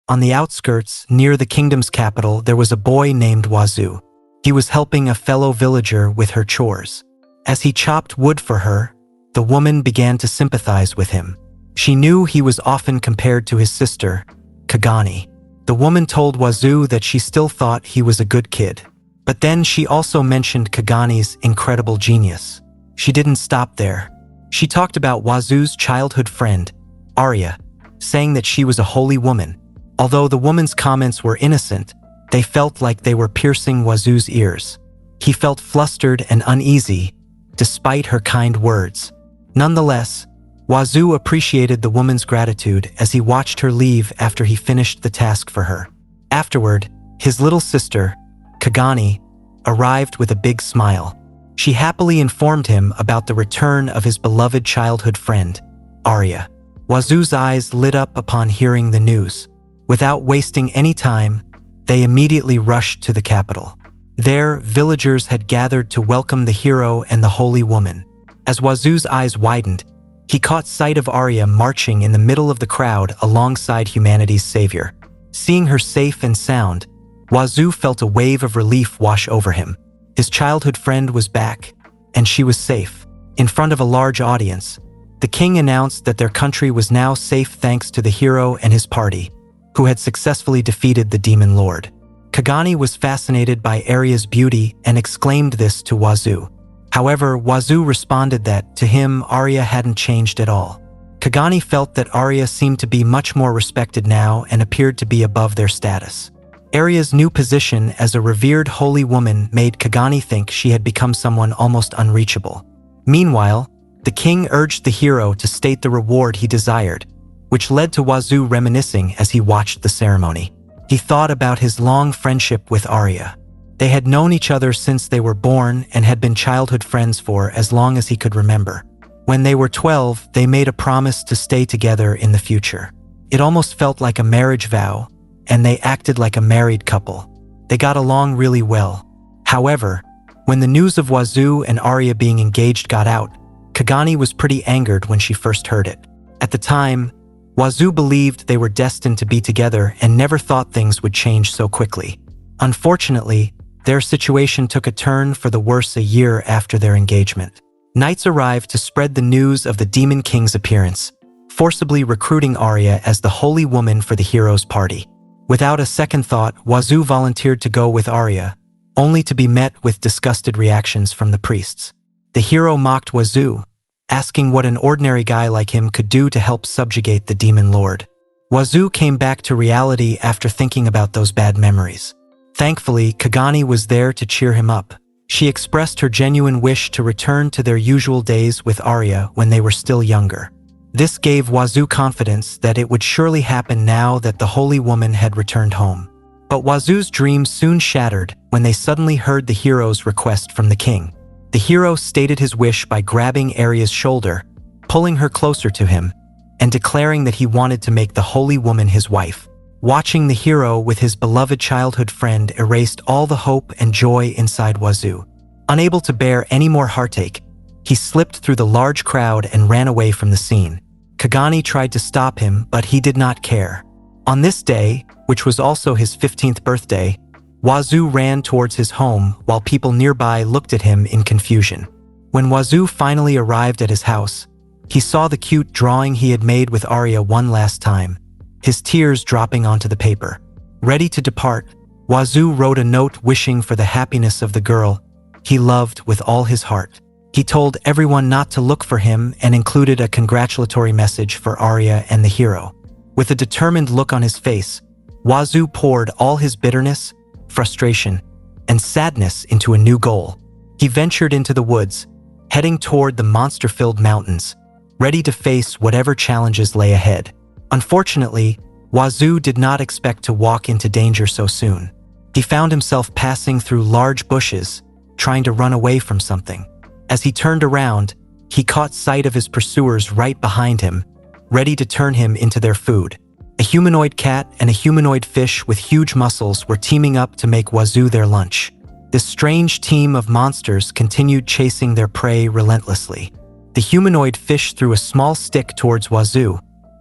On the outskirts, near the kingdom's capital, there was a boy named Wazoo. He was helping a fellow villager with her chores. As he chopped wood for her, the woman began to sympathize with him. She knew he was often compared to his sister, Kagani. The woman told Wazoo that she still thought he was a good kid. But then she also mentioned Kagani's incredible genius. She didn't stop there. She talked about Wazoo's childhood friend, Arya, saying that she was a holy woman. Although the woman's comments were innocent, they felt like they were piercing Wazoo's ears. He felt flustered and uneasy, despite her kind words. Nonetheless, Wazoo appreciated the woman's gratitude as he watched her leave after he finished the task for her. Afterward, his little sister, Kagani, arrived with a big smile. She happily informed him about the return of his beloved childhood friend, Arya. Wazoo's eyes lit up upon hearing the news. Without wasting any time, they immediately rushed to the capital. There, villagers had gathered to welcome the hero and the holy woman. As Wazoo's eyes widened, he caught sight of Arya marching in the middle of the crowd alongside humanity's savior. Seeing her safe and sound, Wazoo felt a wave of relief wash over him. His childhood friend was back, and she was safe. In front of a large audience, the king announced that their country was now safe thanks to the hero and his party, who had successfully defeated the demon lord. Kagani was fascinated by Arya's beauty and exclaimed this to Wazoo. However, Wazoo responded that, to him, Arya hadn't changed at all. Kagani felt that Arya seemed to be much more respected now and appeared to be above their status. Arya's new position as a revered holy woman made Kagani think she had become someone almost unreachable. Meanwhile, the king urged the hero to state the reward he desired, which led to Wazoo reminiscing as he watched the ceremony. He thought about his long friendship with Arya. They had known each other since they were born and had been childhood friends for as long as he could remember. When they were 12, they made a promise to stay together in the future. It almost felt like a marriage vow, and they acted like a married couple. They got along really well. However, when the news of Wazoo and Arya being engaged got out, Kagani was pretty angered when she first heard it. At the time, Wazoo believed they were destined to be together and never thought things would change so quickly. Unfortunately, their situation took a turn for the worse a year after their engagement. Knights arrived to spread the news of the Demon King's appearance, forcibly recruiting Arya as the holy woman for the hero's party. Without a second thought, Wazoo volunteered to go with Arya, only to be met with disgusted reactions from the priests. The hero mocked Wazoo, asking what an ordinary guy like him could do to help subjugate the demon lord. Wazoo came back to reality after thinking about those bad memories. Thankfully, Kagani was there to cheer him up. She expressed her genuine wish to return to their usual days with Arya when they were still younger. This gave Wazoo confidence that it would surely happen now that the holy woman had returned home. But Wazoo's dreams soon shattered when they suddenly heard the hero's request from the king. The hero stated his wish by grabbing Arya's shoulder, pulling her closer to him, and declaring that he wanted to make the holy woman his wife. Watching the hero with his beloved childhood friend erased all the hope and joy inside Wazoo. Unable to bear any more heartache, he slipped through the large crowd and ran away from the scene. Kagani tried to stop him, but he did not care. On this day, which was also his 15th birthday, Wazoo ran towards his home while people nearby looked at him in confusion. When Wazoo finally arrived at his house, he saw the cute drawing he had made with Arya one last time, his tears dropping onto the paper. Ready to depart, Wazoo wrote a note wishing for the happiness of the girl he loved with all his heart. He told everyone not to look for him and included a congratulatory message for Arya and the hero. With a determined look on his face, Wazoo poured all his bitterness, frustration, and sadness into a new goal. He ventured into the woods, heading toward the monster-filled mountains, ready to face whatever challenges lay ahead. Unfortunately, Wazoo did not expect to walk into danger so soon. He found himself passing through large bushes, trying to run away from something. As he turned around, he caught sight of his pursuers right behind him, ready to turn him into their food. A humanoid cat and a humanoid fish with huge muscles were teaming up to make Wazoo their lunch. This strange team of monsters continued chasing their prey relentlessly. The humanoid fish threw a small stick towards Wazoo,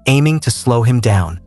aiming to slow him down.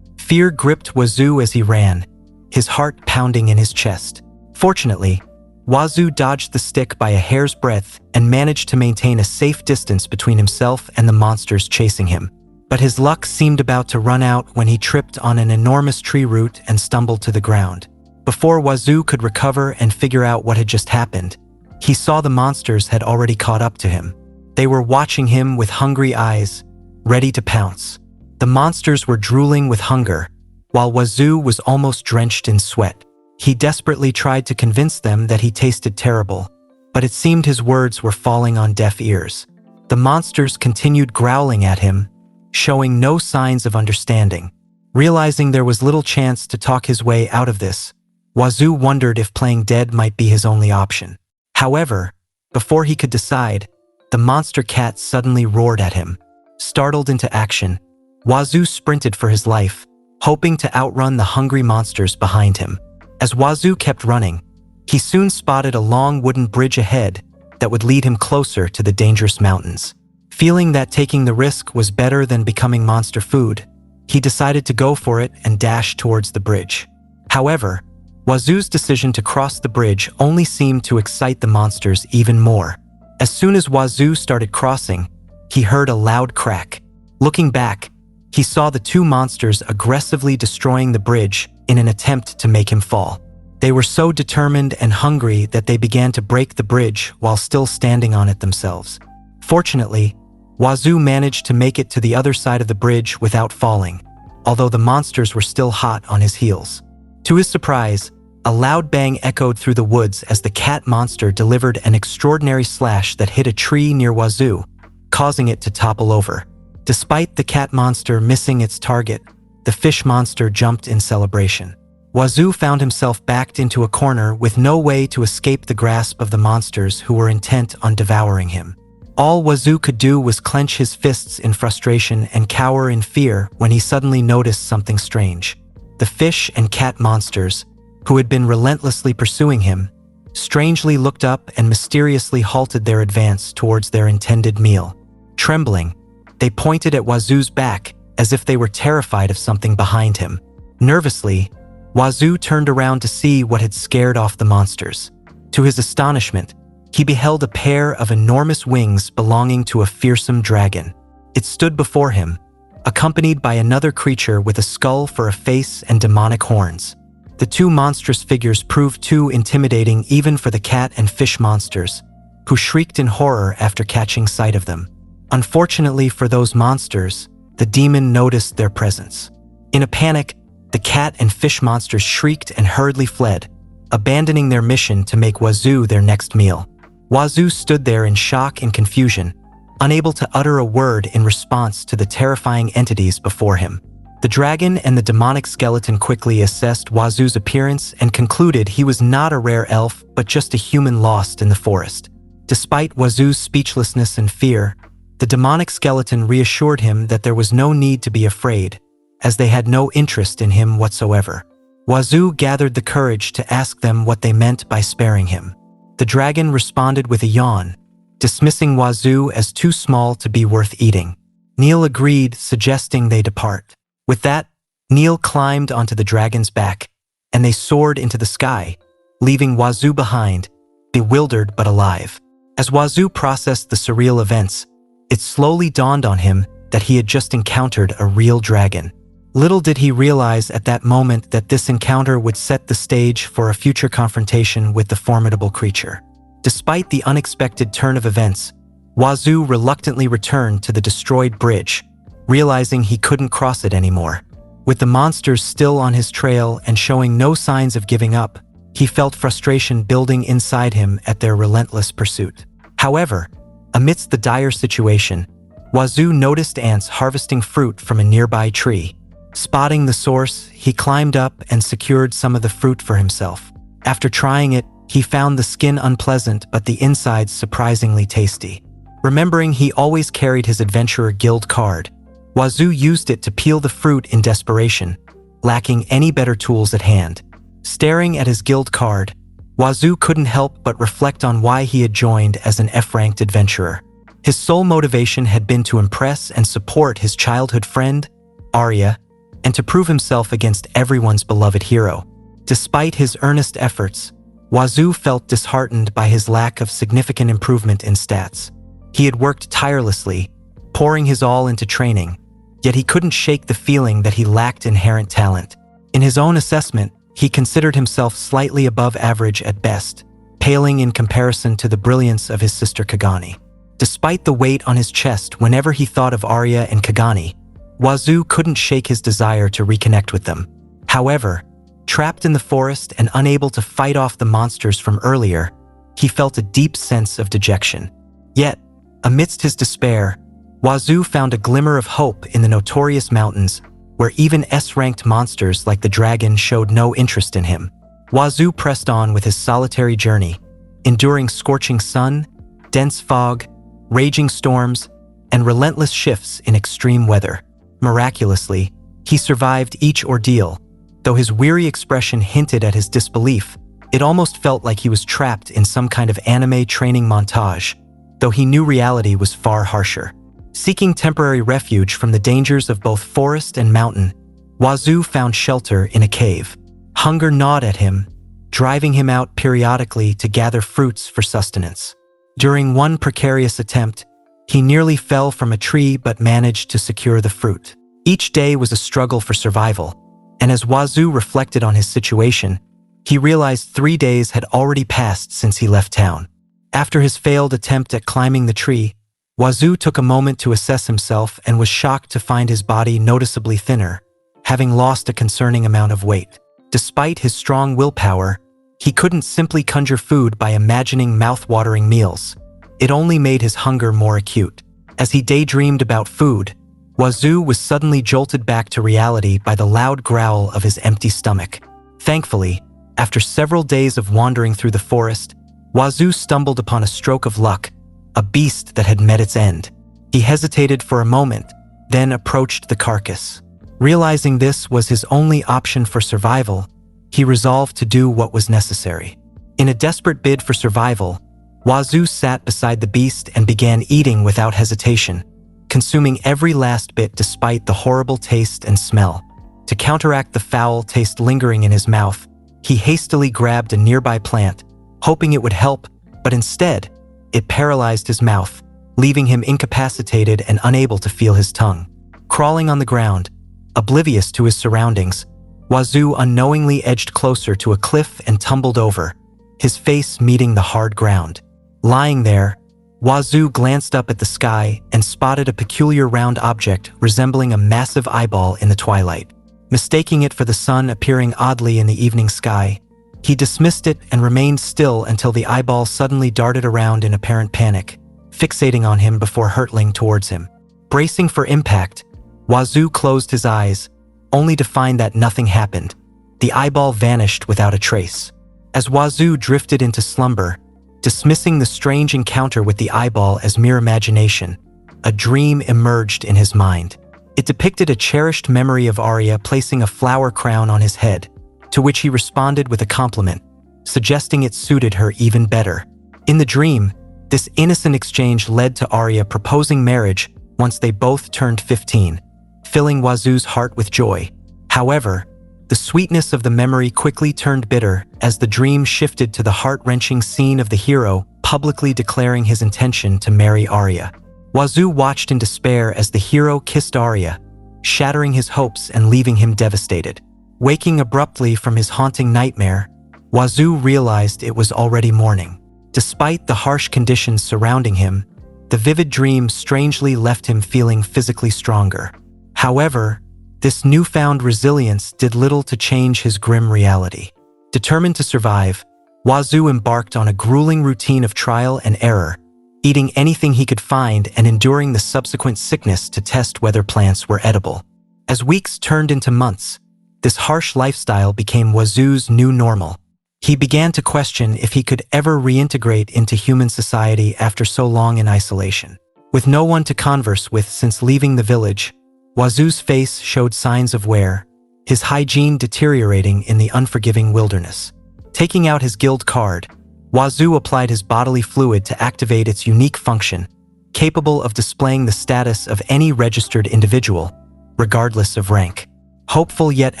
Fear gripped Wazoo as he ran, his heart pounding in his chest. Fortunately, Wazoo dodged the stick by a hair's breadth and managed to maintain a safe distance between himself and the monsters chasing him. But his luck seemed about to run out when he tripped on an enormous tree root and stumbled to the ground. Before Wazoo could recover and figure out what had just happened, he saw the monsters had already caught up to him. They were watching him with hungry eyes, ready to pounce. The monsters were drooling with hunger, while Wazoo was almost drenched in sweat. He desperately tried to convince them that he tasted terrible, but it seemed his words were falling on deaf ears. The monsters continued growling at him, showing no signs of understanding. Realizing there was little chance to talk his way out of this, Wazoo wondered if playing dead might be his only option. However, before he could decide, the monster cat suddenly roared at him. Startled into action, Wazoo sprinted for his life, hoping to outrun the hungry monsters behind him. As Wazoo kept running, he soon spotted a long wooden bridge ahead that would lead him closer to the dangerous mountains. Feeling that taking the risk was better than becoming monster food, he decided to go for it and dash towards the bridge. However, Wazoo's decision to cross the bridge only seemed to excite the monsters even more. As soon as Wazoo started crossing, he heard a loud crack. Looking back, he saw the two monsters aggressively destroying the bridge in an attempt to make him fall. They were so determined and hungry that they began to break the bridge while still standing on it themselves. Fortunately, Wazoo managed to make it to the other side of the bridge without falling, although the monsters were still hot on his heels. To his surprise, a loud bang echoed through the woods as the cat monster delivered an extraordinary slash that hit a tree near Wazoo, causing it to topple over. Despite the cat monster missing its target, the fish monster jumped in celebration. Wazoo found himself backed into a corner with no way to escape the grasp of the monsters who were intent on devouring him. All Wazoo could do was clench his fists in frustration and cower in fear when he suddenly noticed something strange. The fish and cat monsters, who had been relentlessly pursuing him, strangely looked up and mysteriously halted their advance towards their intended meal. Trembling, they pointed at Wazoo's back as if they were terrified of something behind him. Nervously, Wazoo turned around to see what had scared off the monsters. To his astonishment, he beheld a pair of enormous wings belonging to a fearsome dragon. It stood before him, accompanied by another creature with a skull for a face and demonic horns. The two monstrous figures proved too intimidating even for the cat and fish monsters, who shrieked in horror after catching sight of them. Unfortunately for those monsters, the demon noticed their presence. In a panic, the cat and fish monsters shrieked and hurriedly fled, abandoning their mission to make Wazoo their next meal. Wazoo stood there in shock and confusion, unable to utter a word in response to the terrifying entities before him. The dragon and the demonic skeleton quickly assessed Wazoo's appearance and concluded he was not a rare elf but just a human lost in the forest. Despite Wazoo's speechlessness and fear, the demonic skeleton reassured him that there was no need to be afraid, as they had no interest in him whatsoever. Wazoo gathered the courage to ask them what they meant by sparing him. The dragon responded with a yawn, dismissing Wazoo as too small to be worth eating. Neil agreed, suggesting they depart. With that, Neil climbed onto the dragon's back, and they soared into the sky, leaving Wazoo behind, bewildered but alive. As Wazoo processed the surreal events, it slowly dawned on him that he had just encountered a real dragon. Little did he realize at that moment that this encounter would set the stage for a future confrontation with the formidable creature. Despite the unexpected turn of events, Wazoo reluctantly returned to the destroyed bridge, realizing he couldn't cross it anymore. With the monsters still on his trail and showing no signs of giving up, he felt frustration building inside him at their relentless pursuit. However, amidst the dire situation, Wazoo noticed ants harvesting fruit from a nearby tree. Spotting the source, he climbed up and secured some of the fruit for himself. After trying it, he found the skin unpleasant but the insides surprisingly tasty. Remembering he always carried his Adventurer Guild card, Wazoo used it to peel the fruit in desperation, lacking any better tools at hand. Staring at his guild card, Wazoo couldn't help but reflect on why he had joined as an F-ranked adventurer. His sole motivation had been to impress and support his childhood friend, Arya, and to prove himself against everyone's beloved hero. Despite his earnest efforts, Wazoo felt disheartened by his lack of significant improvement in stats. He had worked tirelessly, pouring his all into training, yet he couldn't shake the feeling that he lacked inherent talent. In his own assessment, he considered himself slightly above average at best, paling in comparison to the brilliance of his sister Kagani. Despite the weight on his chest whenever he thought of Arya and Kagani, Wazoo couldn't shake his desire to reconnect with them. However, trapped in the forest and unable to fight off the monsters from earlier, he felt a deep sense of dejection. Yet, amidst his despair, Wazoo found a glimmer of hope in the notorious mountains, where even S-ranked monsters like the dragon showed no interest in him. Wazoo pressed on with his solitary journey, enduring scorching sun, dense fog, raging storms, and relentless shifts in extreme weather. Miraculously, he survived each ordeal. Though his weary expression hinted at his disbelief, it almost felt like he was trapped in some kind of anime training montage, though he knew reality was far harsher. Seeking temporary refuge from the dangers of both forest and mountain, Wazoo found shelter in a cave. Hunger gnawed at him, driving him out periodically to gather fruits for sustenance. During one precarious attempt, he nearly fell from a tree but managed to secure the fruit. Each day was a struggle for survival, and as Wazoo reflected on his situation, he realized 3 days had already passed since he left town. After his failed attempt at climbing the tree, Wazoo took a moment to assess himself and was shocked to find his body noticeably thinner, having lost a concerning amount of weight. Despite his strong willpower, he couldn't simply conjure food by imagining mouth-watering meals. It only made his hunger more acute. As he daydreamed about food, Wazoo was suddenly jolted back to reality by the loud growl of his empty stomach. Thankfully, after several days of wandering through the forest, Wazoo stumbled upon a stroke of luck, a beast that had met its end. He hesitated for a moment, then approached the carcass. Realizing this was his only option for survival, he resolved to do what was necessary. In a desperate bid for survival, Wazoo sat beside the beast and began eating without hesitation, consuming every last bit despite the horrible taste and smell. To counteract the foul taste lingering in his mouth, he hastily grabbed a nearby plant, hoping it would help, but instead, it paralyzed his mouth, leaving him incapacitated and unable to feel his tongue. Crawling on the ground, oblivious to his surroundings, Wazoo unknowingly edged closer to a cliff and tumbled over, his face meeting the hard ground. Lying there, Wazoo glanced up at the sky and spotted a peculiar round object resembling a massive eyeball in the twilight. Mistaking it for the sun appearing oddly in the evening sky, he dismissed it and remained still until the eyeball suddenly darted around in apparent panic, fixating on him before hurtling towards him. Bracing for impact, Wazoo closed his eyes, only to find that nothing happened. The eyeball vanished without a trace. As Wazoo drifted into slumber, dismissing the strange encounter with the eyeball as mere imagination, a dream emerged in his mind. It depicted a cherished memory of Arya placing a flower crown on his head, to which he responded with a compliment, suggesting it suited her even better. In the dream, this innocent exchange led to Arya proposing marriage once they both turned 15, filling Wazoo's heart with joy. However, the sweetness of the memory quickly turned bitter as the dream shifted to the heart-wrenching scene of the hero publicly declaring his intention to marry Arya. Wazoo watched in despair as the hero kissed Arya, shattering his hopes and leaving him devastated. Waking abruptly from his haunting nightmare, Wazoo realized it was already morning. Despite the harsh conditions surrounding him, the vivid dream strangely left him feeling physically stronger. However, this newfound resilience did little to change his grim reality. Determined to survive, Wazoo embarked on a grueling routine of trial and error, eating anything he could find and enduring the subsequent sickness to test whether plants were edible. As weeks turned into months, this harsh lifestyle became Wazoo's new normal. He began to question if he could ever reintegrate into human society after so long in isolation. With no one to converse with since leaving the village, Wazoo's face showed signs of wear, his hygiene deteriorating in the unforgiving wilderness. Taking out his guild card, Wazoo applied his bodily fluid to activate its unique function, capable of displaying the status of any registered individual, regardless of rank. Hopeful yet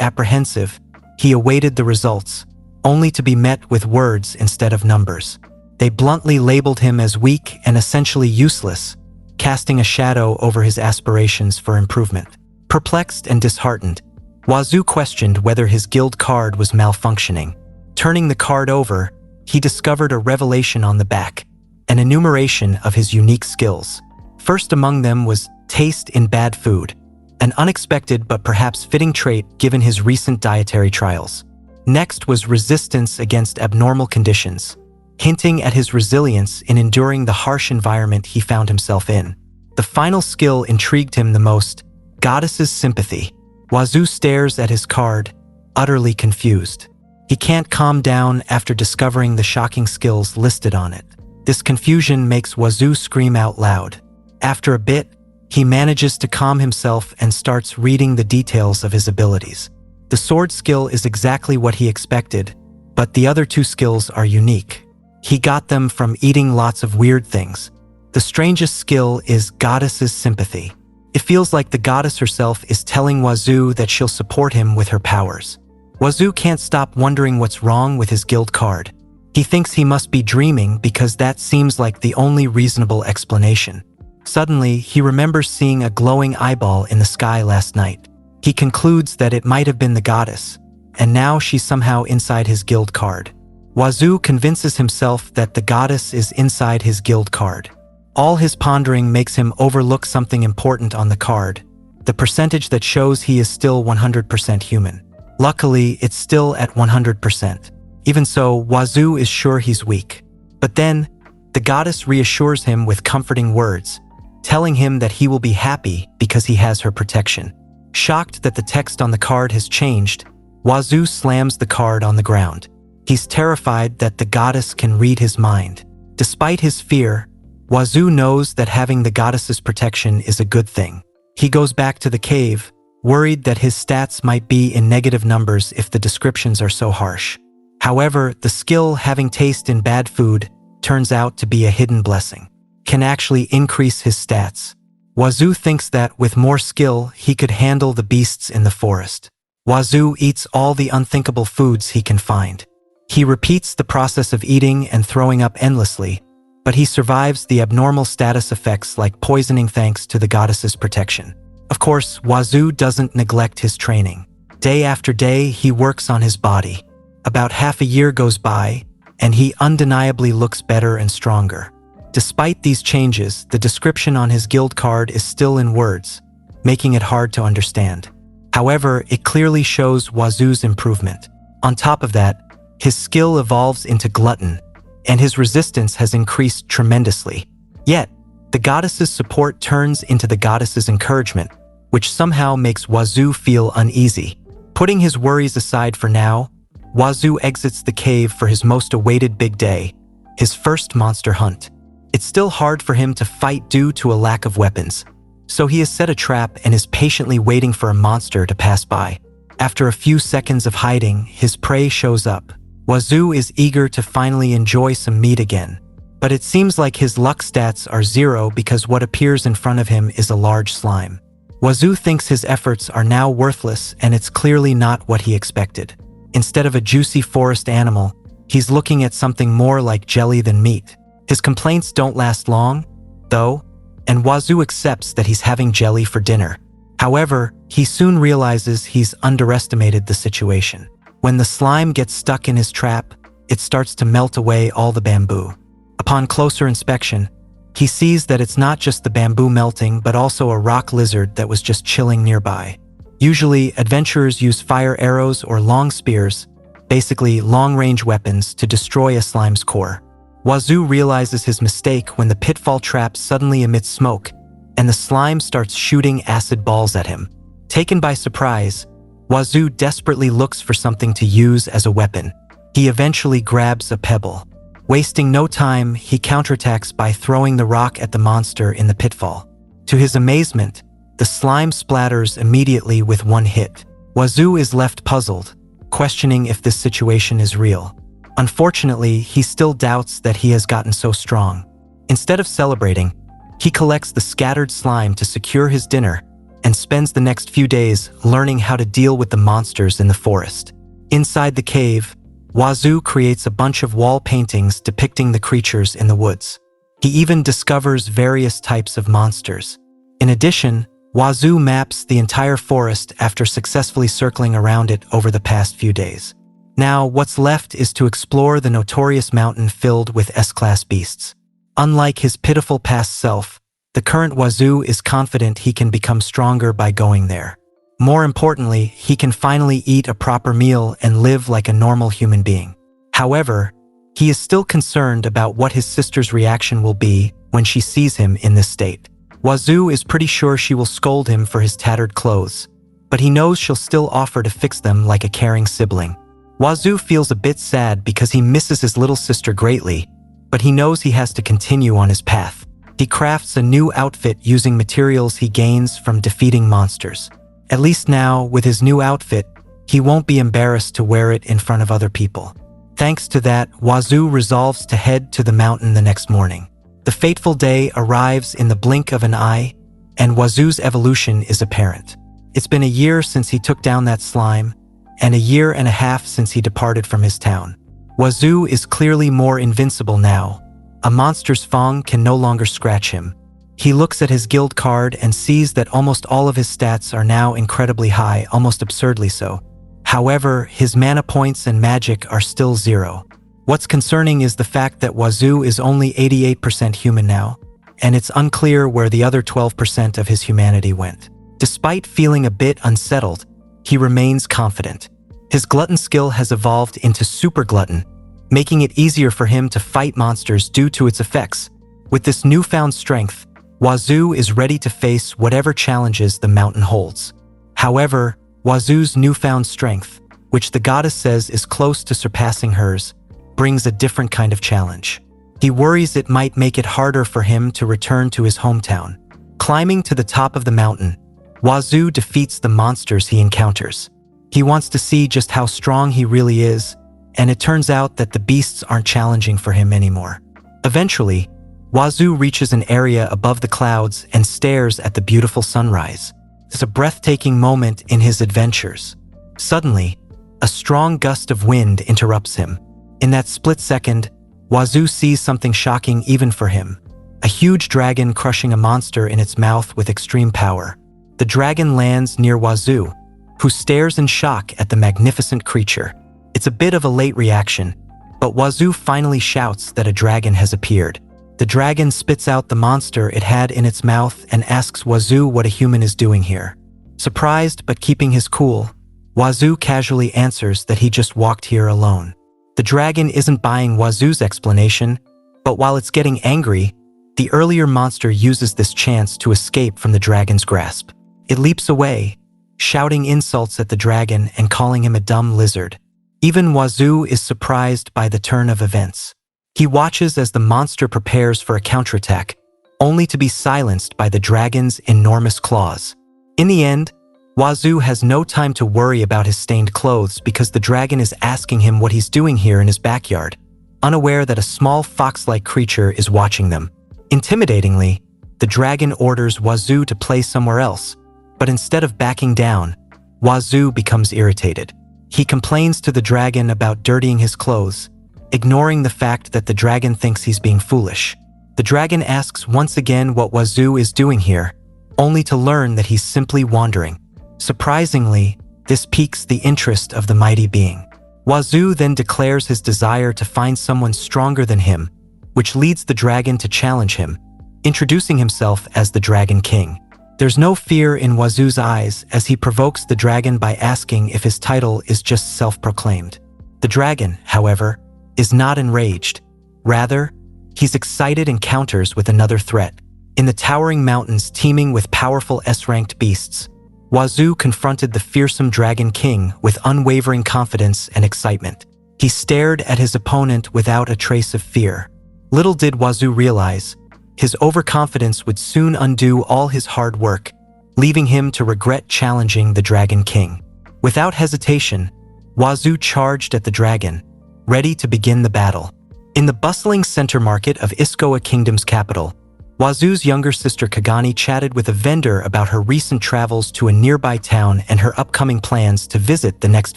apprehensive, he awaited the results, only to be met with words instead of numbers. They bluntly labeled him as weak and essentially useless, casting a shadow over his aspirations for improvement. Perplexed and disheartened, Wazoo questioned whether his guild card was malfunctioning. Turning the card over, he discovered a revelation on the back, an enumeration of his unique skills. First among them was taste in bad food, an unexpected but perhaps fitting trait given his recent dietary trials. Next was resistance against abnormal conditions, hinting at his resilience in enduring the harsh environment he found himself in. The final skill intrigued him the most, Goddess's Sympathy. Wazoo stares at his card, utterly confused. He can't calm down after discovering the shocking skills listed on it. This confusion makes Wazoo scream out loud. After a bit, he manages to calm himself and starts reading the details of his abilities. The sword skill is exactly what he expected, but the other two skills are unique. He got them from eating lots of weird things. The strangest skill is Goddess's Sympathy. It feels like the goddess herself is telling Wazoo that she'll support him with her powers. Wazoo can't stop wondering what's wrong with his guild card. He thinks he must be dreaming because that seems like the only reasonable explanation. Suddenly, he remembers seeing a glowing eyeball in the sky last night. He concludes that it might have been the goddess, and now she's somehow inside his guild card. Wazoo convinces himself that the goddess is inside his guild card. All his pondering makes him overlook something important on the card, the percentage that shows he is still 100% human. Luckily, it's still at 100%. Even so, Wazoo is sure he's weak. But then, the goddess reassures him with comforting words, telling him that he will be happy because he has her protection. Shocked that the text on the card has changed, Wazoo slams the card on the ground. He's terrified that the goddess can read his mind. Despite his fear, Wazoo knows that having the goddess's protection is a good thing. He goes back to the cave, worried that his stats might be in negative numbers if the descriptions are so harsh. However, the skill having taste in bad food turns out to be a hidden blessing, can actually increase his stats. Wazoo thinks that with more skill, he could handle the beasts in the forest. Wazoo eats all the unthinkable foods he can find. He repeats the process of eating and throwing up endlessly, but he survives the abnormal status effects like poisoning thanks to the goddess's protection. Of course, Wazoo doesn't neglect his training. Day after day, he works on his body. About half a year goes by, and he undeniably looks better and stronger. Despite these changes, the description on his guild card is still in words, making it hard to understand. However, it clearly shows Wazoo's improvement. On top of that, his skill evolves into Glutton, and his resistance has increased tremendously. Yet, the goddess's support turns into the goddess's encouragement, which somehow makes Wazoo feel uneasy. Putting his worries aside for now, Wazoo exits the cave for his most awaited big day, his first monster hunt. It's still hard for him to fight due to a lack of weapons, so he has set a trap and is patiently waiting for a monster to pass by. After a few seconds of hiding, his prey shows up. Wazoo is eager to finally enjoy some meat again, but it seems like his luck stats are 0 because what appears in front of him is a large slime. Wazoo thinks his efforts are now worthless and it's clearly not what he expected. Instead of a juicy forest animal, he's looking at something more like jelly than meat. His complaints don't last long, though, and Wazoo accepts that he's having jelly for dinner. However, he soon realizes he's underestimated the situation. When the slime gets stuck in his trap, it starts to melt away all the bamboo. Upon closer inspection, he sees that it's not just the bamboo melting but also a rock lizard that was just chilling nearby. Usually, adventurers use fire arrows or long spears, basically long-range weapons, to destroy a slime's core. Wazoo realizes his mistake when the pitfall trap suddenly emits smoke, and the slime starts shooting acid balls at him. Taken by surprise, Wazoo desperately looks for something to use as a weapon. He eventually grabs a pebble. Wasting no time, he counterattacks by throwing the rock at the monster in the pitfall. To his amazement, the slime splatters immediately with one hit. Wazoo is left puzzled, questioning if this situation is real. Unfortunately, he still doubts that he has gotten so strong. Instead of celebrating, he collects the scattered slime to secure his dinner and spends the next few days learning how to deal with the monsters in the forest. Inside the cave, Wazoo creates a bunch of wall paintings depicting the creatures in the woods. He even discovers various types of monsters. In addition, Wazoo maps the entire forest after successfully circling around it over the past few days. Now, what's left is to explore the notorious mountain filled with S-class beasts. Unlike his pitiful past self, the current Wazoo is confident he can become stronger by going there. More importantly, he can finally eat a proper meal and live like a normal human being. However, he is still concerned about what his sister's reaction will be when she sees him in this state. Wazoo is pretty sure she will scold him for his tattered clothes, but he knows she'll still offer to fix them like a caring sibling. Wazoo feels a bit sad because he misses his little sister greatly, but he knows he has to continue on his path. He crafts a new outfit using materials he gains from defeating monsters. At least now, with his new outfit, he won't be embarrassed to wear it in front of other people. Thanks to that, Wazoo resolves to head to the mountain the next morning. The fateful day arrives in the blink of an eye, and Wazoo's evolution is apparent. It's been a year since he took down that slime, and a year and a half since he departed from his town. Wazoo is clearly more invincible now. A monster's fang can no longer scratch him. He looks at his guild card and sees that almost all of his stats are now incredibly high, almost absurdly so. However, his mana points and magic are still 0. What's concerning is the fact that Wazoo is only 88% human now, and it's unclear where the other 12% of his humanity went. Despite feeling a bit unsettled, he remains confident. His glutton skill has evolved into Super Glutton, making it easier for him to fight monsters due to its effects. With this newfound strength, Wazoo is ready to face whatever challenges the mountain holds. However, Wazoo's newfound strength, which the goddess says is close to surpassing hers, brings a different kind of challenge. He worries it might make it harder for him to return to his hometown. Climbing to the top of the mountain, Wazoo defeats the monsters he encounters. He wants to see just how strong he really is, and it turns out that the beasts aren't challenging for him anymore. Eventually, Wazoo reaches an area above the clouds and stares at the beautiful sunrise. It's a breathtaking moment in his adventures. Suddenly, a strong gust of wind interrupts him. In that split second, Wazoo sees something shocking even for him. A huge dragon crushing a monster in its mouth with extreme power. The dragon lands near Wazoo, who stares in shock at the magnificent creature. It's a bit of a late reaction, but Wazoo finally shouts that a dragon has appeared. The dragon spits out the monster it had in its mouth and asks Wazoo what a human is doing here. Surprised but keeping his cool, Wazoo casually answers that he just walked here alone. The dragon isn't buying Wazoo's explanation, but while it's getting angry, the earlier monster uses this chance to escape from the dragon's grasp. It leaps away, shouting insults at the dragon and calling him a dumb lizard. Even Wazoo is surprised by the turn of events. He watches as the monster prepares for a counterattack, only to be silenced by the dragon's enormous claws. In the end, Wazoo has no time to worry about his stained clothes because the dragon is asking him what he's doing here in his backyard, unaware that a small fox-like creature is watching them. Intimidatingly, the dragon orders Wazoo to play somewhere else, but instead of backing down, Wazoo becomes irritated. He complains to the dragon about dirtying his clothes, ignoring the fact that the dragon thinks he's being foolish. The dragon asks once again what Wazoo is doing here, only to learn that he's simply wandering. Surprisingly, this piques the interest of the mighty being. Wazoo then declares his desire to find someone stronger than him, which leads the dragon to challenge him, introducing himself as the Dragon King. There's no fear in Wazoo's eyes as he provokes the dragon by asking if his title is just self-proclaimed. The dragon, however, is not enraged. Rather, he's excited and counters with another threat. In the towering mountains teeming with powerful S-ranked beasts, Wazoo confronted the fearsome Dragon King with unwavering confidence and excitement. He stared at his opponent without a trace of fear. Little did Wazoo realize, his overconfidence would soon undo all his hard work, leaving him to regret challenging the Dragon King. Without hesitation, Wazoo charged at the dragon, ready to begin the battle. In the bustling center market of Iskoa Kingdom's capital, Wazu's younger sister Kagani chatted with a vendor about her recent travels to a nearby town and her upcoming plans to visit the next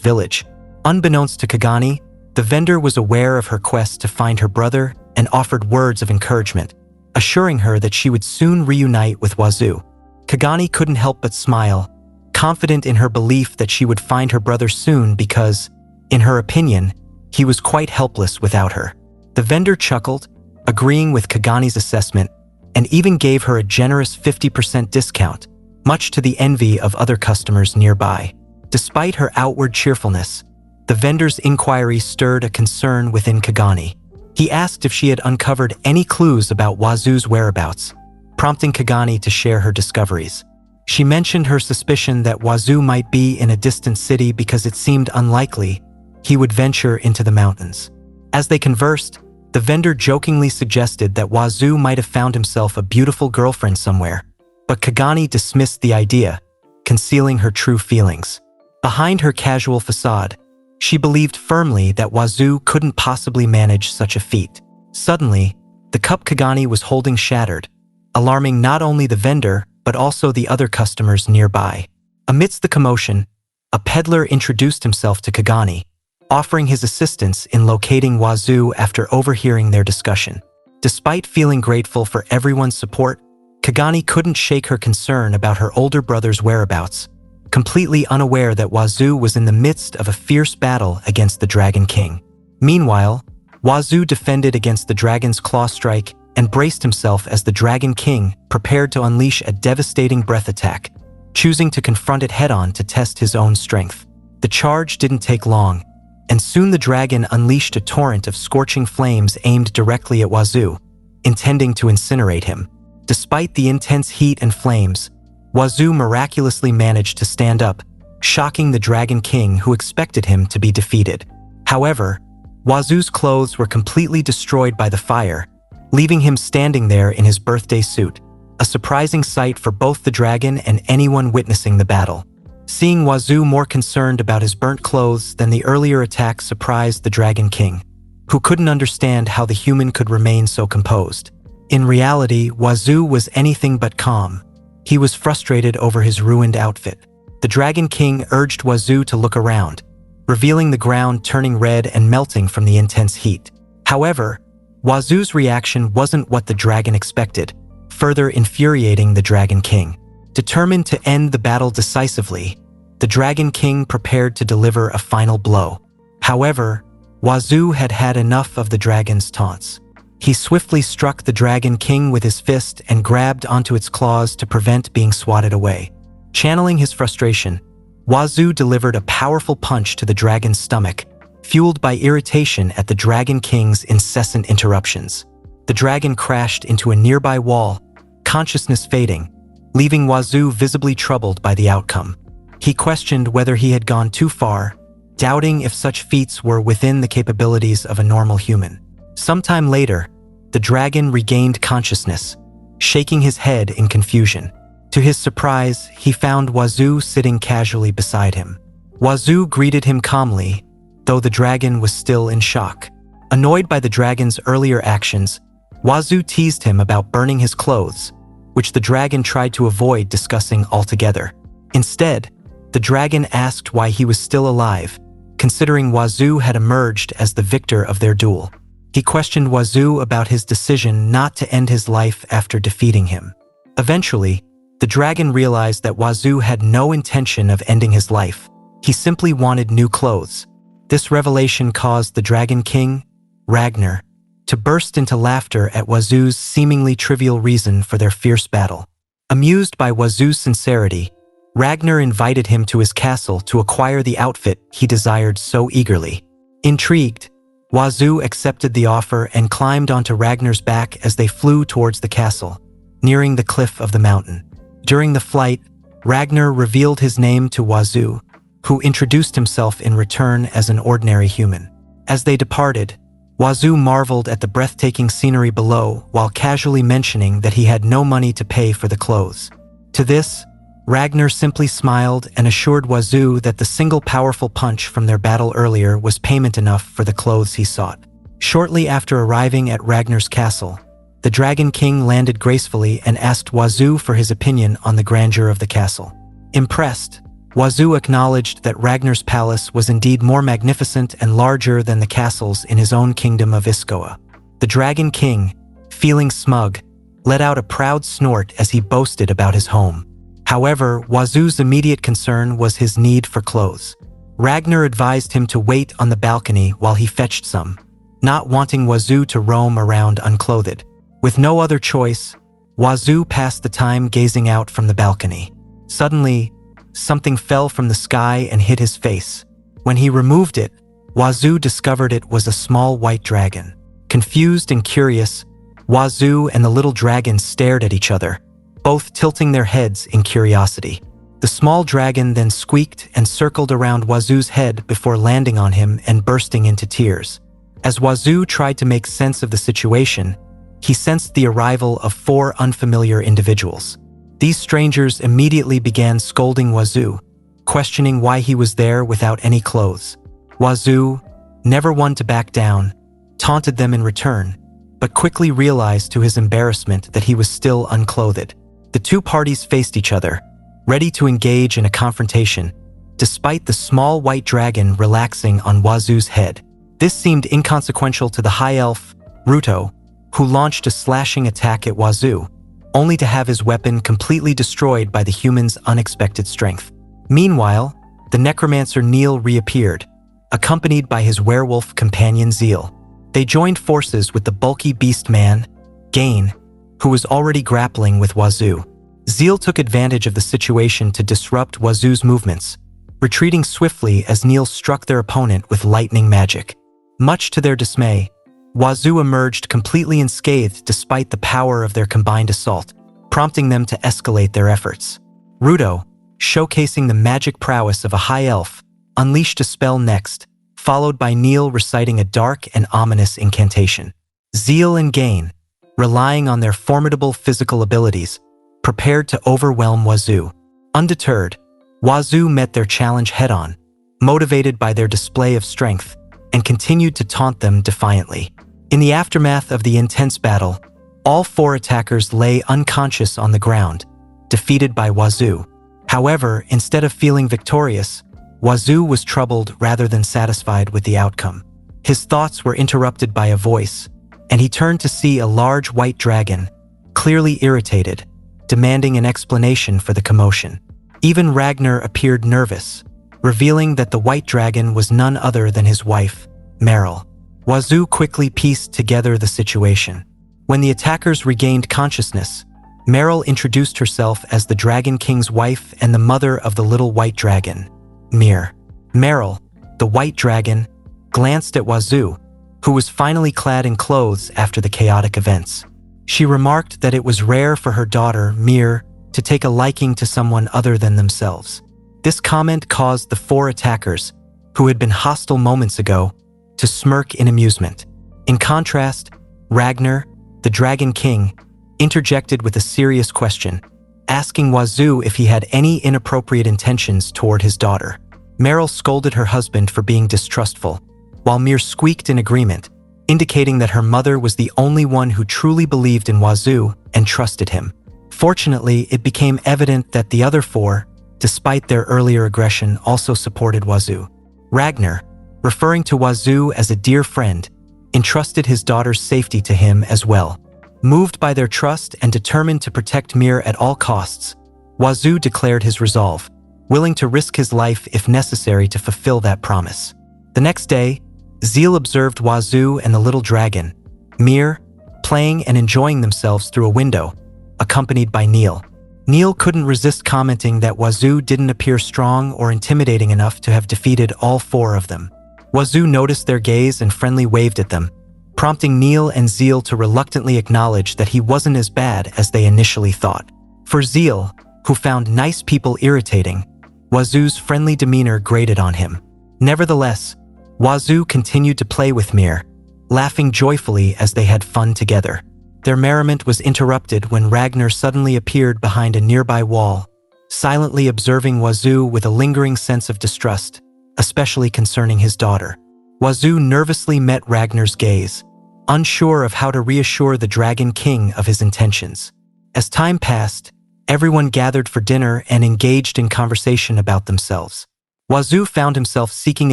village. Unbeknownst to Kagani, the vendor was aware of her quest to find her brother and offered words of encouragement, assuring her that she would soon reunite with Wazu. Kagani couldn't help but smile, confident in her belief that she would find her brother soon because, in her opinion, he was quite helpless without her. The vendor chuckled, agreeing with Kagani's assessment, and even gave her a generous 50% discount, much to the envy of other customers nearby. Despite her outward cheerfulness, the vendor's inquiry stirred a concern within Kagani. He asked if she had uncovered any clues about Wazu's whereabouts, prompting Kagani to share her discoveries. She mentioned her suspicion that Wazu might be in a distant city because it seemed unlikely he would venture into the mountains. As they conversed, the vendor jokingly suggested that Wazu might have found himself a beautiful girlfriend somewhere, but Kagani dismissed the idea, concealing her true feelings. Behind her casual facade, she believed firmly that Wazu couldn't possibly manage such a feat. Suddenly, the cup Kagani was holding shattered, alarming not only the vendor but also the other customers nearby. Amidst the commotion, a peddler introduced himself to Kagani, offering his assistance in locating Wazu after overhearing their discussion. Despite feeling grateful for everyone's support, Kagani couldn't shake her concern about her older brother's whereabouts, completely unaware that Wazu was in the midst of a fierce battle against the Dragon King. Meanwhile, Wazu defended against the dragon's claw strike and braced himself as the Dragon King prepared to unleash a devastating breath attack, choosing to confront it head-on to test his own strength. The charge didn't take long, and soon the dragon unleashed a torrent of scorching flames aimed directly at Wazu, intending to incinerate him. Despite the intense heat and flames, Wazu miraculously managed to stand up, shocking the Dragon King who expected him to be defeated. However, Wazu's clothes were completely destroyed by the fire, leaving him standing there in his birthday suit, a surprising sight for both the dragon and anyone witnessing the battle. Seeing Wazu more concerned about his burnt clothes than the earlier attack surprised the Dragon King, who couldn't understand how the human could remain so composed. In reality, Wazu was anything but calm. He was frustrated over his ruined outfit. The Dragon King urged Wazu to look around, revealing the ground turning red and melting from the intense heat. However, Wazu's reaction wasn't what the dragon expected, further infuriating the Dragon King. Determined to end the battle decisively, the Dragon King prepared to deliver a final blow. However, Wazu had had enough of the dragon's taunts. He swiftly struck the Dragon King with his fist and grabbed onto its claws to prevent being swatted away. Channeling his frustration, Wazu delivered a powerful punch to the dragon's stomach, fueled by irritation at the Dragon King's incessant interruptions. The dragon crashed into a nearby wall, consciousness fading, leaving Wazu visibly troubled by the outcome. He questioned whether he had gone too far, doubting if such feats were within the capabilities of a normal human. Sometime later, the dragon regained consciousness, shaking his head in confusion. To his surprise, he found Wazu sitting casually beside him. Wazu greeted him calmly, though the dragon was still in shock. Annoyed by the dragon's earlier actions, Wazu teased him about burning his clothes, which the dragon tried to avoid discussing altogether. Instead, the dragon asked why he was still alive, considering Wazu had emerged as the victor of their duel. He questioned Wazu about his decision not to end his life after defeating him. Eventually, the dragon realized that Wazu had no intention of ending his life. He simply wanted new clothes. This revelation caused the Dragon King, Ragnar, to burst into laughter at Wazu's seemingly trivial reason for their fierce battle. Amused by Wazu's sincerity, Ragnar invited him to his castle to acquire the outfit he desired so eagerly. Intrigued, Wazu accepted the offer and climbed onto Ragnar's back as they flew towards the castle, nearing the cliff of the mountain. During the flight, Ragnar revealed his name to Wazu, who introduced himself in return as an ordinary human. As they departed, Wazu marveled at the breathtaking scenery below while casually mentioning that he had no money to pay for the clothes. To this, Ragnar simply smiled and assured Wazu that the single powerful punch from their battle earlier was payment enough for the clothes he sought. Shortly after arriving at Ragnar's castle, the Dragon King landed gracefully and asked Wazoo for his opinion on the grandeur of the castle. Impressed, Wazoo acknowledged that Ragnar's palace was indeed more magnificent and larger than the castles in his own kingdom of Iskoa. The Dragon King, feeling smug, let out a proud snort as he boasted about his home. However, Wazoo's immediate concern was his need for clothes. Ragnar advised him to wait on the balcony while he fetched some, not wanting Wazoo to roam around unclothed. With no other choice, Wazoo passed the time gazing out from the balcony. Suddenly, something fell from the sky and hit his face. When he removed it, Wazoo discovered it was a small white dragon. Confused and curious, Wazoo and the little dragon stared at each other, both tilting their heads in curiosity. The small dragon then squeaked and circled around Wazoo's head before landing on him and bursting into tears. As Wazoo tried to make sense of the situation, he sensed the arrival of 4 unfamiliar individuals. These strangers immediately began scolding Wazoo, questioning why he was there without any clothes. Wazoo, never one to back down, taunted them in return, but quickly realized to his embarrassment that he was still unclothed. The two parties faced each other, ready to engage in a confrontation, despite the small white dragon relaxing on Wazoo's head. This seemed inconsequential to the high elf, Ruto, who launched a slashing attack at Wazoo, only to have his weapon completely destroyed by the human's unexpected strength. Meanwhile, the necromancer Neil reappeared, accompanied by his werewolf companion Zeal. They joined forces with the bulky beast man, Gain, who was already grappling with Wazoo. Zeal took advantage of the situation to disrupt Wazoo's movements, retreating swiftly as Neil struck their opponent with lightning magic. Much to their dismay, Wazoo emerged completely unscathed despite the power of their combined assault, prompting them to escalate their efforts. Ruto, showcasing the magic prowess of a high elf, unleashed a spell next, followed by Neil reciting a dark and ominous incantation. Zeal and Gain, relying on their formidable physical abilities, prepared to overwhelm Wazoo. Undeterred, Wazoo met their challenge head-on, motivated by their display of strength, and continued to taunt them defiantly. In the aftermath of the intense battle, all 4 attackers lay unconscious on the ground, defeated by Wazoo. However, instead of feeling victorious, Wazoo was troubled rather than satisfied with the outcome. His thoughts were interrupted by a voice, and he turned to see a large white dragon, clearly irritated, demanding an explanation for the commotion. Even Ragnar appeared nervous, revealing that the white dragon was none other than his wife, Meryl. Wazoo quickly pieced together the situation. When the attackers regained consciousness, Meryl introduced herself as the Dragon King's wife and the mother of the little white dragon, Mir. Meryl, the white dragon, glanced at Wazoo, who was finally clad in clothes after the chaotic events. She remarked that it was rare for her daughter, Mir, to take a liking to someone other than themselves. This comment caused the 4 attackers, who had been hostile moments ago, to smirk in amusement. In contrast, Ragnar, the Dragon King, interjected with a serious question, asking Wazoo if he had any inappropriate intentions toward his daughter. Meryl scolded her husband for being distrustful, while Mir squeaked in agreement, indicating that her mother was the only one who truly believed in Wazoo and trusted him. Fortunately, it became evident that the other 4, despite their earlier aggression, also supported Wazoo. Ragnar, referring to Wazoo as a dear friend, entrusted his daughter's safety to him as well. Moved by their trust and determined to protect Mir at all costs, Wazoo declared his resolve, willing to risk his life if necessary to fulfill that promise. The next day, Zeal observed Wazoo and the little dragon, Mir, playing and enjoying themselves through a window, accompanied by Neil. Neil couldn't resist commenting that Wazoo didn't appear strong or intimidating enough to have defeated all 4 of them. Wazoo noticed their gaze and friendly waved at them, prompting Neil and Zeal to reluctantly acknowledge that he wasn't as bad as they initially thought. For Zeal, who found nice people irritating, Wazoo's friendly demeanor grated on him. Nevertheless, Wazoo continued to play with Mir, laughing joyfully as they had fun together. Their merriment was interrupted when Ragnar suddenly appeared behind a nearby wall, silently observing Wazoo with a lingering sense of distrust, especially concerning his daughter. Wazoo nervously met Ragnar's gaze, unsure of how to reassure the Dragon King of his intentions. As time passed, everyone gathered for dinner and engaged in conversation about themselves. Wazoo found himself seeking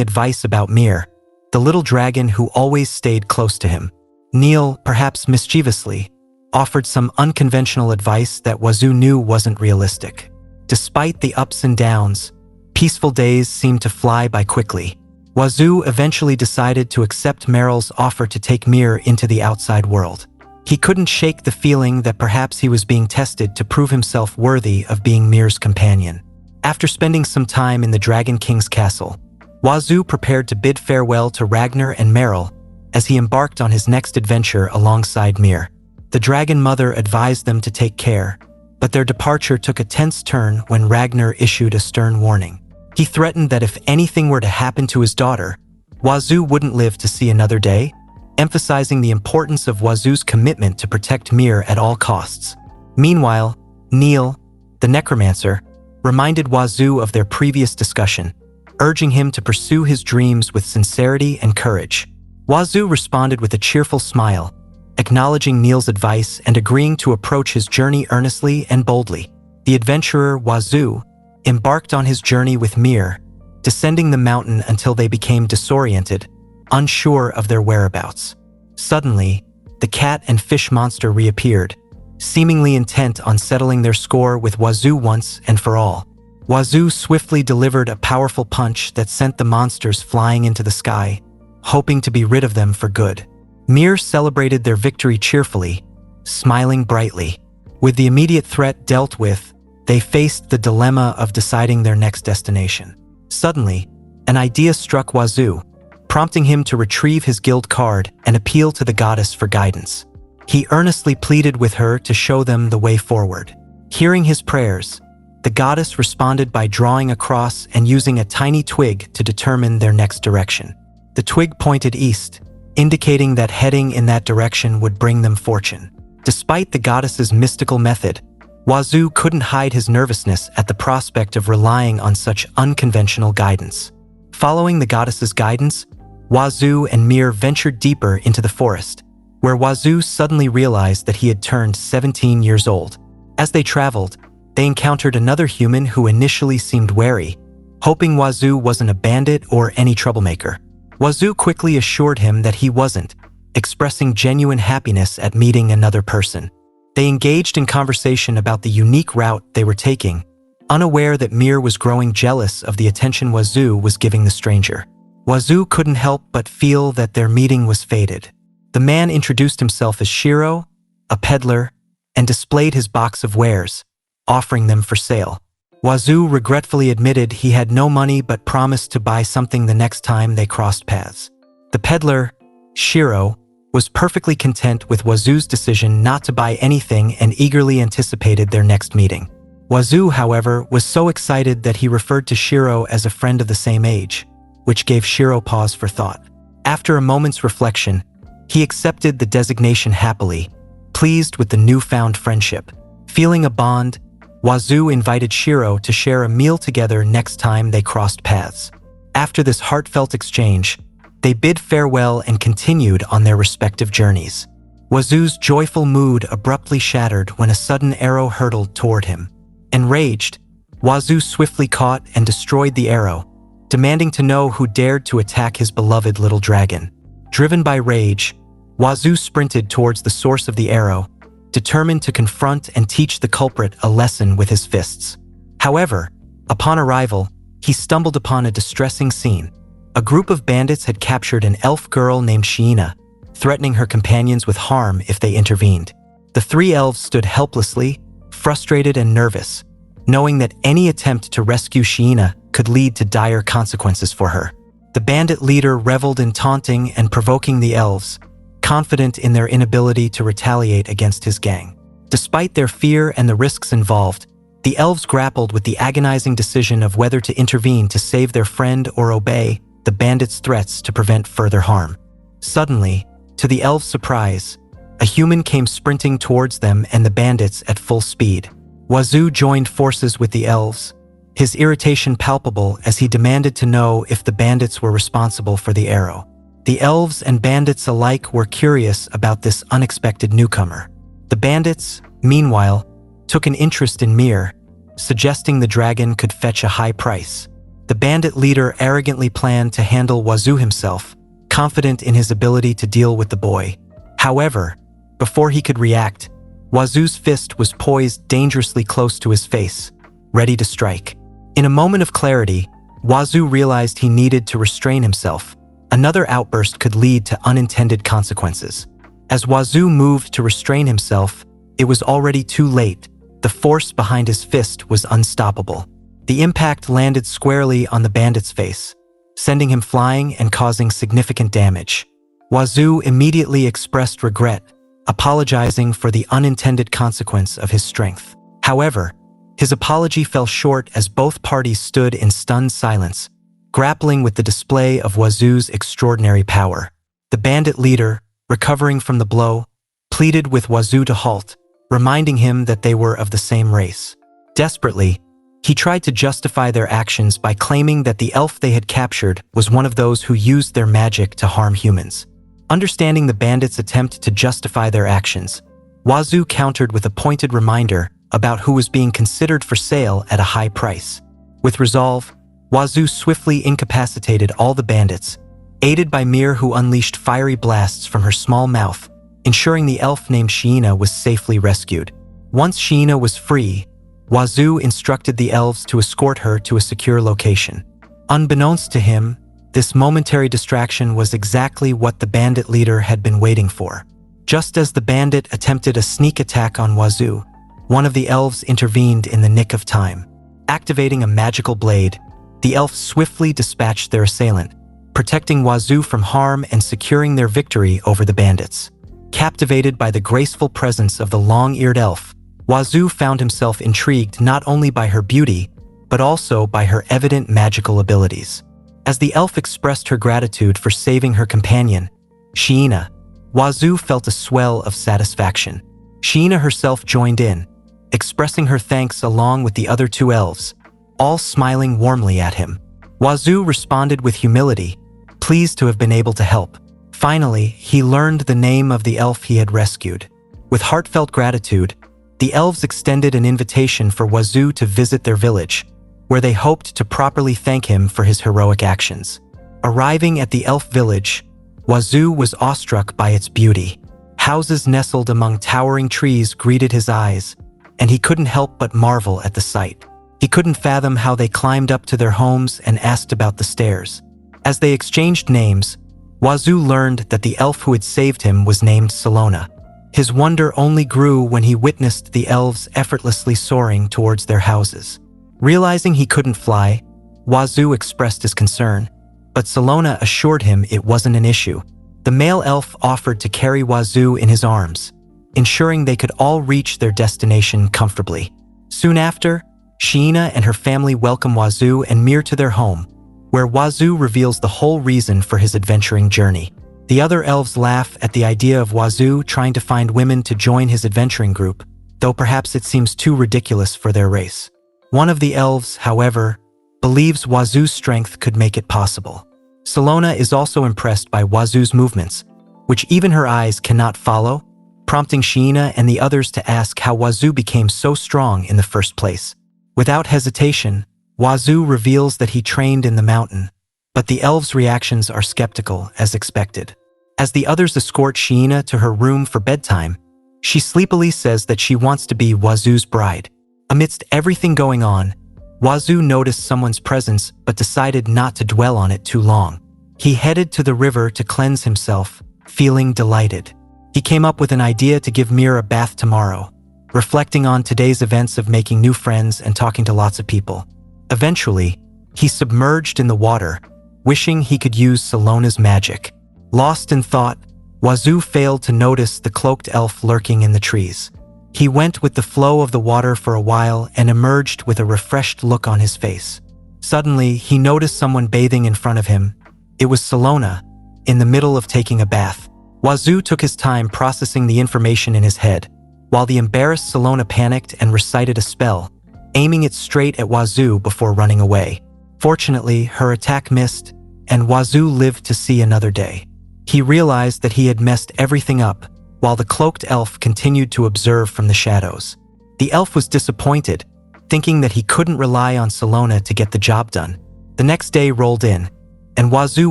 advice about Mir, the little dragon who always stayed close to him. Neil, perhaps mischievously, offered some unconventional advice that Wazoo knew wasn't realistic. Despite the ups and downs, peaceful days seemed to fly by quickly. Wazoo eventually decided to accept Meryl's offer to take Mir into the outside world. He couldn't shake the feeling that perhaps he was being tested to prove himself worthy of being Mir's companion. After spending some time in the Dragon King's castle, Wazoo prepared to bid farewell to Ragnar and Meryl as he embarked on his next adventure alongside Mir. The Dragon Mother advised them to take care, but their departure took a tense turn when Ragnar issued a stern warning. He threatened that if anything were to happen to his daughter, Wazoo wouldn't live to see another day, emphasizing the importance of Wazoo's commitment to protect Mir at all costs. Meanwhile, Neil, the necromancer, reminded Wazoo of their previous discussion, urging him to pursue his dreams with sincerity and courage. Wazoo responded with a cheerful smile, acknowledging Neil's advice and agreeing to approach his journey earnestly and boldly. The adventurer Wazoo embarked on his journey with Mir, descending the mountain until they became disoriented, unsure of their whereabouts. Suddenly, the cat and fish monster reappeared, seemingly intent on settling their score with Wazoo once and for all. Wazoo swiftly delivered a powerful punch that sent the monsters flying into the sky, hoping to be rid of them for good. Mir celebrated their victory cheerfully, smiling brightly. With the immediate threat dealt with, they faced the dilemma of deciding their next destination. Suddenly, an idea struck Wazoo, prompting him to retrieve his guild card and appeal to the goddess for guidance. He earnestly pleaded with her to show them the way forward. Hearing his prayers, the goddess responded by drawing a cross and using a tiny twig to determine their next direction. The twig pointed east, indicating that heading in that direction would bring them fortune. Despite the goddess's mystical method, Wazoo couldn't hide his nervousness at the prospect of relying on such unconventional guidance. Following the goddess's guidance, Wazoo and Mir ventured deeper into the forest, where Wazoo suddenly realized that he had turned 17 years old. As they traveled, they encountered another human who initially seemed wary, hoping Wazoo wasn't a bandit or any troublemaker. Wazoo quickly assured him that he wasn't, expressing genuine happiness at meeting another person. They engaged in conversation about the unique route they were taking, unaware that Mir was growing jealous of the attention Wazoo was giving the stranger. Wazoo couldn't help but feel that their meeting was fated. The man introduced himself as Shiro, a peddler, and displayed his box of wares, offering them for sale. Wazoo regretfully admitted he had no money but promised to buy something the next time they crossed paths. The peddler, Shiro, was perfectly content with Wazoo's decision not to buy anything and eagerly anticipated their next meeting. Wazoo, however, was so excited that he referred to Shiro as a friend of the same age, which gave Shiro pause for thought. After a moment's reflection, he accepted the designation happily, pleased with the newfound friendship. Feeling a bond, Wazoo invited Shiro to share a meal together next time they crossed paths. After this heartfelt exchange, they bid farewell and continued on their respective journeys. Wazoo's joyful mood abruptly shattered when a sudden arrow hurtled toward him. Enraged, Wazoo swiftly caught and destroyed the arrow, demanding to know who dared to attack his beloved little dragon. Driven by rage, Wazoo sprinted towards the source of the arrow, determined to confront and teach the culprit a lesson with his fists. However, upon arrival, he stumbled upon a distressing scene. A group of bandits had captured an elf girl named Sheena, threatening her companions with harm if they intervened. The three elves stood helplessly, frustrated and nervous, knowing that any attempt to rescue Sheena could lead to dire consequences for her. The bandit leader reveled in taunting and provoking the elves, confident in their inability to retaliate against his gang. Despite their fear and the risks involved, the elves grappled with the agonizing decision of whether to intervene to save their friend or obey the bandits' threats to prevent further harm. Suddenly, to the elves' surprise, a human came sprinting towards them and the bandits at full speed. Wazoo joined forces with the elves, his irritation palpable as he demanded to know if the bandits were responsible for the arrow. The elves and bandits alike were curious about this unexpected newcomer. The bandits, meanwhile, took an interest in Mir, suggesting the dragon could fetch a high price. The bandit leader arrogantly planned to handle Wazoo himself, confident in his ability to deal with the boy. However, before he could react, Wazoo's fist was poised dangerously close to his face, ready to strike. In a moment of clarity, Wazoo realized he needed to restrain himself. Another outburst could lead to unintended consequences. As Wazoo moved to restrain himself, it was already too late. The force behind his fist was unstoppable. The impact landed squarely on the bandit's face, sending him flying and causing significant damage. Wazoo immediately expressed regret, apologizing for the unintended consequence of his strength. However, his apology fell short as both parties stood in stunned silence, grappling with the display of Wazoo's extraordinary power. The bandit leader, recovering from the blow, pleaded with Wazoo to halt, reminding him that they were of the same race. Desperately, he tried to justify their actions by claiming that the elf they had captured was one of those who used their magic to harm humans. Understanding the bandits' attempt to justify their actions, Wazoo countered with a pointed reminder about who was being considered for sale at a high price. With resolve, Wazoo swiftly incapacitated all the bandits, aided by Mir, who unleashed fiery blasts from her small mouth, ensuring the elf named Sheena was safely rescued. Once Sheena was free, Wazoo instructed the elves to escort her to a secure location. Unbeknownst to him, this momentary distraction was exactly what the bandit leader had been waiting for. Just as the bandit attempted a sneak attack on Wazoo, one of the elves intervened in the nick of time. Activating a magical blade, the elves swiftly dispatched their assailant, protecting Wazoo from harm and securing their victory over the bandits. Captivated by the graceful presence of the long-eared elf, Wazoo found himself intrigued not only by her beauty, but also by her evident magical abilities. As the elf expressed her gratitude for saving her companion, Sheena, Wazoo felt a swell of satisfaction. Sheena herself joined in, expressing her thanks along with the other two elves, all smiling warmly at him. Wazoo responded with humility, pleased to have been able to help. Finally, he learned the name of the elf he had rescued. With heartfelt gratitude, the elves extended an invitation for Wazoo to visit their village, where they hoped to properly thank him for his heroic actions. Arriving at the elf village, Wazoo was awestruck by its beauty. Houses nestled among towering trees greeted his eyes, and he couldn't help but marvel at the sight. He couldn't fathom how they climbed up to their homes and asked about the stairs. As they exchanged names, Wazoo learned that the elf who had saved him was named Salona. His wonder only grew when he witnessed the elves effortlessly soaring towards their houses. Realizing he couldn't fly, Wazoo expressed his concern, but Salona assured him it wasn't an issue. The male elf offered to carry Wazoo in his arms, ensuring they could all reach their destination comfortably. Soon after, Sheena and her family welcome Wazoo and Mir to their home, where Wazoo reveals the whole reason for his adventuring journey. The other elves laugh at the idea of Wazoo trying to find women to join his adventuring group, though perhaps it seems too ridiculous for their race. One of the elves, however, believes Wazoo's strength could make it possible. Salona is also impressed by Wazoo's movements, which even her eyes cannot follow, prompting Sheena and the others to ask how Wazoo became so strong in the first place. Without hesitation, Wazoo reveals that he trained in the mountain, but the elves' reactions are skeptical, as expected. As the others escort Sheena to her room for bedtime, she sleepily says that she wants to be Wazoo's bride. Amidst everything going on, Wazoo noticed someone's presence but decided not to dwell on it too long. He headed to the river to cleanse himself, feeling delighted. He came up with an idea to give Mir a bath tomorrow, reflecting on today's events of making new friends and talking to lots of people. Eventually, he submerged in the water, wishing he could use Salona's magic. Lost in thought, Wazoo failed to notice the cloaked elf lurking in the trees. He went with the flow of the water for a while and emerged with a refreshed look on his face. Suddenly, he noticed someone bathing in front of him. It was Salona, in the middle of taking a bath. Wazoo took his time processing the information in his head, while the embarrassed Salona panicked and recited a spell, aiming it straight at Wazoo before running away. Fortunately, her attack missed, and Wazoo lived to see another day. He realized that he had messed everything up, while the cloaked elf continued to observe from the shadows. The elf was disappointed, thinking that he couldn't rely on Salona to get the job done. The next day rolled in, and Wazoo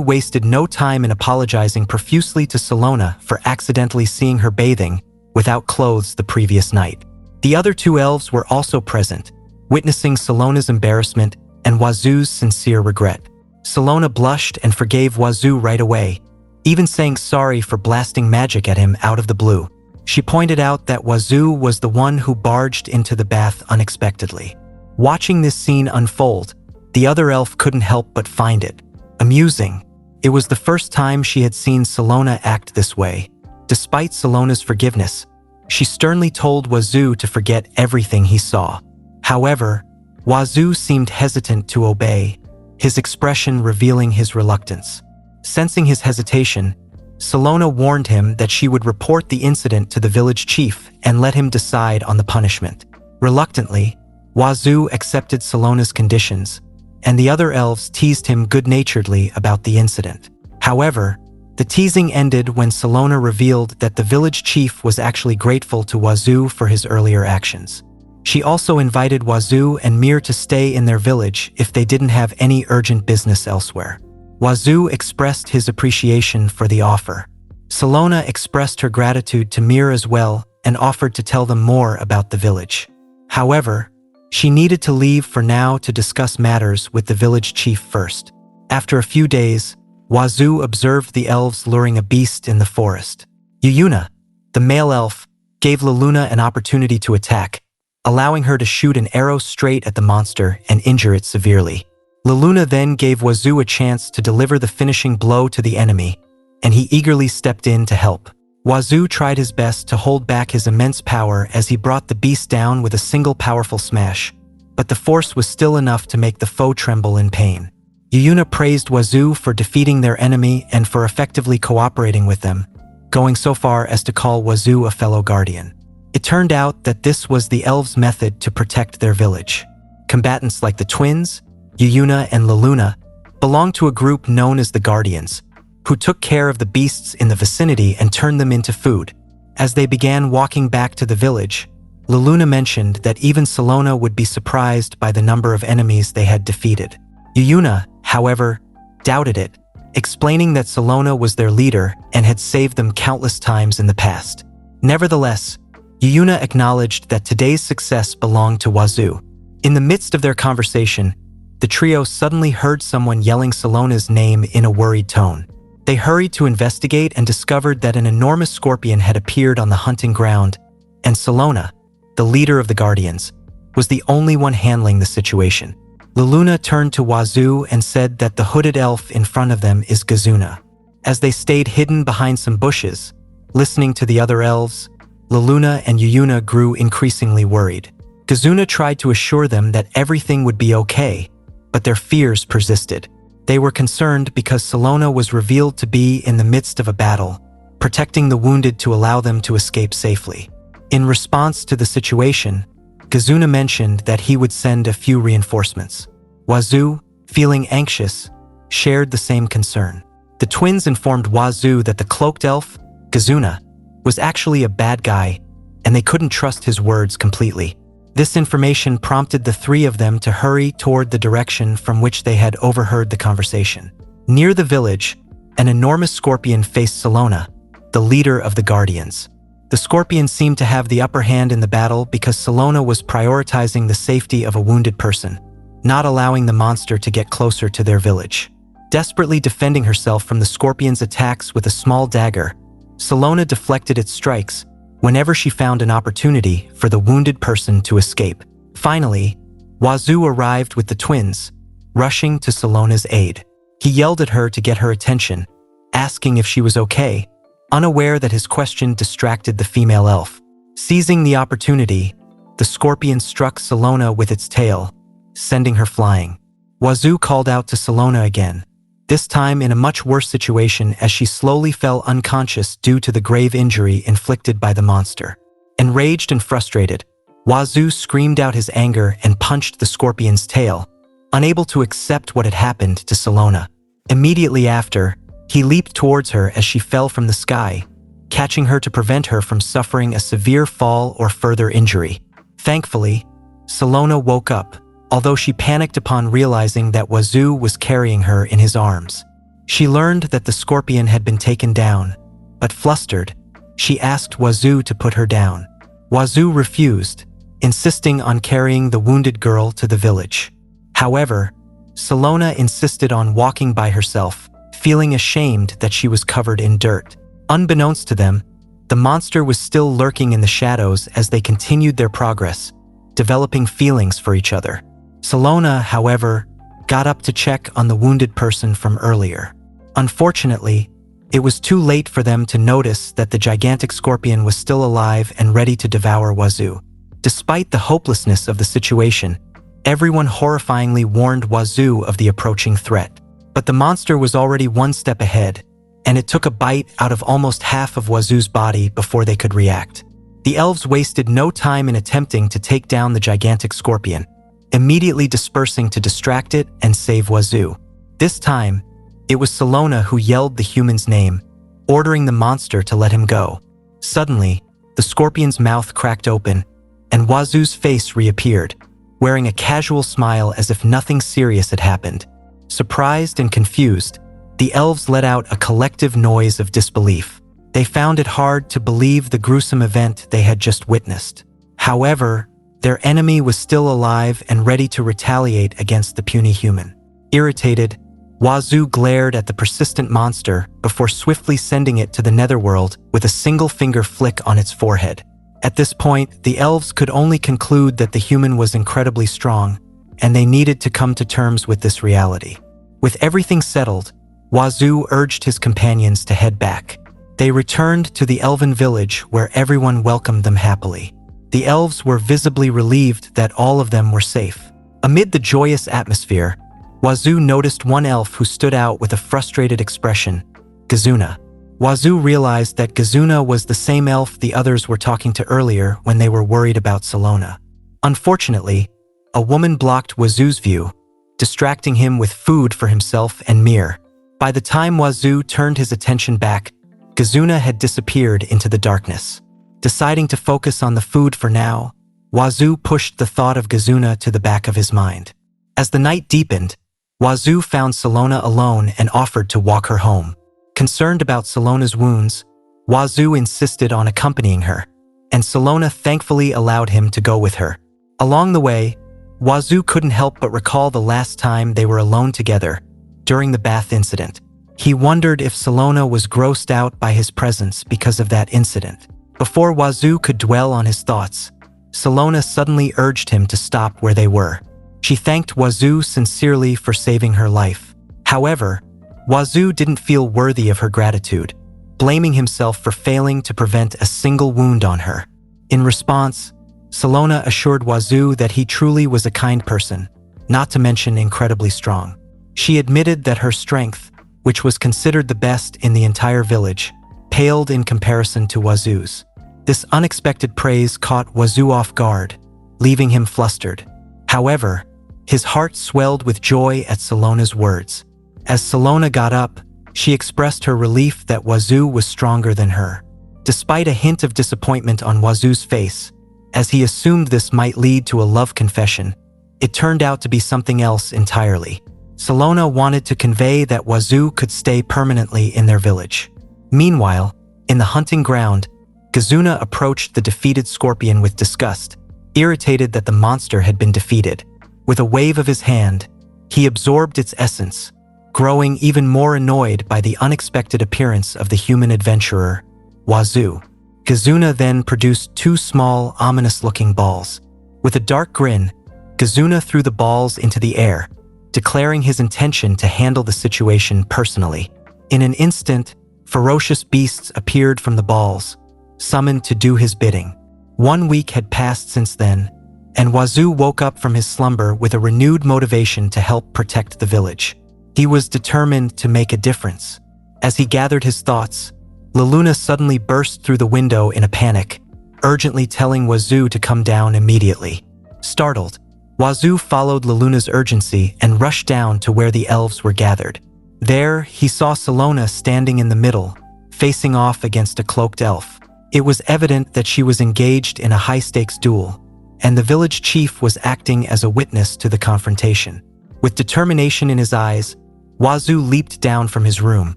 wasted no time in apologizing profusely to Salona for accidentally seeing her bathing without clothes the previous night. The other two elves were also present, witnessing Salona's embarrassment and Wazoo's sincere regret. Salona blushed and forgave Wazoo right away, even saying sorry for blasting magic at him out of the blue. She pointed out that Wazoo was the one who barged into the bath unexpectedly. Watching this scene unfold, the other elf couldn't help but find it amusing. It was the first time she had seen Salona act this way. Despite Salona's forgiveness, she sternly told Wazoo to forget everything he saw. However, Wazoo seemed hesitant to obey, his expression revealing his reluctance. Sensing his hesitation, Salona warned him that she would report the incident to the village chief and let him decide on the punishment. Reluctantly, Wazoo accepted Salona's conditions, and the other elves teased him good-naturedly about the incident. However, the teasing ended when Salona revealed that the village chief was actually grateful to Wazoo for his earlier actions. She also invited Wazoo and Mir to stay in their village if they didn't have any urgent business elsewhere. Wazoo expressed his appreciation for the offer. Salona expressed her gratitude to Mir as well and offered to tell them more about the village. However, she needed to leave for now to discuss matters with the village chief first. After a few days, Wazoo observed the elves luring a beast in the forest. Yuyuna, the male elf, gave Laluna an opportunity to attack, allowing her to shoot an arrow straight at the monster and injure it severely. Laluna then gave Wazoo a chance to deliver the finishing blow to the enemy, and he eagerly stepped in to help. Wazoo tried his best to hold back his immense power as he brought the beast down with a single powerful smash, but the force was still enough to make the foe tremble in pain. Yuyuna praised Wazoo for defeating their enemy and for effectively cooperating with them, going so far as to call Wazoo a fellow guardian. It turned out that this was the elves' method to protect their village. Combatants like the twins, Yuyuna and Laluna, belonged to a group known as the Guardians, who took care of the beasts in the vicinity and turned them into food. As they began walking back to the village, Laluna mentioned that even Salona would be surprised by the number of enemies they had defeated. Yuyuna, however, doubted it, explaining that Salona was their leader and had saved them countless times in the past. Nevertheless, Yuyuna acknowledged that today's success belonged to Wazoo. In the midst of their conversation, the trio suddenly heard someone yelling Salona's name in a worried tone. They hurried to investigate and discovered that an enormous scorpion had appeared on the hunting ground, and Salona, the leader of the Guardians, was the only one handling the situation. Laluna turned to Wazoo and said that the hooded elf in front of them is Gazuna. As they stayed hidden behind some bushes, listening to the other elves, Laluna and Yuyuna grew increasingly worried. Gazuna tried to assure them that everything would be okay, but their fears persisted. They were concerned because Salona was revealed to be in the midst of a battle, protecting the wounded to allow them to escape safely. In response to the situation, Gazuna mentioned that he would send a few reinforcements. Wazoo, feeling anxious, shared the same concern. The twins informed Wazoo that the cloaked elf, Gazuna, was actually a bad guy, and they couldn't trust his words completely. This information prompted the three of them to hurry toward the direction from which they had overheard the conversation. Near the village, an enormous scorpion faced Salona, the leader of the Guardians. The scorpion seemed to have the upper hand in the battle because Salona was prioritizing the safety of a wounded person, not allowing the monster to get closer to their village. Desperately defending herself from the scorpion's attacks with a small dagger, Salona deflected its strikes whenever she found an opportunity for the wounded person to escape. Finally, Wazoo arrived with the twins, rushing to Salona's aid. He yelled at her to get her attention, asking if she was okay, unaware that his question distracted the female elf. Seizing the opportunity, the scorpion struck Salona with its tail, sending her flying. Wazoo called out to Salona again, this time in a much worse situation as she slowly fell unconscious due to the grave injury inflicted by the monster. Enraged and frustrated, Wazoo screamed out his anger and punched the scorpion's tail, unable to accept what had happened to Salona. Immediately after, He leaped towards her as she fell from the sky, catching her to prevent her from suffering a severe fall or further injury. Thankfully, Salona woke up, although she panicked upon realizing that Wazoo was carrying her in his arms. She learned that the scorpion had been taken down, but flustered, she asked Wazoo to put her down. Wazoo refused, insisting on carrying the wounded girl to the village. However, Salona insisted on walking by herself, feeling ashamed that she was covered in dirt. Unbeknownst to them, the monster was still lurking in the shadows as they continued their progress, developing feelings for each other. Salona, however, got up to check on the wounded person from earlier. Unfortunately, it was too late for them to notice that the gigantic scorpion was still alive and ready to devour Wazoo. Despite the hopelessness of the situation, everyone horrifyingly warned Wazoo of the approaching threat. But the monster was already one step ahead, and it took a bite out of almost half of Wazoo's body before they could react. The elves wasted no time in attempting to take down the gigantic scorpion, immediately dispersing to distract it and save Wazoo. This time, it was Salona who yelled the human's name, ordering the monster to let him go. Suddenly, the scorpion's mouth cracked open, and Wazoo's face reappeared, wearing a casual smile as if nothing serious had happened. Surprised and confused, the elves let out a collective noise of disbelief. They found it hard to believe the gruesome event they had just witnessed. However, their enemy was still alive and ready to retaliate against the puny human. Irritated, Wazoo glared at the persistent monster before swiftly sending it to the netherworld with a single finger flick on its forehead. At this point, the elves could only conclude that the human was incredibly strong, and they needed to come to terms with this reality. With everything settled, Wazoo urged his companions to head back. They returned to the elven village where everyone welcomed them happily. The elves were visibly relieved that all of them were safe. Amid the joyous atmosphere, Wazoo noticed one elf who stood out with a frustrated expression, Gazuna. Wazoo realized that Gazuna was the same elf the others were talking to earlier when they were worried about Salona. Unfortunately, a woman blocked Wazoo's view, distracting him with food for himself and Mir. By the time Wazoo turned his attention back, Gazuna had disappeared into the darkness. Deciding to focus on the food for now, Wazoo pushed the thought of Gazuna to the back of his mind. As the night deepened, Wazoo found Salona alone and offered to walk her home. Concerned about Salona's wounds, Wazoo insisted on accompanying her, and Salona thankfully allowed him to go with her. Along the way, Wazoo couldn't help but recall the last time they were alone together, during the bath incident. He wondered if Salona was grossed out by his presence because of that incident. Before Wazoo could dwell on his thoughts, Salona suddenly urged him to stop where they were. She thanked Wazoo sincerely for saving her life. However, Wazoo didn't feel worthy of her gratitude, blaming himself for failing to prevent a single wound on her. In response, Salona assured Wazoo that he truly was a kind person, not to mention incredibly strong. She admitted that her strength, which was considered the best in the entire village, paled in comparison to Wazoo's. This unexpected praise caught Wazoo off guard, leaving him flustered. However, his heart swelled with joy at Salona's words. As Salona got up, she expressed her relief that Wazoo was stronger than her. Despite a hint of disappointment on Wazoo's face, as he assumed this might lead to a love confession, it turned out to be something else entirely. Salona wanted to convey that Wazoo could stay permanently in their village. Meanwhile, in the hunting ground, Gazuna approached the defeated scorpion with disgust, irritated that the monster had been defeated. With a wave of his hand, he absorbed its essence, growing even more annoyed by the unexpected appearance of the human adventurer, Wazoo. Gazuna then produced two small, ominous-looking balls. With a dark grin, Gazuna threw the balls into the air, declaring his intention to handle the situation personally. In an instant, ferocious beasts appeared from the balls, summoned to do his bidding. 1 week had passed since then, and Wazoo woke up from his slumber with a renewed motivation to help protect the village. He was determined to make a difference. As he gathered his thoughts, Laluna suddenly burst through the window in a panic, urgently telling Wazoo to come down immediately. Startled, Wazoo followed Laluna's urgency and rushed down to where the elves were gathered. There, he saw Salona standing in the middle, facing off against a cloaked elf. It was evident that she was engaged in a high-stakes duel, and the village chief was acting as a witness to the confrontation. With determination in his eyes, Wazoo leaped down from his room,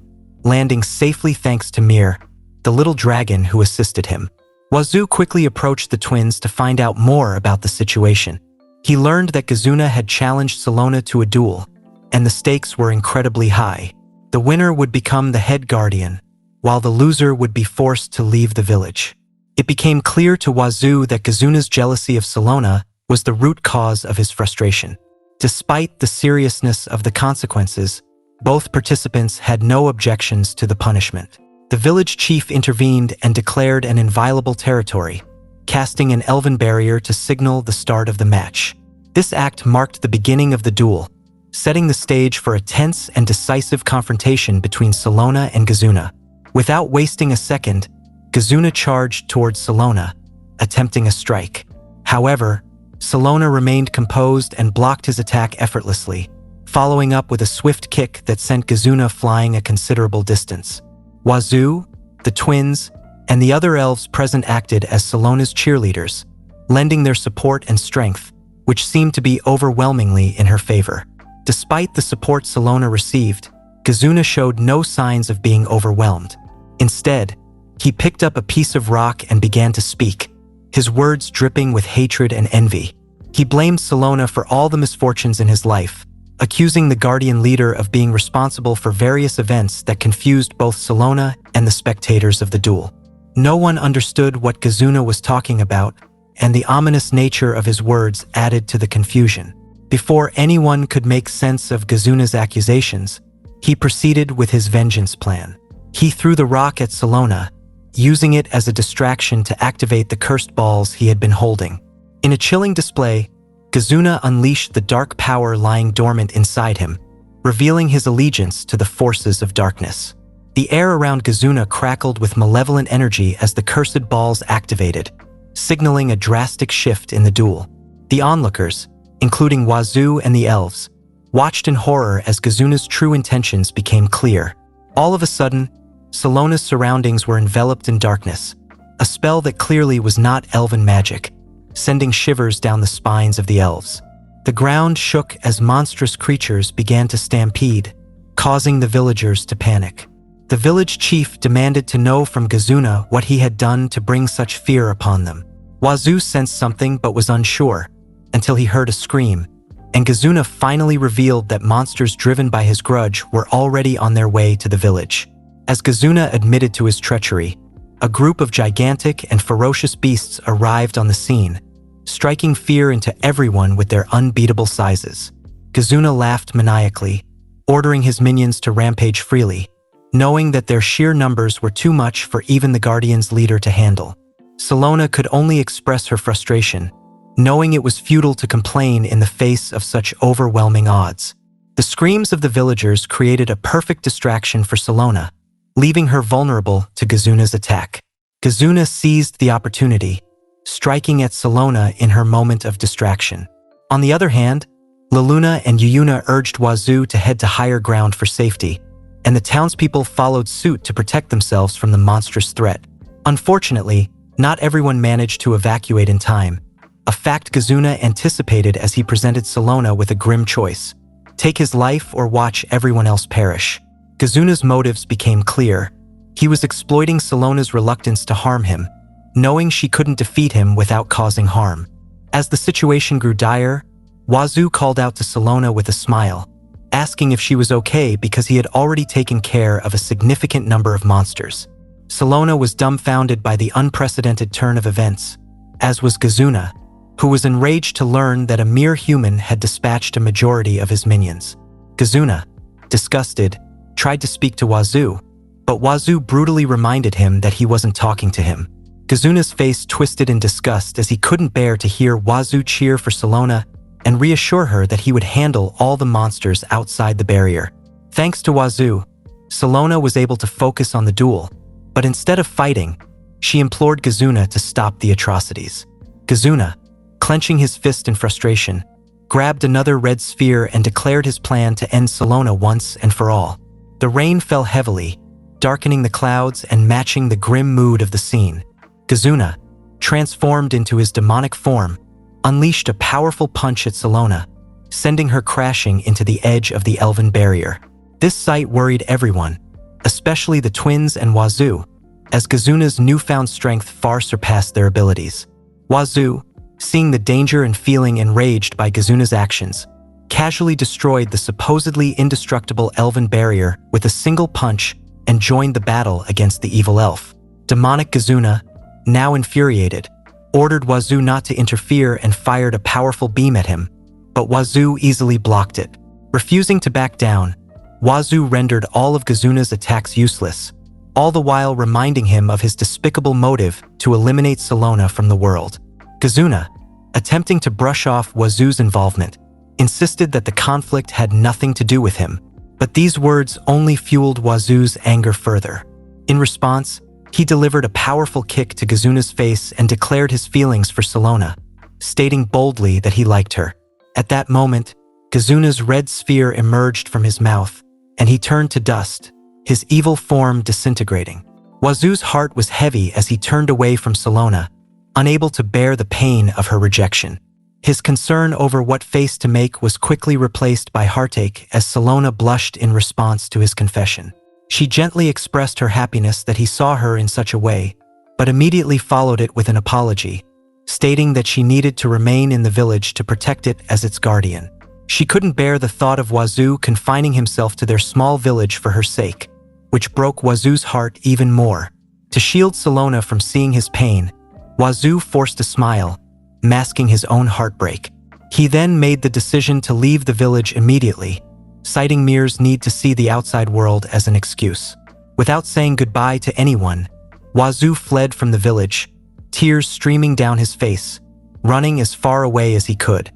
landing safely thanks to Mir, the little dragon who assisted him. Wazoo quickly approached the twins to find out more about the situation. He learned that Kazuna had challenged Salona to a duel, and the stakes were incredibly high. The winner would become the head guardian, while the loser would be forced to leave the village. It became clear to Wazoo that Kazuna's jealousy of Salona was the root cause of his frustration. Despite the seriousness of the consequences, both participants had no objections to the punishment. The village chief intervened and declared an inviolable territory, casting an elven barrier to signal the start of the match. This act marked the beginning of the duel, setting the stage for a tense and decisive confrontation between Salona and Kazuna. Without wasting a second, Kazuna charged towards Salona, attempting a strike. However, Salona remained composed and blocked his attack effortlessly, following up with a swift kick that sent Kazuna flying a considerable distance. Wazoo, the twins, and the other elves present acted as Salona's cheerleaders, lending their support and strength, which seemed to be overwhelmingly in her favor. Despite the support Salona received, Kazuna showed no signs of being overwhelmed. Instead, he picked up a piece of rock and began to speak, his words dripping with hatred and envy. He blamed Salona for all the misfortunes in his life, accusing the Guardian leader of being responsible for various events that confused both Salona and the spectators of the duel. No one understood what Kazuna was talking about, and the ominous nature of his words added to the confusion. Before anyone could make sense of Kazuna's accusations, he proceeded with his vengeance plan. He threw the rock at Salona, using it as a distraction to activate the cursed balls he had been holding. In a chilling display, Kazuna unleashed the dark power lying dormant inside him, revealing his allegiance to the forces of darkness. The air around Kazuna crackled with malevolent energy as the cursed balls activated, signaling a drastic shift in the duel. The onlookers, including Wazoo and the elves, watched in horror as Kazuna's true intentions became clear. All of a sudden, Salona's surroundings were enveloped in darkness, a spell that clearly was not elven magic, sending shivers down the spines of the elves. The ground shook as monstrous creatures began to stampede, causing the villagers to panic. The village chief demanded to know from Kazuna what he had done to bring such fear upon them. Wazoo sensed something but was unsure, until he heard a scream, and Kazuna finally revealed that monsters driven by his grudge were already on their way to the village. As Kazuna admitted to his treachery, a group of gigantic and ferocious beasts arrived on the scene, striking fear into everyone with their unbeatable sizes. Kazuna laughed maniacally, ordering his minions to rampage freely, knowing that their sheer numbers were too much for even the Guardian's leader to handle. Salona could only express her frustration, knowing it was futile to complain in the face of such overwhelming odds. The screams of the villagers created a perfect distraction for Salona, leaving her vulnerable to Kazuna's attack. Kazuna seized the opportunity, striking at Salona in her moment of distraction. On the other hand, Laluna and Yuyuna urged Wazoo to head to higher ground for safety, and the townspeople followed suit to protect themselves from the monstrous threat. Unfortunately, not everyone managed to evacuate in time, a fact Kazuna anticipated as he presented Salona with a grim choice: take his life or watch everyone else perish. Kazuna's motives became clear. He was exploiting Salona's reluctance to harm him, knowing she couldn't defeat him without causing harm. As the situation grew dire, Wazoo called out to Salona with a smile, asking if she was okay because he had already taken care of a significant number of monsters. Salona was dumbfounded by the unprecedented turn of events, as was Kazuna, who was enraged to learn that a mere human had dispatched a majority of his minions. Kazuna, disgusted, tried to speak to Wazoo, but Wazoo brutally reminded him that he wasn't talking to him. Kazuna's face twisted in disgust as he couldn't bear to hear Wazoo cheer for Salona and reassure her that he would handle all the monsters outside the barrier. Thanks to Wazoo, Salona was able to focus on the duel, but instead of fighting, she implored Kazuna to stop the atrocities. Kazuna, clenching his fist in frustration, grabbed another red sphere and declared his plan to end Salona once and for all. The rain fell heavily, darkening the clouds and matching the grim mood of the scene. Kazuna, transformed into his demonic form, unleashed a powerful punch at Salona, sending her crashing into the edge of the elven barrier. This sight worried everyone, especially the twins and Wazoo, as Kazuna's newfound strength far surpassed their abilities. Wazoo, seeing the danger and feeling enraged by Kazuna's actions, casually destroyed the supposedly indestructible elven barrier with a single punch and joined the battle against the evil elf. Demonic Kazuna, now infuriated, ordered Wazoo not to interfere and fired a powerful beam at him, but Wazoo easily blocked it. Refusing to back down, Wazoo rendered all of Kazuna's attacks useless, all the while reminding him of his despicable motive to eliminate Salona from the world. Kazuna, attempting to brush off Wazoo's involvement, insisted that the conflict had nothing to do with him, but these words only fueled Wazoo's anger further. In response, he delivered a powerful kick to Kazuna's face and declared his feelings for Salona, stating boldly that he liked her. At that moment, Kazuna's red sphere emerged from his mouth, and he turned to dust, his evil form disintegrating. Wazoo's heart was heavy as he turned away from Salona, unable to bear the pain of her rejection. His concern over what face to make was quickly replaced by heartache as Salona blushed in response to his confession. She gently expressed her happiness that he saw her in such a way, but immediately followed it with an apology, stating that she needed to remain in the village to protect it as its guardian. She couldn't bear the thought of Wazoo confining himself to their small village for her sake, which broke Wazoo's heart even more. To shield Salona from seeing his pain, Wazoo forced a smile, masking his own heartbreak. He then made the decision to leave the village immediately, citing Mir's need to see the outside world as an excuse. Without saying goodbye to anyone, Wazoo fled from the village, tears streaming down his face, running as far away as he could.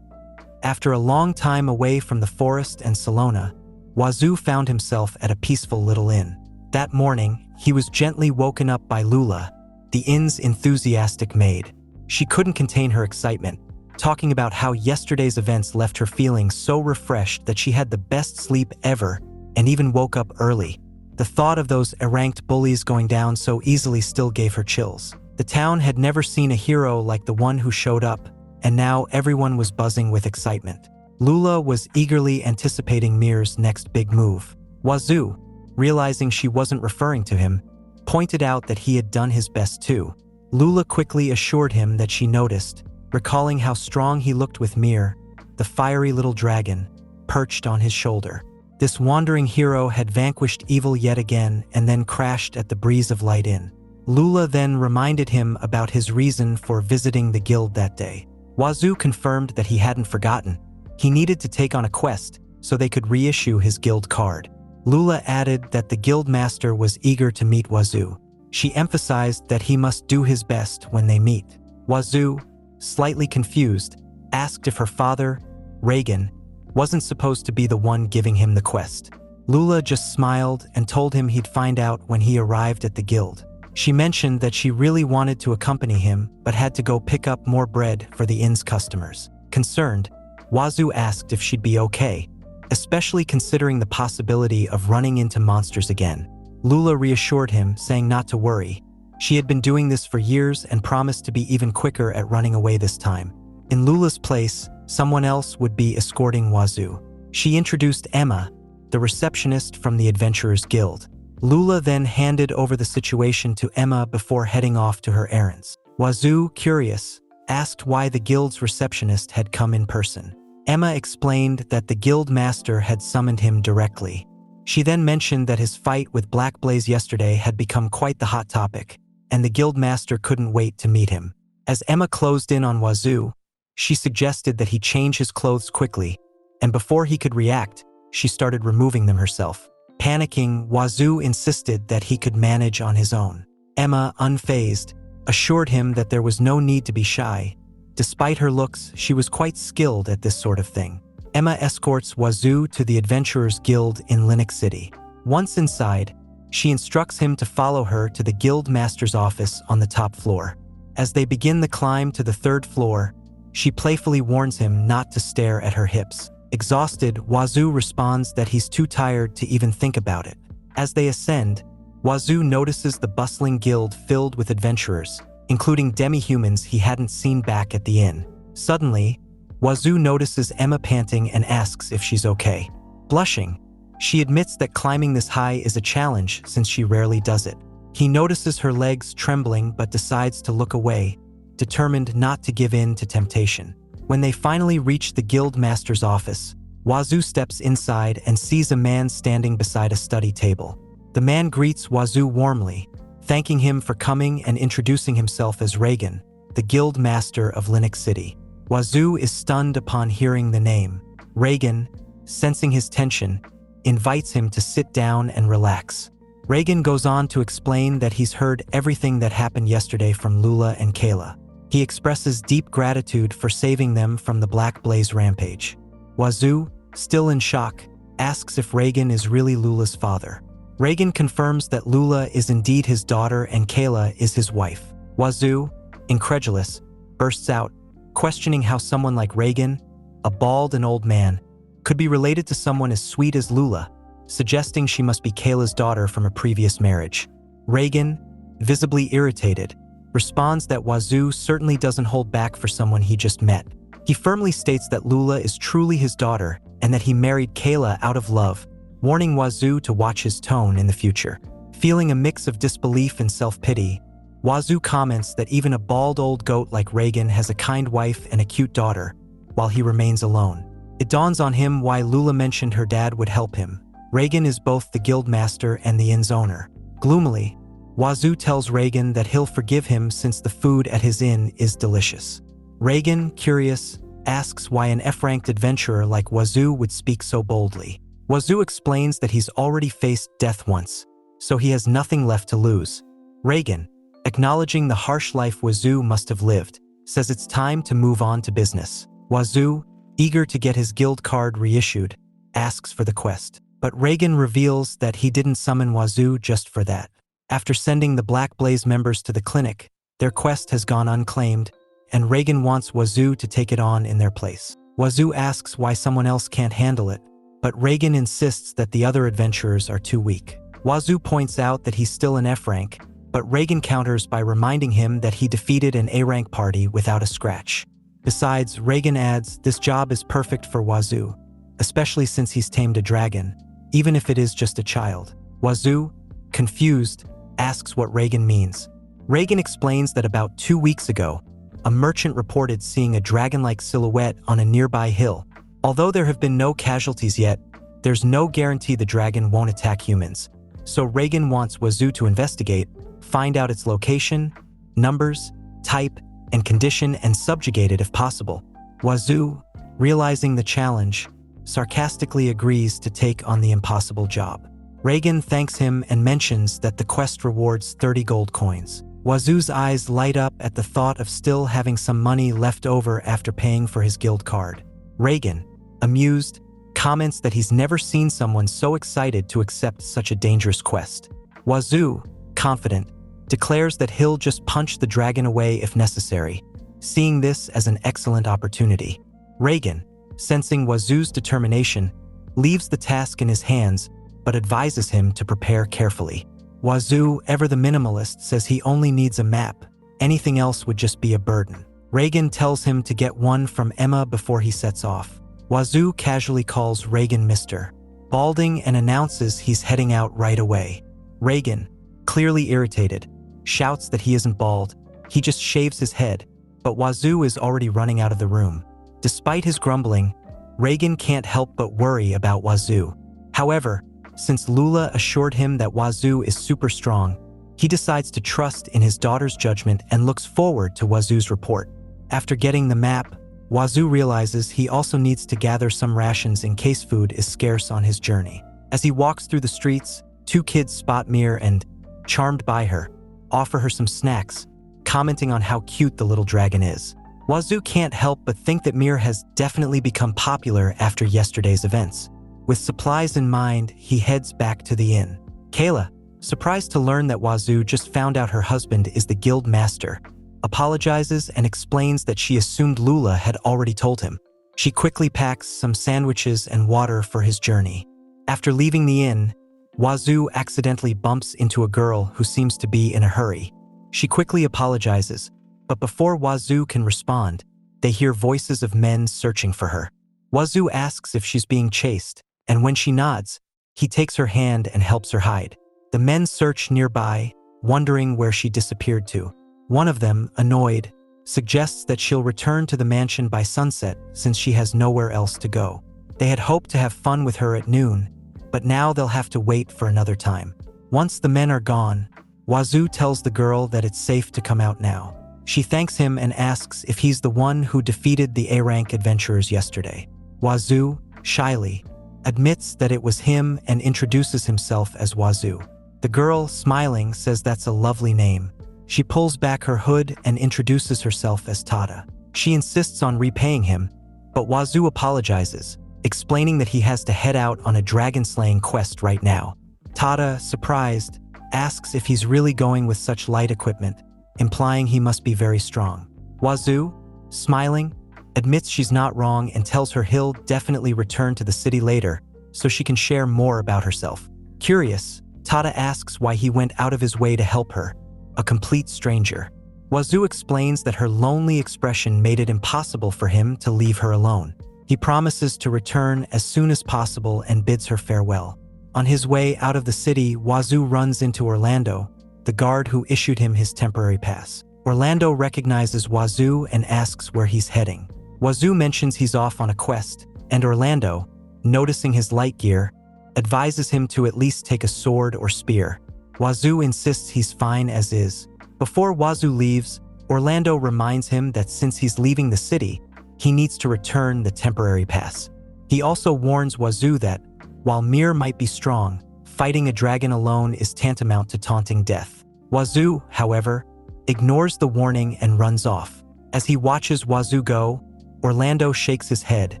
After a long time away from the forest and Salona, Wazoo found himself at a peaceful little inn. That morning, he was gently woken up by Lula, the inn's enthusiastic maid. She couldn't contain her excitement, talking about how yesterday's events left her feeling so refreshed that she had the best sleep ever and even woke up early. The thought of those erranked bullies going down so easily still gave her chills. The town had never seen a hero like the one who showed up, and now everyone was buzzing with excitement. Lula was eagerly anticipating Mir's next big move. Wazoo, realizing she wasn't referring to him, pointed out that he had done his best too. Lula quickly assured him that she noticed, recalling how strong he looked with Mir, the fiery little dragon, perched on his shoulder. This wandering hero had vanquished evil yet again and then crashed at the Breeze of Light Inn. Lula then reminded him about his reason for visiting the guild that day. Wazoo confirmed that he hadn't forgotten. He needed to take on a quest so they could reissue his guild card. Lula added that the guild master was eager to meet Wazoo. She emphasized that he must do his best when they meet. Wazoo, slightly confused, asked if her father, Reagan, wasn't supposed to be the one giving him the quest. Lula just smiled and told him he'd find out when he arrived at the guild. She mentioned that she really wanted to accompany him but had to go pick up more bread for the inn's customers. Concerned, Wazoo asked if she'd be okay, especially considering the possibility of running into monsters again. Lula reassured him, saying not to worry. She had been doing this for years and promised to be even quicker at running away this time. In Lula's place, someone else would be escorting Wazoo. She introduced Emma, the receptionist from the Adventurers Guild. Lula then handed over the situation to Emma before heading off to her errands. Wazoo, curious, asked why the guild's receptionist had come in person. Emma explained that the guild master had summoned him directly. She then mentioned that his fight with Black Blaze yesterday had become quite the hot topic, and the guild master couldn't wait to meet him. As Emma closed in on Wazoo, she suggested that he change his clothes quickly, and before he could react, she started removing them herself. Panicking, Wazoo insisted that he could manage on his own. Emma, unfazed, assured him that there was no need to be shy. Despite her looks, she was quite skilled at this sort of thing. Emma escorts Wazoo to the Adventurers Guild in Linux City. Once inside, she instructs him to follow her to the guild master's office on the top floor. As they begin the climb to the third floor, she playfully warns him not to stare at her hips. Exhausted, Wazoo responds that he's too tired to even think about it. As they ascend, Wazoo notices the bustling guild filled with adventurers, including demi-humans he hadn't seen back at the inn. Suddenly, Wazoo notices Emma panting and asks if she's okay. Blushing, she admits that climbing this high is a challenge since she rarely does it. He notices her legs trembling but decides to look away, determined not to give in to temptation. When they finally reach the guild master's office, Wazoo steps inside and sees a man standing beside a study table. The man greets Wazoo warmly, thanking him for coming and introducing himself as Reagan, the guild master of Linux City. Wazoo is stunned upon hearing the name. Reagan, sensing his tension, invites him to sit down and relax. Reagan goes on to explain that he's heard everything that happened yesterday from Lula and Kayla. He expresses deep gratitude for saving them from the Black Blaze rampage. Wazoo, still in shock, asks if Reagan is really Lula's father. Reagan confirms that Lula is indeed his daughter and Kayla is his wife. Wazoo, incredulous, bursts out, questioning how someone like Reagan, a bald and old man, could be related to someone as sweet as Lula, suggesting she must be Kayla's daughter from a previous marriage. Reagan, visibly irritated, responds that Wazoo certainly doesn't hold back for someone he just met. He firmly states that Lula is truly his daughter and that he married Kayla out of love, warning Wazoo to watch his tone in the future. Feeling a mix of disbelief and self-pity, Wazoo comments that even a bald old goat like Reagan has a kind wife and a cute daughter, while he remains alone. It dawns on him why Lula mentioned her dad would help him. Reagan is both the guild master and the inn's owner. Gloomily, Wazoo tells Reagan that he'll forgive him since the food at his inn is delicious. Reagan, curious, asks why an F-ranked adventurer like Wazoo would speak so boldly. Wazoo explains that he's already faced death once, so he has nothing left to lose. Reagan, acknowledging the harsh life Wazoo must have lived, says it's time to move on to business. Wazoo, eager to get his guild card reissued, asks for the quest. But Reagan reveals that he didn't summon Wazoo just for that. After sending the Black Blaze members to the clinic, their quest has gone unclaimed, and Reagan wants Wazoo to take it on in their place. Wazoo asks why someone else can't handle it, but Reagan insists that the other adventurers are too weak. Wazoo points out that he's still an F rank, but Reagan counters by reminding him that he defeated an A rank party without a scratch. Besides, Reagan adds, this job is perfect for Wazoo, especially since he's tamed a dragon, even if it is just a child. Wazoo, confused, asks what Reagan means. Reagan explains that about 2 weeks ago, a merchant reported seeing a dragon-like silhouette on a nearby hill. Although there have been no casualties yet, there's no guarantee the dragon won't attack humans. So Reagan wants Wazoo to investigate, find out its location, numbers, type, and condition, and subjugate it if possible. Wazoo, realizing the challenge, sarcastically agrees to take on the impossible job. Reagan thanks him and mentions that the quest rewards 30 gold coins. Wazoo's eyes light up at the thought of still having some money left over after paying for his guild card. Reagan, amused, comments that he's never seen someone so excited to accept such a dangerous quest. Wazoo, confident, declares that he'll just punch the dragon away if necessary, seeing this as an excellent opportunity. Reagan, sensing Wazoo's determination, leaves the task in his hands but advises him to prepare carefully. Wazoo, ever the minimalist, says he only needs a map. Anything else would just be a burden. Reagan tells him to get one from Emma before he sets off. Wazoo casually calls Reagan Mr. Balding and announces he's heading out right away. Reagan, clearly irritated, shouts that he isn't bald, he just shaves his head, but Wazoo is already running out of the room. Despite his grumbling, Reagan can't help but worry about Wazoo. However, since Lula assured him that Wazoo is super strong, he decides to trust in his daughter's judgment and looks forward to Wazoo's report. After getting the map, Wazoo realizes he also needs to gather some rations in case food is scarce on his journey. As he walks through the streets, 2 kids spot Mir and, charmed by her, offer her some snacks, commenting on how cute the little dragon is. Wazoo can't help but think that Mir has definitely become popular after yesterday's events. With supplies in mind, he heads back to the inn. Kayla, surprised to learn that Wazoo just found out her husband is the guild master, apologizes and explains that she assumed Lula had already told him. She quickly packs some sandwiches and water for his journey. After leaving the inn, Wazoo accidentally bumps into a girl who seems to be in a hurry. She quickly apologizes, but before Wazoo can respond, they hear voices of men searching for her. Wazoo asks if she's being chased, and when she nods, he takes her hand and helps her hide. The men search nearby, wondering where she disappeared to. One of them, annoyed, suggests that she'll return to the mansion by sunset since she has nowhere else to go. They had hoped to have fun with her at noon, but now they'll have to wait for another time. Once the men are gone, Wazoo tells the girl that it's safe to come out now. She thanks him and asks if he's the one who defeated the A-rank adventurers yesterday. Wazoo, shyly, admits that it was him and introduces himself as Wazoo. The girl, smiling, says that's a lovely name. She pulls back her hood and introduces herself as Tada. She insists on repaying him, but Wazoo apologizes, explaining that he has to head out on a dragon-slaying quest right now. Tada, surprised, asks if he's really going with such light equipment, implying he must be very strong. Wazoo, smiling, admits she's not wrong and tells her he'll definitely return to the city later so she can share more about herself. Curious, Tada asks why he went out of his way to help her, a complete stranger. Wazoo explains that her lonely expression made it impossible for him to leave her alone. He promises to return as soon as possible and bids her farewell. On his way out of the city, Wazoo runs into Orlando, the guard who issued him his temporary pass. Orlando recognizes Wazoo and asks where he's heading. Wazoo mentions he's off on a quest, and Orlando, noticing his light gear, advises him to at least take a sword or spear. Wazoo insists he's fine as is. Before Wazoo leaves, Orlando reminds him that since he's leaving the city, he needs to return the temporary pass. He also warns Wazoo that, while Mir might be strong, fighting a dragon alone is tantamount to taunting death. Wazoo, however, ignores the warning and runs off. As he watches Wazoo go, Orlando shakes his head,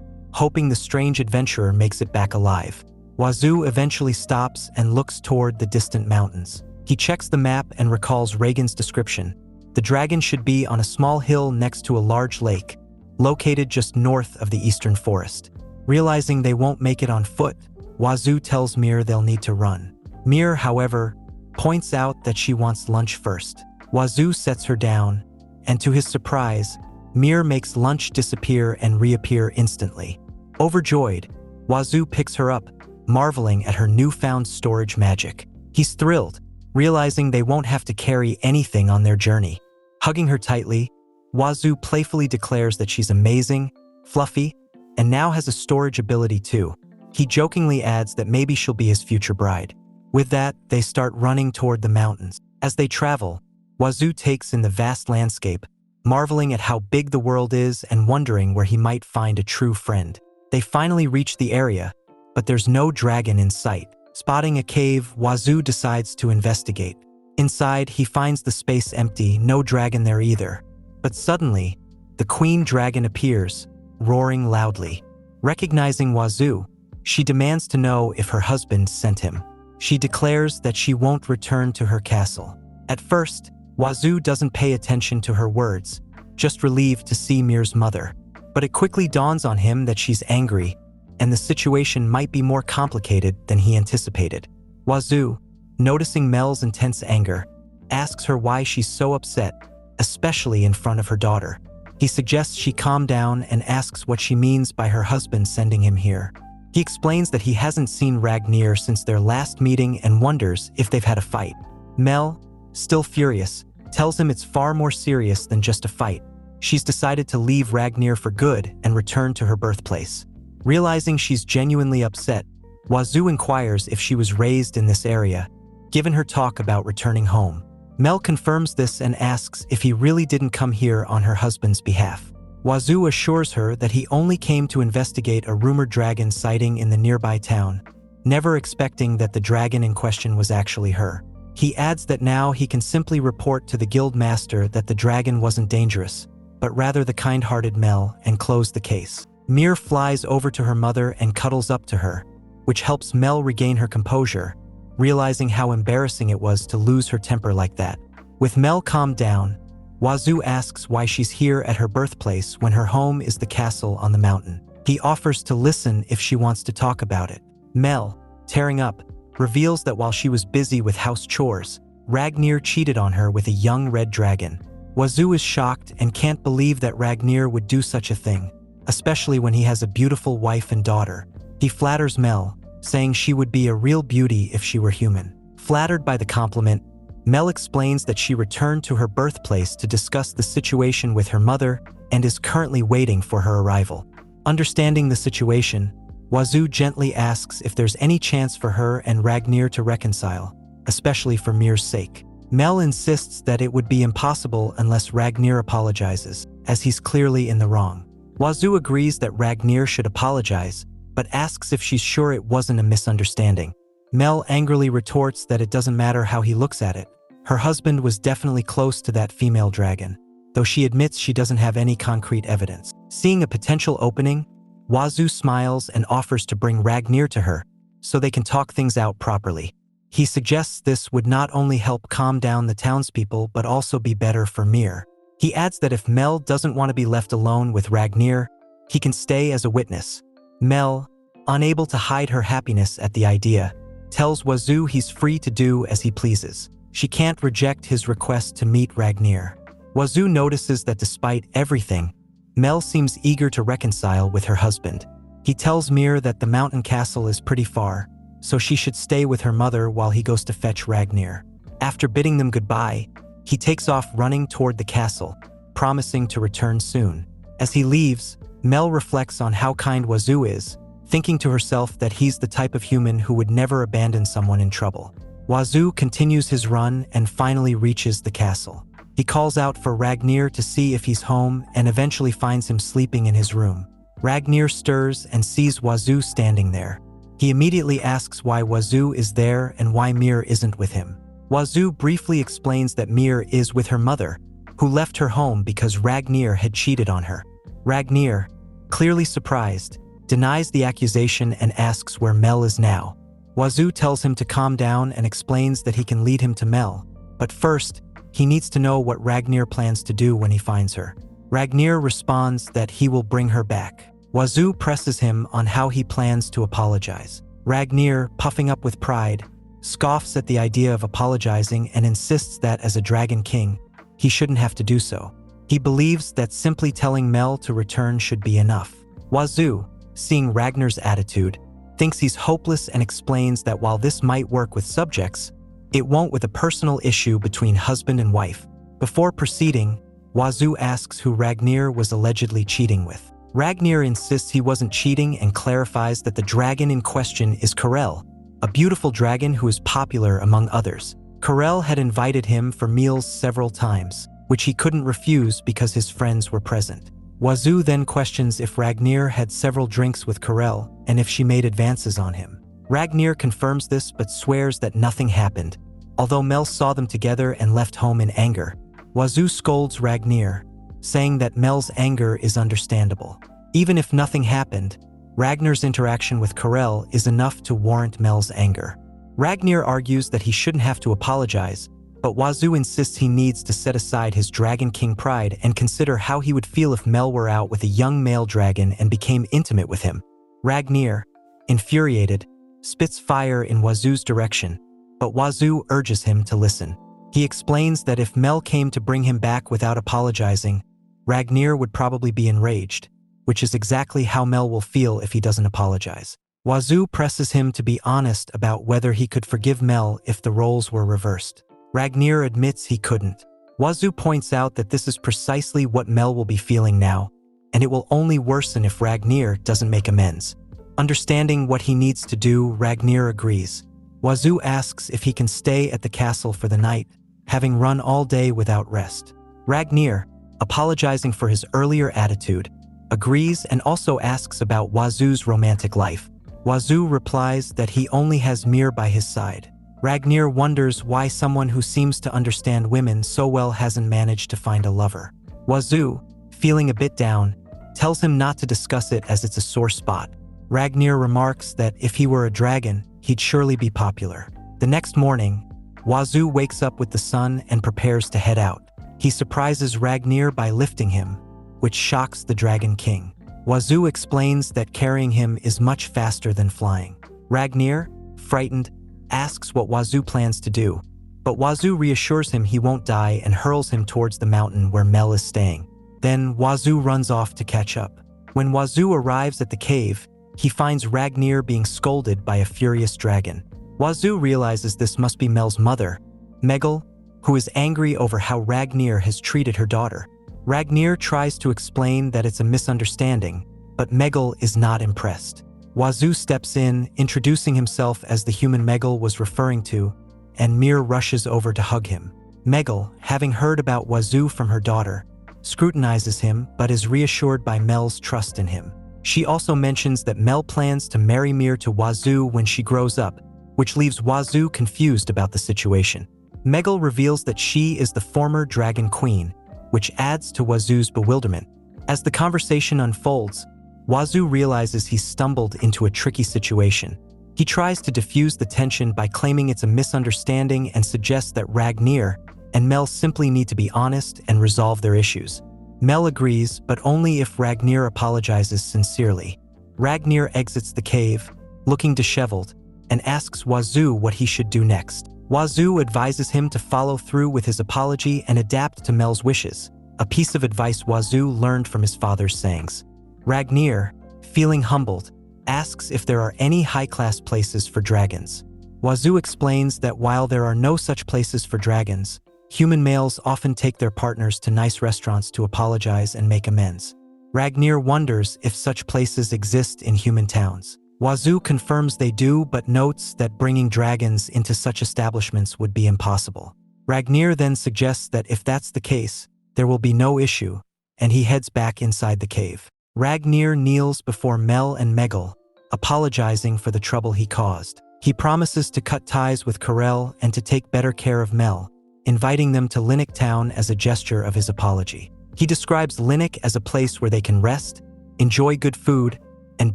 hoping the strange adventurer makes it back alive. Wazoo eventually stops and looks toward the distant mountains. He checks the map and recalls Reagan's description. The dragon should be on a small hill next to a large lake, located just north of the eastern forest. Realizing they won't make it on foot, Wazoo tells Mir they'll need to run. Mir, however, points out that she wants lunch first. Wazoo sets her down, and to his surprise, Mir makes lunch disappear and reappear instantly. Overjoyed, Wazoo picks her up, marveling at her newfound storage magic. He's thrilled, realizing they won't have to carry anything on their journey. Hugging her tightly, Wazoo playfully declares that she's amazing, fluffy, and now has a storage ability too. He jokingly adds that maybe she'll be his future bride. With that, they start running toward the mountains. As they travel, Wazoo takes in the vast landscape, marveling at how big the world is and wondering where he might find a true friend. They finally reach the area, but there's no dragon in sight. Spotting a cave, Wazoo decides to investigate. Inside, he finds the space empty, no dragon there either. But suddenly, the queen dragon appears, roaring loudly. Recognizing Wazoo, she demands to know if her husband sent him. She declares that she won't return to her castle. At first, Wazoo doesn't pay attention to her words, just relieved to see Mir's mother. But it quickly dawns on him that she's angry, and the situation might be more complicated than he anticipated. Wazoo, noticing Mel's intense anger, asks her why she's so upset, especially in front of her daughter. He suggests she calm down and asks what she means by her husband sending him here. He explains that he hasn't seen Ragnir since their last meeting and wonders if they've had a fight. Mel, still furious, tells him it's far more serious than just a fight. She's decided to leave Ragnir for good and return to her birthplace. Realizing she's genuinely upset, Wazoo inquires if she was raised in this area, given her talk about returning home. Mel confirms this and asks if he really didn't come here on her husband's behalf. Wazoo assures her that he only came to investigate a rumored dragon sighting in the nearby town, never expecting that the dragon in question was actually her. He adds that now he can simply report to the guild master that the dragon wasn't dangerous, but rather the kind-hearted Mel, and close the case. Mir flies over to her mother and cuddles up to her, which helps Mel regain her composure, realizing how embarrassing it was to lose her temper like that. With Mel calmed down, Wazoo asks why she's here at her birthplace when her home is the castle on the mountain. He offers to listen if she wants to talk about it. Mel, tearing up, reveals that while she was busy with house chores, Ragnir cheated on her with a young red dragon. Wazoo is shocked and can't believe that Ragnir would do such a thing, especially when he has a beautiful wife and daughter. He flatters Mel, saying she would be a real beauty if she were human. Flattered by the compliment, Mel explains that she returned to her birthplace to discuss the situation with her mother and is currently waiting for her arrival. Understanding the situation, Wazoo gently asks if there's any chance for her and Ragnir to reconcile, especially for Mir's sake. Mel insists that it would be impossible unless Ragnir apologizes, as he's clearly in the wrong. Wazoo agrees that Ragnir should apologize, but asks if she's sure it wasn't a misunderstanding. Mel angrily retorts that it doesn't matter how he looks at it. Her husband was definitely close to that female dragon, though she admits she doesn't have any concrete evidence. Seeing a potential opening, Wazoo smiles and offers to bring Ragnir to her, so they can talk things out properly. He suggests this would not only help calm down the townspeople but also be better for Mir. He adds that if Mel doesn't want to be left alone with Ragnir, he can stay as a witness. Mel, unable to hide her happiness at the idea, tells Wazoo he's free to do as he pleases. She can't reject his request to meet Ragnir. Wazoo notices that despite everything, Mel seems eager to reconcile with her husband. He tells Mir that the mountain castle is pretty far, so she should stay with her mother while he goes to fetch Ragnir. After bidding them goodbye, he takes off running toward the castle, promising to return soon. As he leaves, Mel reflects on how kind Wazoo is, thinking to herself that he's the type of human who would never abandon someone in trouble. Wazoo continues his run and finally reaches the castle. He calls out for Ragnir to see if he's home and eventually finds him sleeping in his room. Ragnir stirs and sees Wazoo standing there. He immediately asks why Wazoo is there and why Mir isn't with him. Wazoo briefly explains that Mir is with her mother, who left her home because Ragnir had cheated on her. Ragnir, clearly surprised, denies the accusation and asks where Mel is now. Wazoo tells him to calm down and explains that he can lead him to Mel, but first, he needs to know what Ragnir plans to do when he finds her. Ragnir responds that he will bring her back. Wazoo presses him on how he plans to apologize. Ragnir, puffing up with pride, scoffs at the idea of apologizing and insists that as a Dragon King, he shouldn't have to do so. He believes that simply telling Mel to return should be enough. Wazoo, seeing Ragnir's attitude, thinks he's hopeless and explains that while this might work with subjects, it won't with a personal issue between husband and wife. Before proceeding, Wazoo asks who Ragnir was allegedly cheating with. Ragnir insists he wasn't cheating and clarifies that the dragon in question is Karel, a beautiful dragon who is popular among others. Karel had invited him for meals several times, which he couldn't refuse because his friends were present. Wazoo then questions if Ragnir had several drinks with Karel and if she made advances on him. Ragnir confirms this but swears that nothing happened, although Mel saw them together and left home in anger. Wazoo scolds Ragnir, saying that Mel's anger is understandable. Even if nothing happened, Ragnir's interaction with Karel is enough to warrant Mel's anger. Ragnir argues that he shouldn't have to apologize, but Wazoo insists he needs to set aside his Dragon King pride and consider how he would feel if Mel were out with a young male dragon and became intimate with him. Ragnir, infuriated, spits fire in Wazoo's direction, but Wazoo urges him to listen. He explains that if Mel came to bring him back without apologizing, Ragnir would probably be enraged, which is exactly how Mel will feel if he doesn't apologize. Wazoo presses him to be honest about whether he could forgive Mel if the roles were reversed. Ragnir admits he couldn't. Wazoo points out that this is precisely what Mel will be feeling now, and it will only worsen if Ragnir doesn't make amends. Understanding what he needs to do, Ragnir agrees. Wazoo asks if he can stay at the castle for the night, having run all day without rest. Ragnir, apologizing for his earlier attitude, agrees and also asks about Wazoo's romantic life. Wazoo replies that he only has Mir by his side. Ragnir wonders why someone who seems to understand women so well hasn't managed to find a lover. Wazoo, feeling a bit down, tells him not to discuss it as it's a sore spot. Ragnir remarks that if he were a dragon, he'd surely be popular. The next morning, Wazoo wakes up with the sun and prepares to head out. He surprises Ragnir by lifting him, which shocks the Dragon King. Wazoo explains that carrying him is much faster than flying. Ragnir, frightened, asks what Wazoo plans to do, but Wazoo reassures him he won't die and hurls him towards the mountain where Mel is staying. Then Wazoo runs off to catch up. When Wazoo arrives at the cave, he finds Ragnir being scolded by a furious dragon. Wazoo realizes this must be Mel's mother, Megal, who is angry over how Ragnir has treated her daughter. Ragnir tries to explain that it's a misunderstanding, but Megal is not impressed. Wazoo steps in, introducing himself as the human Megal was referring to, and Mir rushes over to hug him. Megal, having heard about Wazoo from her daughter, scrutinizes him but is reassured by Mel's trust in him. She also mentions that Mel plans to marry Mir to Wazoo when she grows up, which leaves Wazoo confused about the situation. Megal reveals that she is the former Dragon Queen, which adds to Wazoo's bewilderment. As the conversation unfolds, Wazoo realizes he's stumbled into a tricky situation. He tries to diffuse the tension by claiming it's a misunderstanding and suggests that Ragnir and Mel simply need to be honest and resolve their issues. Mel agrees, but only if Ragnir apologizes sincerely. Ragnir exits the cave, looking disheveled, and asks Wazoo what he should do next. Wazoo advises him to follow through with his apology and adapt to Mel's wishes, a piece of advice Wazoo learned from his father's sayings. Ragnir, feeling humbled, asks if there are any high-class places for dragons. Wazoo explains that while there are no such places for dragons, human males often take their partners to nice restaurants to apologize and make amends. Ragnir wonders if such places exist in human towns. Wazoo confirms they do, but notes that bringing dragons into such establishments would be impossible. Ragnir then suggests that if that's the case, there will be no issue, and he heads back inside the cave. Ragnir kneels before Mel and Megal, apologizing for the trouble he caused. He promises to cut ties with Karel and to take better care of Mel, inviting them to Linux Town as a gesture of his apology. He describes Linux as a place where they can rest, enjoy good food, and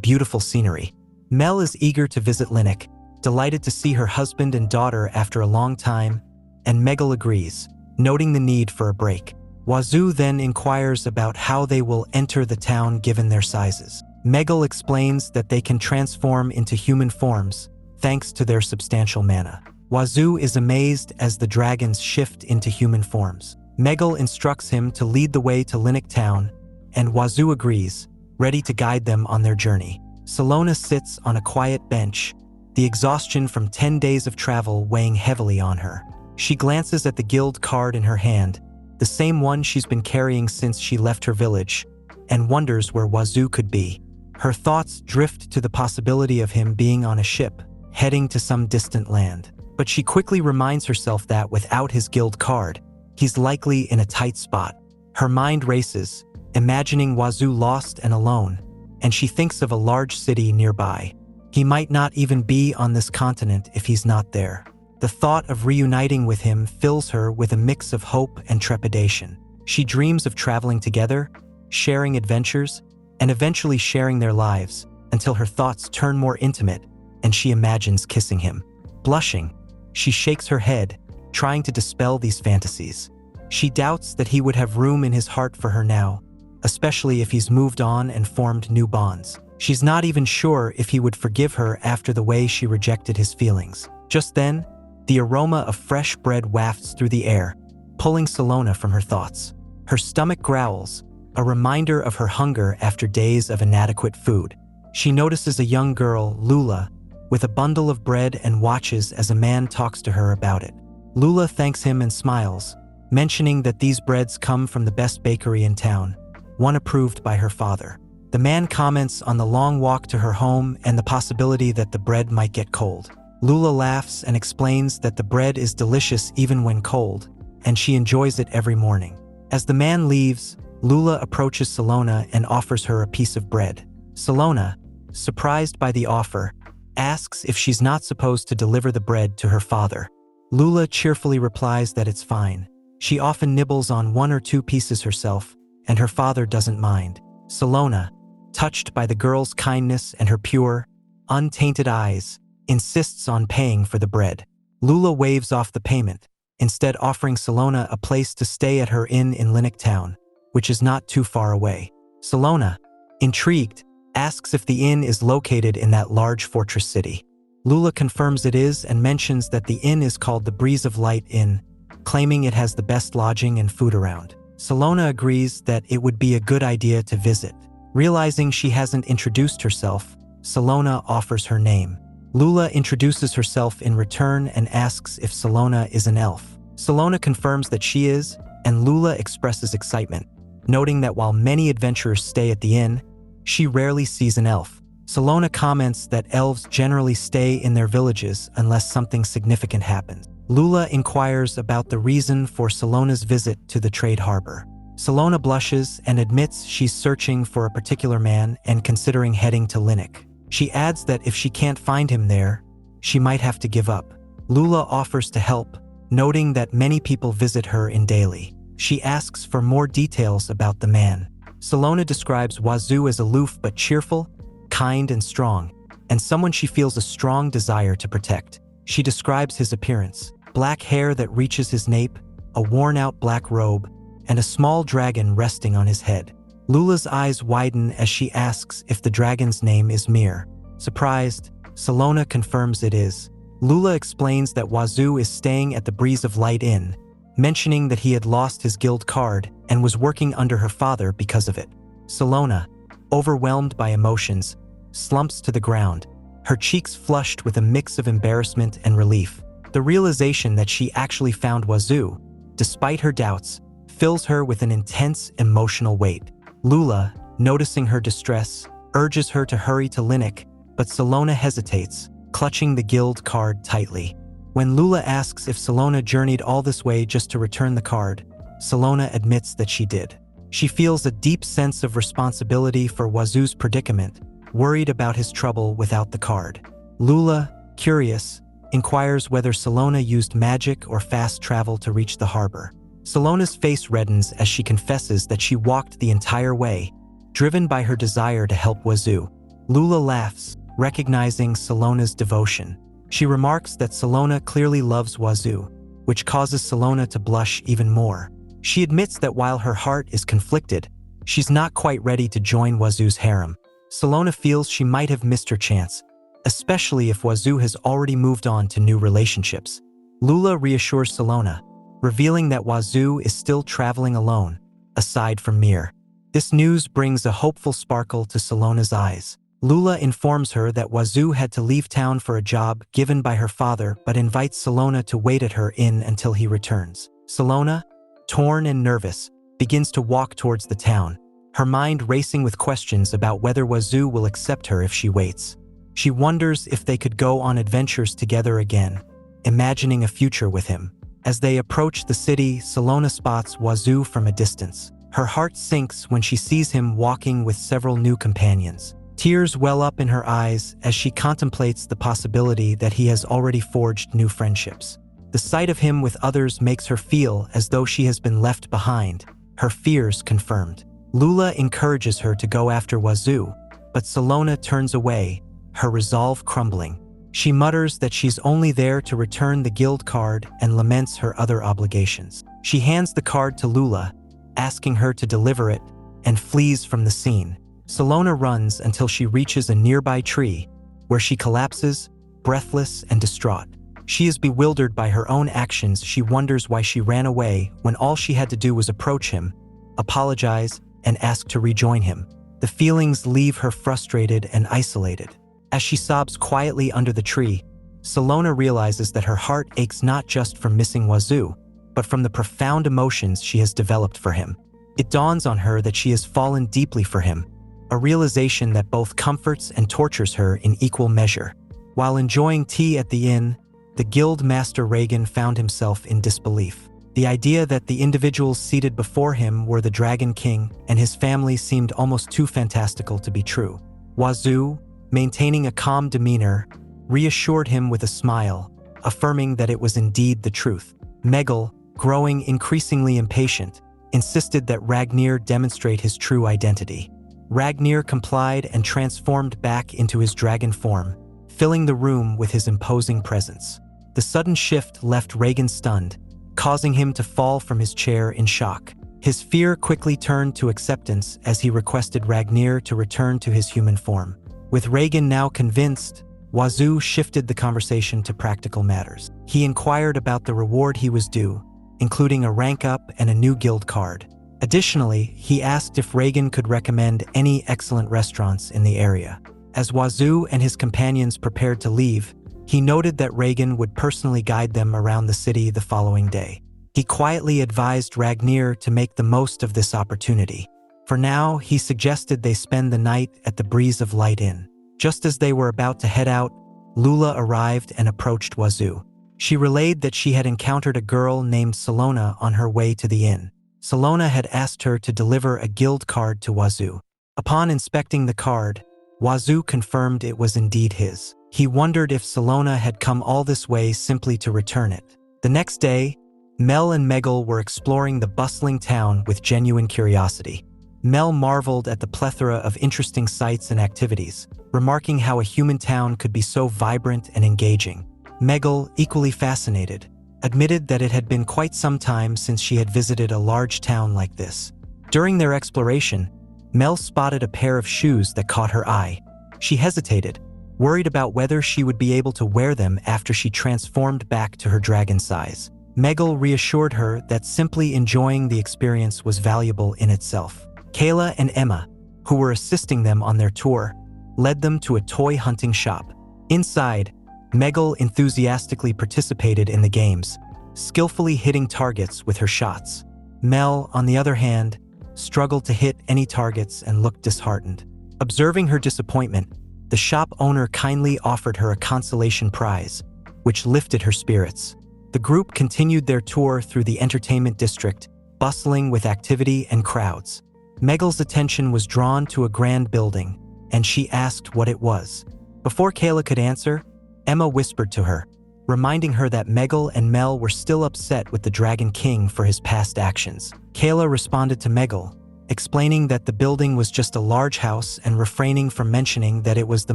beautiful scenery. Mel is eager to visit Linux, delighted to see her husband and daughter after a long time, and Megal agrees, noting the need for a break. Wazoo then inquires about how they will enter the town given their sizes. Megal explains that they can transform into human forms, thanks to their substantial mana. Wazoo is amazed as the dragons shift into human forms. Megal instructs him to lead the way to Linux Town, and Wazoo agrees, ready to guide them on their journey. Salona sits on a quiet bench, the exhaustion from 10 days of travel weighing heavily on her. She glances at the guild card in her hand, the same one she's been carrying since she left her village, and wonders where Wazoo could be. Her thoughts drift to the possibility of him being on a ship, heading to some distant land. But she quickly reminds herself that without his guild card, he's likely in a tight spot. Her mind races, imagining Wazoo lost and alone, and she thinks of a large city nearby. He might not even be on this continent if he's not there. The thought of reuniting with him fills her with a mix of hope and trepidation. She dreams of traveling together, sharing adventures, and eventually sharing their lives, until her thoughts turn more intimate and she imagines kissing him. Blushing, she shakes her head, trying to dispel these fantasies. She doubts that he would have room in his heart for her now, especially if he's moved on and formed new bonds. She's not even sure if he would forgive her after the way she rejected his feelings. Just then, the aroma of fresh bread wafts through the air, pulling Salona from her thoughts. Her stomach growls, a reminder of her hunger after days of inadequate food. She notices a young girl, Lula, with a bundle of bread and watches as a man talks to her about it. Lula thanks him and smiles, mentioning that these breads come from the best bakery in town, one approved by her father. The man comments on the long walk to her home and the possibility that the bread might get cold. Lula laughs and explains that the bread is delicious even when cold, and she enjoys it every morning. As the man leaves, Lula approaches Salona and offers her a piece of bread. Salona, surprised by the offer, asks if she's not supposed to deliver the bread to her father. Lula cheerfully replies that it's fine. She often nibbles on 1 or 2 pieces herself, and her father doesn't mind. Salona, touched by the girl's kindness and her pure, untainted eyes, insists on paying for the bread. Lula waves off the payment, instead offering Salona a place to stay at her inn in Linux Town, which is not too far away. Salona, intrigued, asks if the inn is located in that large fortress city. Lula confirms it is and mentions that the inn is called the Breeze of Light Inn, claiming it has the best lodging and food around. Salona agrees that it would be a good idea to visit. Realizing she hasn't introduced herself, Salona offers her name. Lula introduces herself in return and asks if Salona is an elf. Salona confirms that she is, and Lula expresses excitement, noting that while many adventurers stay at the inn, she rarely sees an elf. Salona comments that elves generally stay in their villages unless something significant happens. Lula inquires about the reason for Salona's visit to the trade harbor. Salona blushes and admits she's searching for a particular man and considering heading to Linux. She adds that if she can't find him there, she might have to give up. Lula offers to help, noting that many people visit her in daily. She asks for more details about the man. Salona describes Wazoo as aloof but cheerful, kind and strong, and someone she feels a strong desire to protect. She describes his appearance: black hair that reaches his nape, a worn-out black robe, and a small dragon resting on his head. Lula's eyes widen as she asks if the dragon's name is Mir. Surprised, Salona confirms it is. Lula explains that Wazoo is staying at the Breeze of Light Inn, mentioning that he had lost his guild card and was working under her father because of it. Salona, overwhelmed by emotions, slumps to the ground, her cheeks flushed with a mix of embarrassment and relief. The realization that she actually found Wazoo, despite her doubts, fills her with an intense emotional weight. Lula, noticing her distress, urges her to hurry to Linux, but Salona hesitates, clutching the guild card tightly. When Lula asks if Salona journeyed all this way just to return the card, Salona admits that she did. She feels a deep sense of responsibility for Wazoo's predicament, worried about his trouble without the card. Lula, curious, inquires whether Salona used magic or fast travel to reach the harbor. Salona's face reddens as she confesses that she walked the entire way, driven by her desire to help Wazoo. Lula laughs, recognizing Salona's devotion. She remarks that Salona clearly loves Wazoo, which causes Salona to blush even more. She admits that while her heart is conflicted, she's not quite ready to join Wazoo's harem. Salona feels she might have missed her chance, especially if Wazoo has already moved on to new relationships. Lula reassures Salona, revealing that Wazoo is still traveling alone, aside from Mir. This news brings a hopeful sparkle to Salona's eyes. Lula informs her that Wazoo had to leave town for a job given by her father but invites Salona to wait at her inn until he returns. Salona, torn and nervous, begins to walk towards the town, her mind racing with questions about whether Wazoo will accept her if she waits. She wonders if they could go on adventures together again, imagining a future with him. As they approach the city, Salona spots Wazoo from a distance. Her heart sinks when she sees him walking with several new companions. Tears well up in her eyes as she contemplates the possibility that he has already forged new friendships. The sight of him with others makes her feel as though she has been left behind, her fears confirmed. Lula encourages her to go after Wazoo, but Salona turns away, her resolve crumbling. She mutters that she's only there to return the guild card and laments her other obligations. She hands the card to Lula, asking her to deliver it, and flees from the scene. Salona runs until she reaches a nearby tree, where she collapses, breathless and distraught. She is bewildered by her own actions. She wonders why she ran away when all she had to do was approach him, apologize, and ask to rejoin him. The feelings leave her frustrated and isolated. As she sobs quietly under the tree, Salona realizes that her heart aches not just from missing Wazoo, but from the profound emotions she has developed for him. It dawns on her that she has fallen deeply for him, a realization that both comforts and tortures her in equal measure. While enjoying tea at the inn, the guild master Reagan found himself in disbelief. The idea that the individuals seated before him were the Dragon King and his family seemed almost too fantastical to be true. Wazoo, maintaining a calm demeanor, reassured him with a smile, affirming that it was indeed the truth. Megal, growing increasingly impatient, insisted that Ragnir demonstrate his true identity. Ragnir complied and transformed back into his dragon form, filling the room with his imposing presence. The sudden shift left Reagan stunned, causing him to fall from his chair in shock. His fear quickly turned to acceptance as he requested Ragnir to return to his human form. With Reagan now convinced, Wazoo shifted the conversation to practical matters. He inquired about the reward he was due, including a rank up and a new guild card. Additionally, he asked if Reagan could recommend any excellent restaurants in the area. As Wazoo and his companions prepared to leave, he noted that Reagan would personally guide them around the city the following day. He quietly advised Ragnir to make the most of this opportunity. For now, he suggested they spend the night at the Breeze of Light Inn. Just as they were about to head out, Lula arrived and approached Wazoo. She relayed that she had encountered a girl named Salona on her way to the inn. Salona had asked her to deliver a guild card to Wazoo. Upon inspecting the card, Wazoo confirmed it was indeed his. He wondered if Salona had come all this way simply to return it. The next day, Mel and Megal were exploring the bustling town with genuine curiosity. Mel marveled at the plethora of interesting sights and activities, remarking how a human town could be so vibrant and engaging. Megal, equally fascinated, admitted that it had been quite some time since she had visited a large town like this. During their exploration, Mel spotted a pair of shoes that caught her eye. She hesitated, worried about whether she would be able to wear them after she transformed back to her dragon size. Megal reassured her that simply enjoying the experience was valuable in itself. Kayla and Emma, who were assisting them on their tour, led them to a toy hunting shop. Inside, Megal enthusiastically participated in the games, skillfully hitting targets with her shots. Mel, on the other hand, struggled to hit any targets and looked disheartened. Observing her disappointment, the shop owner kindly offered her a consolation prize, which lifted her spirits. The group continued their tour through the entertainment district, bustling with activity and crowds. Megal's attention was drawn to a grand building, and she asked what it was. Before Kayla could answer, Emma whispered to her, reminding her that Megal and Mel were still upset with the Dragon King for his past actions. Kayla responded to Megal, explaining that the building was just a large house and refraining from mentioning that it was the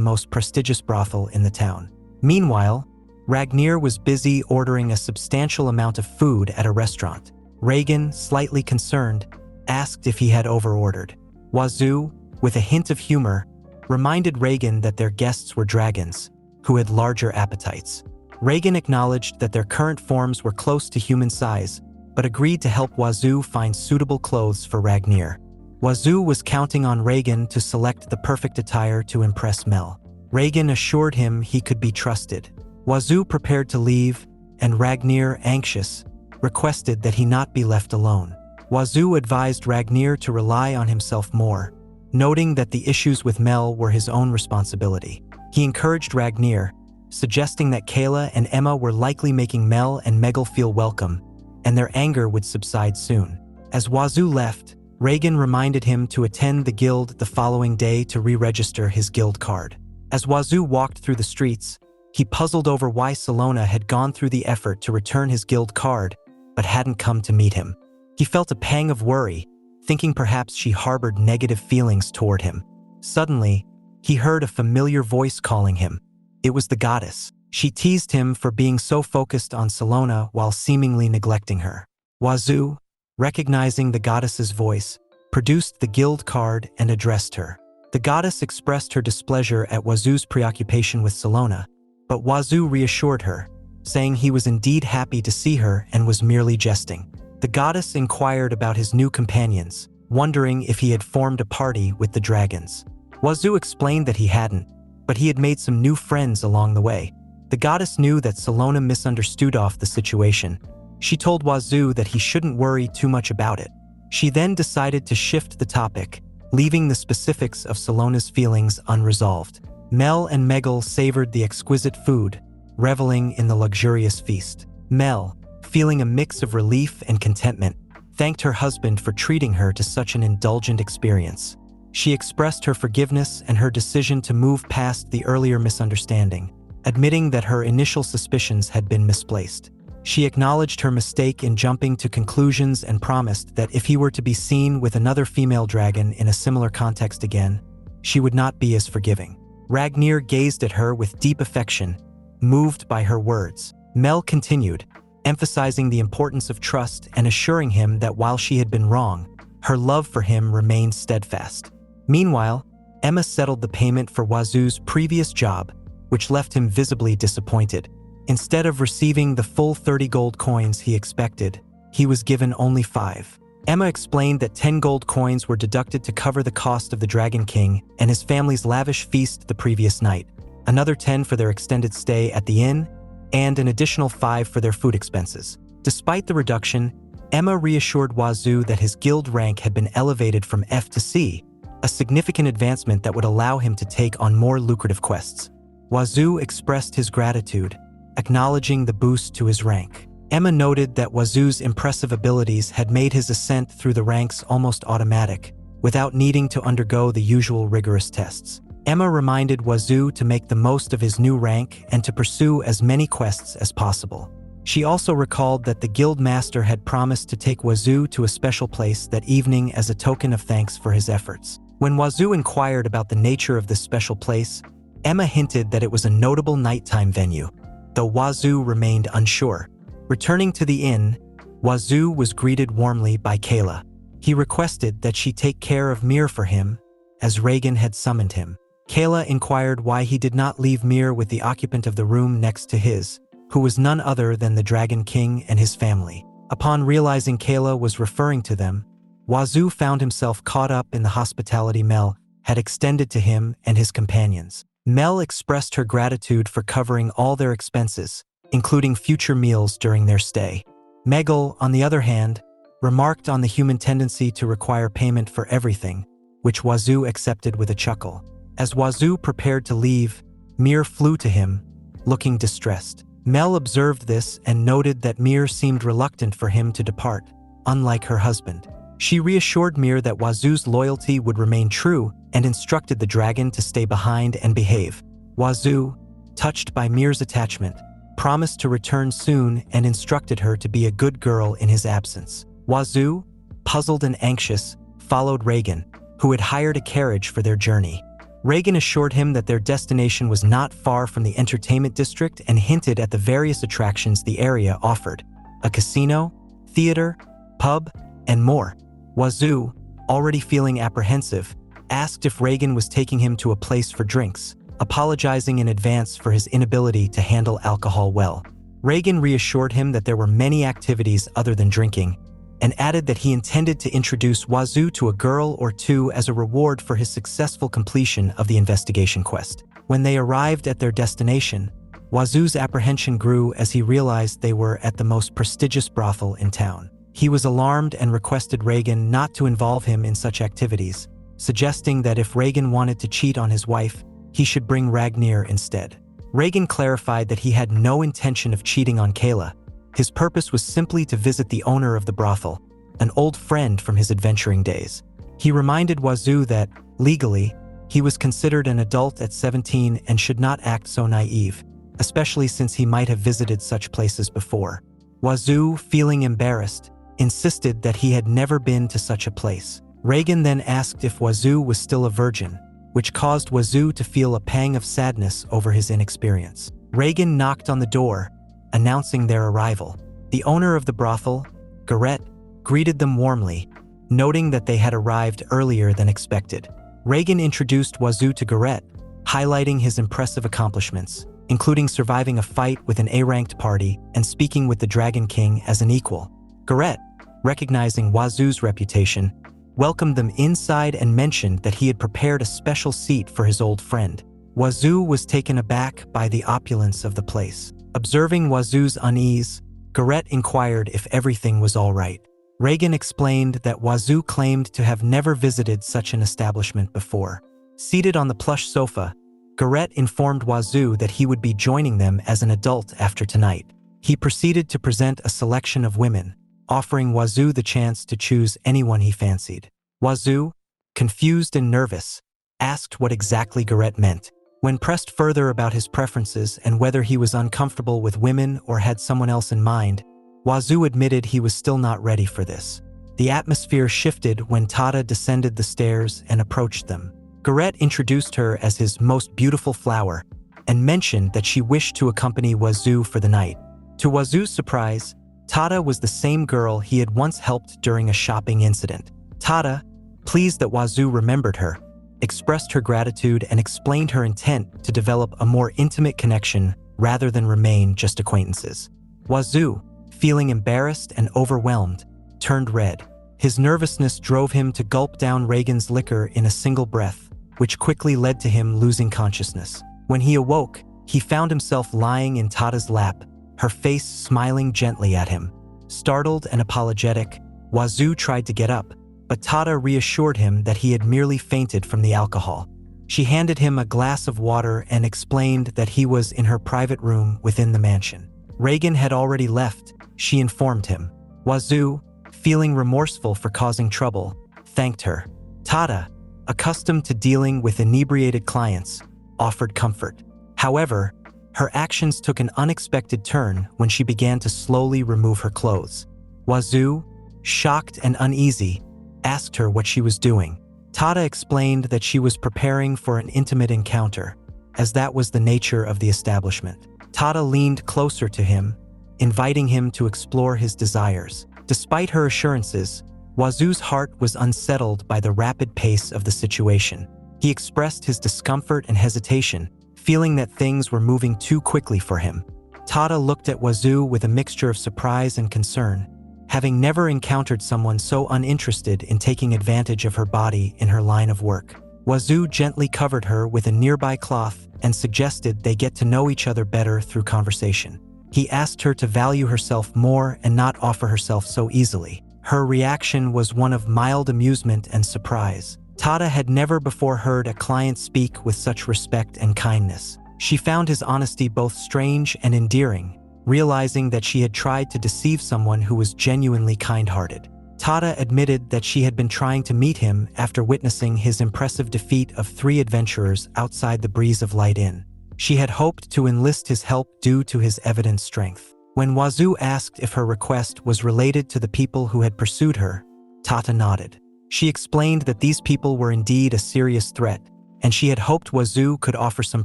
most prestigious brothel in the town. Meanwhile, Ragnir was busy ordering a substantial amount of food at a restaurant. Reagan, slightly concerned, asked if he had overordered. Wazoo, with a hint of humor, reminded Reagan that their guests were dragons, who had larger appetites. Reagan acknowledged that their current forms were close to human size, but agreed to help Wazoo find suitable clothes for Ragnir. Wazoo was counting on Reagan to select the perfect attire to impress Mel. Reagan assured him he could be trusted. Wazoo prepared to leave, and Ragnir, anxious, requested that he not be left alone. Wazoo advised Ragnir to rely on himself more, noting that the issues with Mel were his own responsibility. He encouraged Ragnir, suggesting that Kayla and Emma were likely making Mel and Megal feel welcome, and their anger would subside soon. As Wazoo left, Reagan reminded him to attend the guild the following day to re-register his guild card. As Wazoo walked through the streets, he puzzled over why Salona had gone through the effort to return his guild card, but hadn't come to meet him. He felt a pang of worry, thinking perhaps she harbored negative feelings toward him. Suddenly, he heard a familiar voice calling him. It was the goddess. She teased him for being so focused on Salona while seemingly neglecting her. Wazoo, recognizing the goddess's voice, produced the guild card and addressed her. The goddess expressed her displeasure at Wazoo's preoccupation with Salona, but Wazoo reassured her, saying he was indeed happy to see her and was merely jesting. The goddess inquired about his new companions, wondering if he had formed a party with the dragons. Wazoo explained that he hadn't, but he had made some new friends along the way. The goddess knew that Salona misunderstood the situation. She told Wazoo that he shouldn't worry too much about it. She then decided to shift the topic, leaving the specifics of Salona's feelings unresolved. Mel and Megal savored the exquisite food, reveling in the luxurious feast. Mel, feeling a mix of relief and contentment, thanked her husband for treating her to such an indulgent experience. She expressed her forgiveness and her decision to move past the earlier misunderstanding, admitting that her initial suspicions had been misplaced. She acknowledged her mistake in jumping to conclusions and promised that if he were to be seen with another female dragon in a similar context again, she would not be as forgiving. Ragnir gazed at her with deep affection, moved by her words. Mel continued, emphasizing the importance of trust and assuring him that while she had been wrong, her love for him remained steadfast. Meanwhile, Emma settled the payment for Wazoo's previous job, which left him visibly disappointed. Instead of receiving the full 30 gold coins he expected, he was given only 5. Emma explained that 10 gold coins were deducted to cover the cost of the Dragon King and his family's lavish feast the previous night, another 10 for their extended stay at the inn, and an additional 5 for their food expenses. Despite the reduction, Emma reassured Wazoo that his guild rank had been elevated from F to C, a significant advancement that would allow him to take on more lucrative quests. Wazoo expressed his gratitude, acknowledging the boost to his rank. Emma noted that Wazoo's impressive abilities had made his ascent through the ranks almost automatic, without needing to undergo the usual rigorous tests. Emma reminded Wazoo to make the most of his new rank and to pursue as many quests as possible. She also recalled that the guild master had promised to take Wazoo to a special place that evening as a token of thanks for his efforts. When Wazoo inquired about the nature of this special place, Emma hinted that it was a notable nighttime venue, though Wazoo remained unsure. Returning to the inn, Wazoo was greeted warmly by Kayla. He requested that she take care of Mir for him, as Reagan had summoned him. Kayla inquired why he did not leave Mir with the occupant of the room next to his, who was none other than the Dragon King and his family. Upon realizing Kayla was referring to them, Wazoo found himself caught up in the hospitality Mel had extended to him and his companions. Mel expressed her gratitude for covering all their expenses, including future meals during their stay. Megal, on the other hand, remarked on the human tendency to require payment for everything, which Wazoo accepted with a chuckle. As Wazoo prepared to leave, Mir flew to him, looking distressed. Mel observed this and noted that Mir seemed reluctant for him to depart, unlike her husband. She reassured Mir that Wazoo's loyalty would remain true and instructed the dragon to stay behind and behave. Wazoo, touched by Mir's attachment, promised to return soon and instructed her to be a good girl in his absence. Wazoo, puzzled and anxious, followed Reagan, who had hired a carriage for their journey. Reagan assured him that their destination was not far from the entertainment district and hinted at the various attractions the area offered: a casino, theater, pub, and more. Wazoo, already feeling apprehensive, asked if Reagan was taking him to a place for drinks, apologizing in advance for his inability to handle alcohol well. Reagan reassured him that there were many activities other than drinking, and added that he intended to introduce Wazoo to a girl or two as a reward for his successful completion of the investigation quest. When they arrived at their destination, Wazoo's apprehension grew as he realized they were at the most prestigious brothel in town. He was alarmed and requested Reagan not to involve him in such activities, suggesting that if Reagan wanted to cheat on his wife, he should bring Ragnir instead. Reagan clarified that he had no intention of cheating on Kayla. His purpose was simply to visit the owner of the brothel, an old friend from his adventuring days. He reminded Wazoo that, legally, he was considered an adult at 17 and should not act so naive, especially since he might have visited such places before. Wazoo, feeling embarrassed, insisted that he had never been to such a place. Reagan then asked if Wazoo was still a virgin, which caused Wazoo to feel a pang of sadness over his inexperience. Reagan knocked on the door, announcing their arrival. The owner of the brothel, Garrett, greeted them warmly, noting that they had arrived earlier than expected. Reagan introduced Wazoo to Garrett, highlighting his impressive accomplishments, including surviving a fight with an A-ranked party and speaking with the Dragon King as an equal. Garrett, recognizing Wazoo's reputation, welcomed them inside and mentioned that he had prepared a special seat for his old friend. Wazoo was taken aback by the opulence of the place. Observing Wazoo's unease, Garrett inquired if everything was all right. Reagan explained that Wazoo claimed to have never visited such an establishment before. Seated on the plush sofa, Garrett informed Wazoo that he would be joining them as an adult after tonight. He proceeded to present a selection of women, offering Wazoo the chance to choose anyone he fancied. Wazoo, confused and nervous, asked what exactly Garrett meant. When pressed further about his preferences and whether he was uncomfortable with women or had someone else in mind, Wazoo admitted he was still not ready for this. The atmosphere shifted when Tada descended the stairs and approached them. Garrett introduced her as his most beautiful flower and mentioned that she wished to accompany Wazoo for the night. To Wazoo's surprise, Tada was the same girl he had once helped during a shopping incident. Tada, pleased that Wazoo remembered her, expressed her gratitude and explained her intent to develop a more intimate connection rather than remain just acquaintances. Wazoo, feeling embarrassed and overwhelmed, turned red. His nervousness drove him to gulp down Reagan's liquor in a single breath, which quickly led to him losing consciousness. When he awoke, he found himself lying in Tada's lap, her face smiling gently at him. Startled and apologetic, Wazoo tried to get up, but Tada reassured him that he had merely fainted from the alcohol. She handed him a glass of water and explained that he was in her private room within the mansion. Reagan had already left, she informed him. Wazoo, feeling remorseful for causing trouble, thanked her. Tada, accustomed to dealing with inebriated clients, offered comfort. However, her actions took an unexpected turn when she began to slowly remove her clothes. Wazoo, shocked and uneasy, asked her what she was doing. Tada explained that she was preparing for an intimate encounter, as that was the nature of the establishment. Tada leaned closer to him, inviting him to explore his desires. Despite her assurances, Wazoo's heart was unsettled by the rapid pace of the situation. He expressed his discomfort and hesitation, feeling that things were moving too quickly for him. Tada looked at Wazoo with a mixture of surprise and concern, having never encountered someone so uninterested in taking advantage of her body in her line of work. Wazoo gently covered her with a nearby cloth and suggested they get to know each other better through conversation. He asked her to value herself more and not offer herself so easily. Her reaction was one of mild amusement and surprise. Tada had never before heard a client speak with such respect and kindness. She found his honesty both strange and endearing, realizing that she had tried to deceive someone who was genuinely kind-hearted. Tada admitted that she had been trying to meet him after witnessing his impressive defeat of 3 adventurers outside the Breeze of Light Inn. She had hoped to enlist his help due to his evident strength. When Wazoo asked if her request was related to the people who had pursued her, Tada nodded. She explained that these people were indeed a serious threat, and she had hoped Wazoo could offer some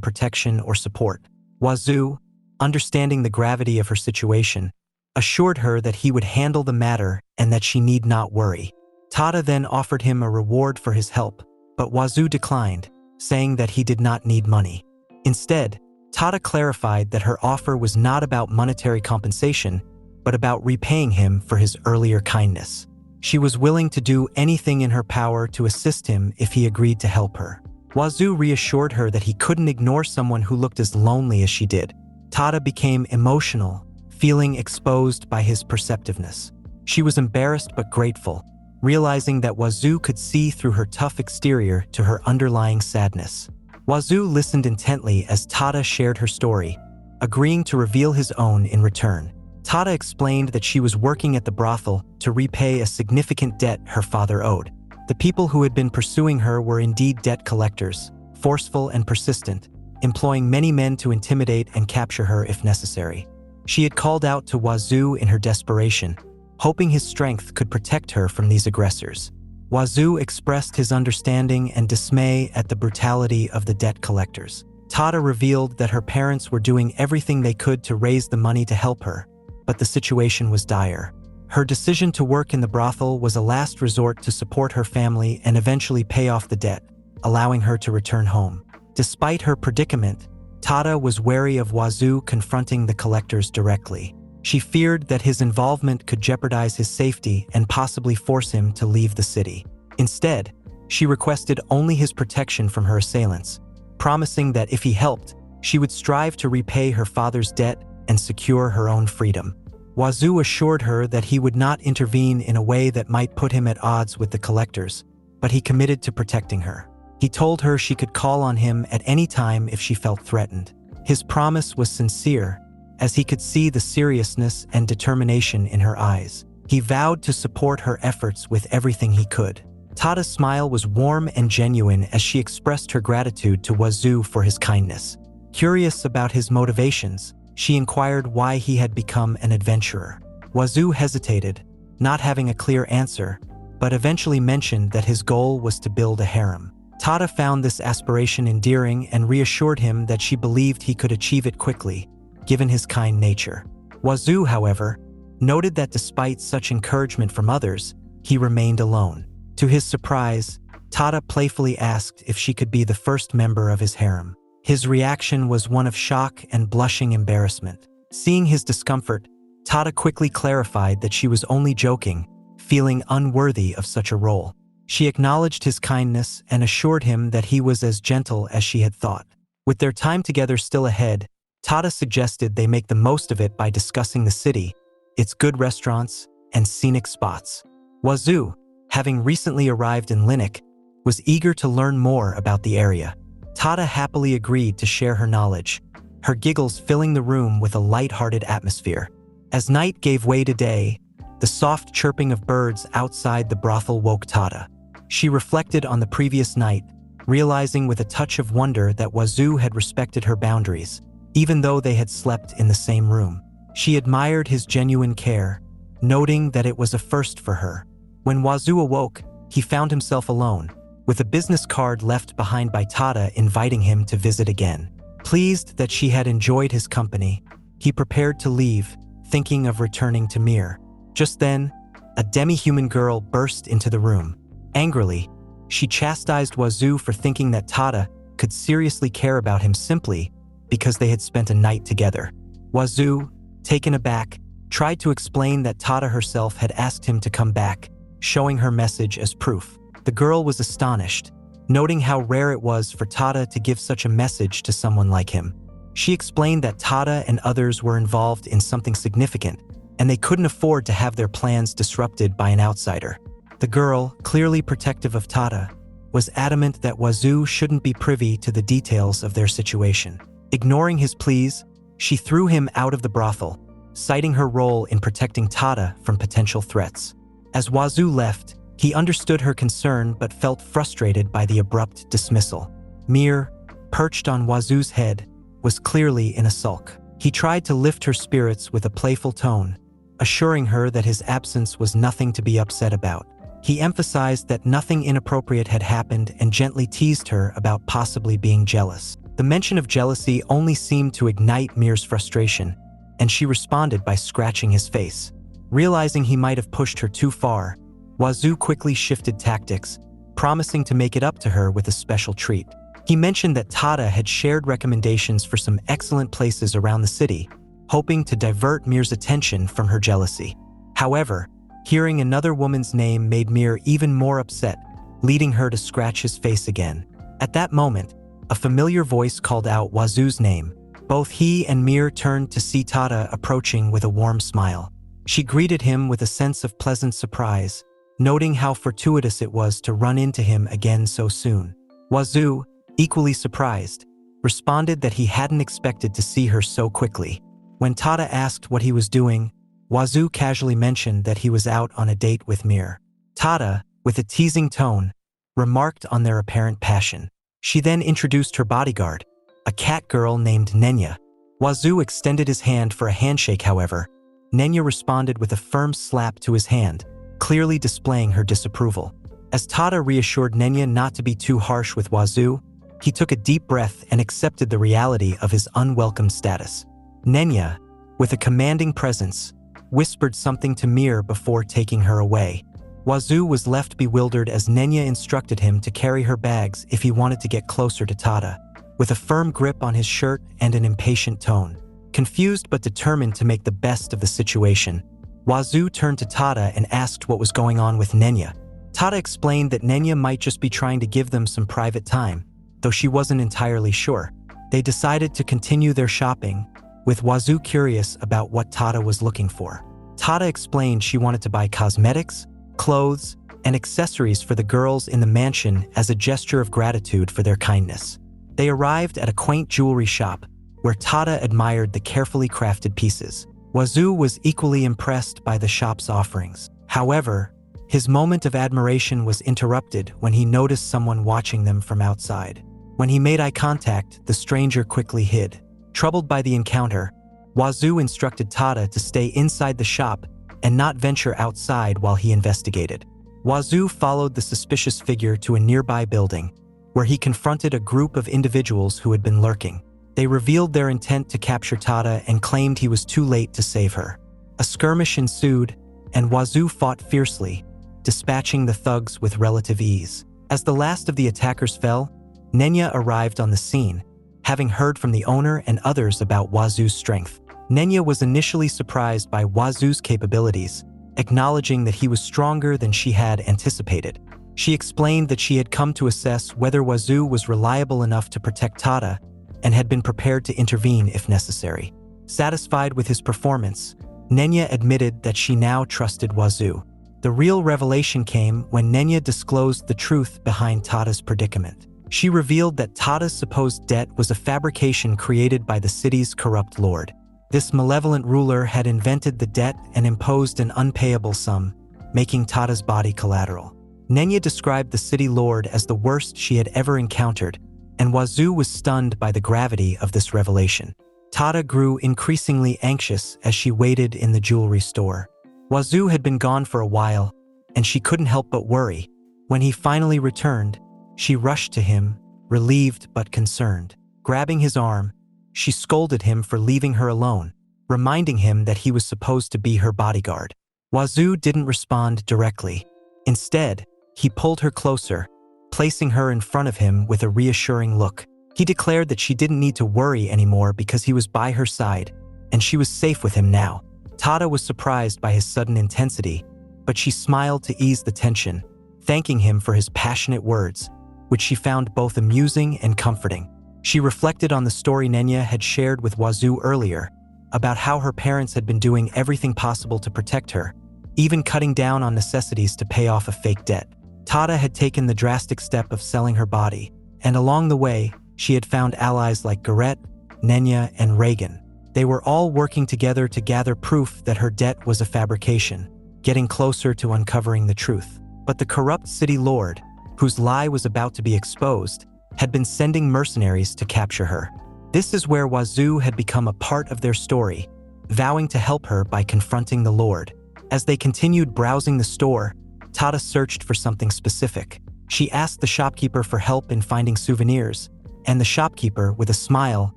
protection or support. Wazoo, understanding the gravity of her situation, assured her that he would handle the matter and that she need not worry. Tada then offered him a reward for his help, but Wazoo declined, saying that he did not need money. Instead, Tada clarified that her offer was not about monetary compensation, but about repaying him for his earlier kindness. She was willing to do anything in her power to assist him if he agreed to help her. Wazoo reassured her that he couldn't ignore someone who looked as lonely as she did. Tada became emotional, feeling exposed by his perceptiveness. She was embarrassed but grateful, realizing that Wazoo could see through her tough exterior to her underlying sadness. Wazoo listened intently as Tada shared her story, agreeing to reveal his own in return. Tada explained that she was working at the brothel to repay a significant debt her father owed. The people who had been pursuing her were indeed debt collectors, forceful and persistent, employing many men to intimidate and capture her if necessary. She had called out to Wazoo in her desperation, hoping his strength could protect her from these aggressors. Wazoo expressed his understanding and dismay at the brutality of the debt collectors. Tada revealed that her parents were doing everything they could to raise the money to help her, but the situation was dire. Her decision to work in the brothel was a last resort to support her family and eventually pay off the debt, allowing her to return home. Despite her predicament, Tada was wary of Wazoo confronting the collectors directly. She feared that his involvement could jeopardize his safety and possibly force him to leave the city. Instead, she requested only his protection from her assailants, promising that if he helped, she would strive to repay her father's debt and secure her own freedom. Wazoo assured her that he would not intervene in a way that might put him at odds with the collectors, but he committed to protecting her. He told her she could call on him at any time if she felt threatened. His promise was sincere, as he could see the seriousness and determination in her eyes. He vowed to support her efforts with everything he could. Tada's smile was warm and genuine as she expressed her gratitude to Wazoo for his kindness. Curious about his motivations, she inquired why he had become an adventurer. Wazoo hesitated, not having a clear answer, but eventually mentioned that his goal was to build a harem. Tada found this aspiration endearing and reassured him that she believed he could achieve it quickly, given his kind nature. Wazoo, however, noted that despite such encouragement from others, he remained alone. To his surprise, Tada playfully asked if she could be the first member of his harem. His reaction was one of shock and blushing embarrassment. Seeing his discomfort, Tada quickly clarified that she was only joking, feeling unworthy of such a role. She acknowledged his kindness and assured him that he was as gentle as she had thought. With their time together still ahead, Tada suggested they make the most of it by discussing the city, its good restaurants, and scenic spots. Wazoo, having recently arrived in Linux, was eager to learn more about the area. Tada happily agreed to share her knowledge, her giggles filling the room with a light-hearted atmosphere. As night gave way to day, the soft chirping of birds outside the brothel woke Tada. She reflected on the previous night, realizing with a touch of wonder that Wazoo had respected her boundaries, even though they had slept in the same room. She admired his genuine care, noting that it was a first for her. When Wazoo awoke, he found himself alone, with a business card left behind by Tada inviting him to visit again. Pleased that she had enjoyed his company, he prepared to leave, thinking of returning to Mir. Just then, a demi-human girl burst into the room. Angrily, she chastised Wazoo for thinking that Tada could seriously care about him simply because they had spent a night together. Wazoo, taken aback, tried to explain that Tada herself had asked him to come back, showing her message as proof. The girl was astonished, noting how rare it was for Tada to give such a message to someone like him. She explained that Tada and others were involved in something significant, and they couldn't afford to have their plans disrupted by an outsider. The girl, clearly protective of Tada, was adamant that Wazoo shouldn't be privy to the details of their situation. Ignoring his pleas, she threw him out of the brothel, citing her role in protecting Tada from potential threats. As Wazoo left, he understood her concern but felt frustrated by the abrupt dismissal. Mir, perched on Wazoo's head, was clearly in a sulk. He tried to lift her spirits with a playful tone, assuring her that his absence was nothing to be upset about. He emphasized that nothing inappropriate had happened and gently teased her about possibly being jealous. The mention of jealousy only seemed to ignite Mir's frustration, and she responded by scratching his face. Realizing he might have pushed her too far, Wazoo quickly shifted tactics, promising to make it up to her with a special treat. He mentioned that Tada had shared recommendations for some excellent places around the city, hoping to divert Mir's attention from her jealousy. However, hearing another woman's name made Mir even more upset, leading her to scratch his face again. At that moment, a familiar voice called out Wazoo's name. Both he and Mir turned to see Tada approaching with a warm smile. She greeted him with a sense of pleasant surprise, noting how fortuitous it was to run into him again so soon. Wazoo, equally surprised, responded that he hadn't expected to see her so quickly. When Tada asked what he was doing, Wazoo casually mentioned that he was out on a date with Mir. Tada, with a teasing tone, remarked on their apparent passion. She then introduced her bodyguard, a cat girl named Nenya. Wazoo extended his hand for a handshake, however. Nenya responded with a firm slap to his hand, clearly displaying her disapproval. As Tada reassured Nenya not to be too harsh with Wazoo, he took a deep breath and accepted the reality of his unwelcome status. Nenya, with a commanding presence, whispered something to Mir before taking her away. Wazoo was left bewildered as Nenya instructed him to carry her bags if he wanted to get closer to Tada, with a firm grip on his shirt and an impatient tone. Confused but determined to make the best of the situation, Wazoo turned to Tada and asked what was going on with Nenya. Tada explained that Nenya might just be trying to give them some private time, though she wasn't entirely sure. They decided to continue their shopping, with Wazoo curious about what Tada was looking for. Tada explained she wanted to buy cosmetics, clothes, and accessories for the girls in the mansion as a gesture of gratitude for their kindness. They arrived at a quaint jewelry shop, where Tada admired the carefully crafted pieces. Wazoo was equally impressed by the shop's offerings. However, his moment of admiration was interrupted when he noticed someone watching them from outside. When he made eye contact, the stranger quickly hid. Troubled by the encounter, Wazoo instructed Tada to stay inside the shop and not venture outside while he investigated. Wazoo followed the suspicious figure to a nearby building, where he confronted a group of individuals who had been lurking. They revealed their intent to capture Tada and claimed he was too late to save her. A skirmish ensued, and Wazoo fought fiercely, dispatching the thugs with relative ease. As the last of the attackers fell, Nenya arrived on the scene, having heard from the owner and others about Wazoo's strength. Nenya was initially surprised by Wazoo's capabilities, acknowledging that he was stronger than she had anticipated. She explained that she had come to assess whether Wazoo was reliable enough to protect Tada and had been prepared to intervene if necessary. Satisfied with his performance, Nenya admitted that she now trusted Wazoo. The real revelation came when Nenya disclosed the truth behind Tada's predicament. She revealed that Tada's supposed debt was a fabrication created by the city's corrupt lord. This malevolent ruler had invented the debt and imposed an unpayable sum, making Tada's body collateral. Nenya described the city lord as the worst she had ever encountered, and Wazoo was stunned by the gravity of this revelation. Tada grew increasingly anxious as she waited in the jewelry store. Wazoo had been gone for a while, and she couldn't help but worry. When he finally returned, she rushed to him, relieved but concerned. Grabbing his arm, she scolded him for leaving her alone, reminding him that he was supposed to be her bodyguard. Wazoo didn't respond directly. Instead, he pulled her closer, placing her in front of him with a reassuring look. He declared that she didn't need to worry anymore because he was by her side, and she was safe with him now. Tada was surprised by his sudden intensity, but she smiled to ease the tension, thanking him for his passionate words, which she found both amusing and comforting. She reflected on the story Nenya had shared with Wazoo earlier, about how her parents had been doing everything possible to protect her, even cutting down on necessities to pay off a fake debt. Tada had taken the drastic step of selling her body, and along the way, she had found allies like Garrett, Nenya, and Reagan. They were all working together to gather proof that her debt was a fabrication, getting closer to uncovering the truth. But the corrupt city lord, whose lie was about to be exposed, had been sending mercenaries to capture her. This is where Wazoo had become a part of their story, vowing to help her by confronting the lord. As they continued browsing the store, Tada searched for something specific. She asked the shopkeeper for help in finding souvenirs, and the shopkeeper, with a smile,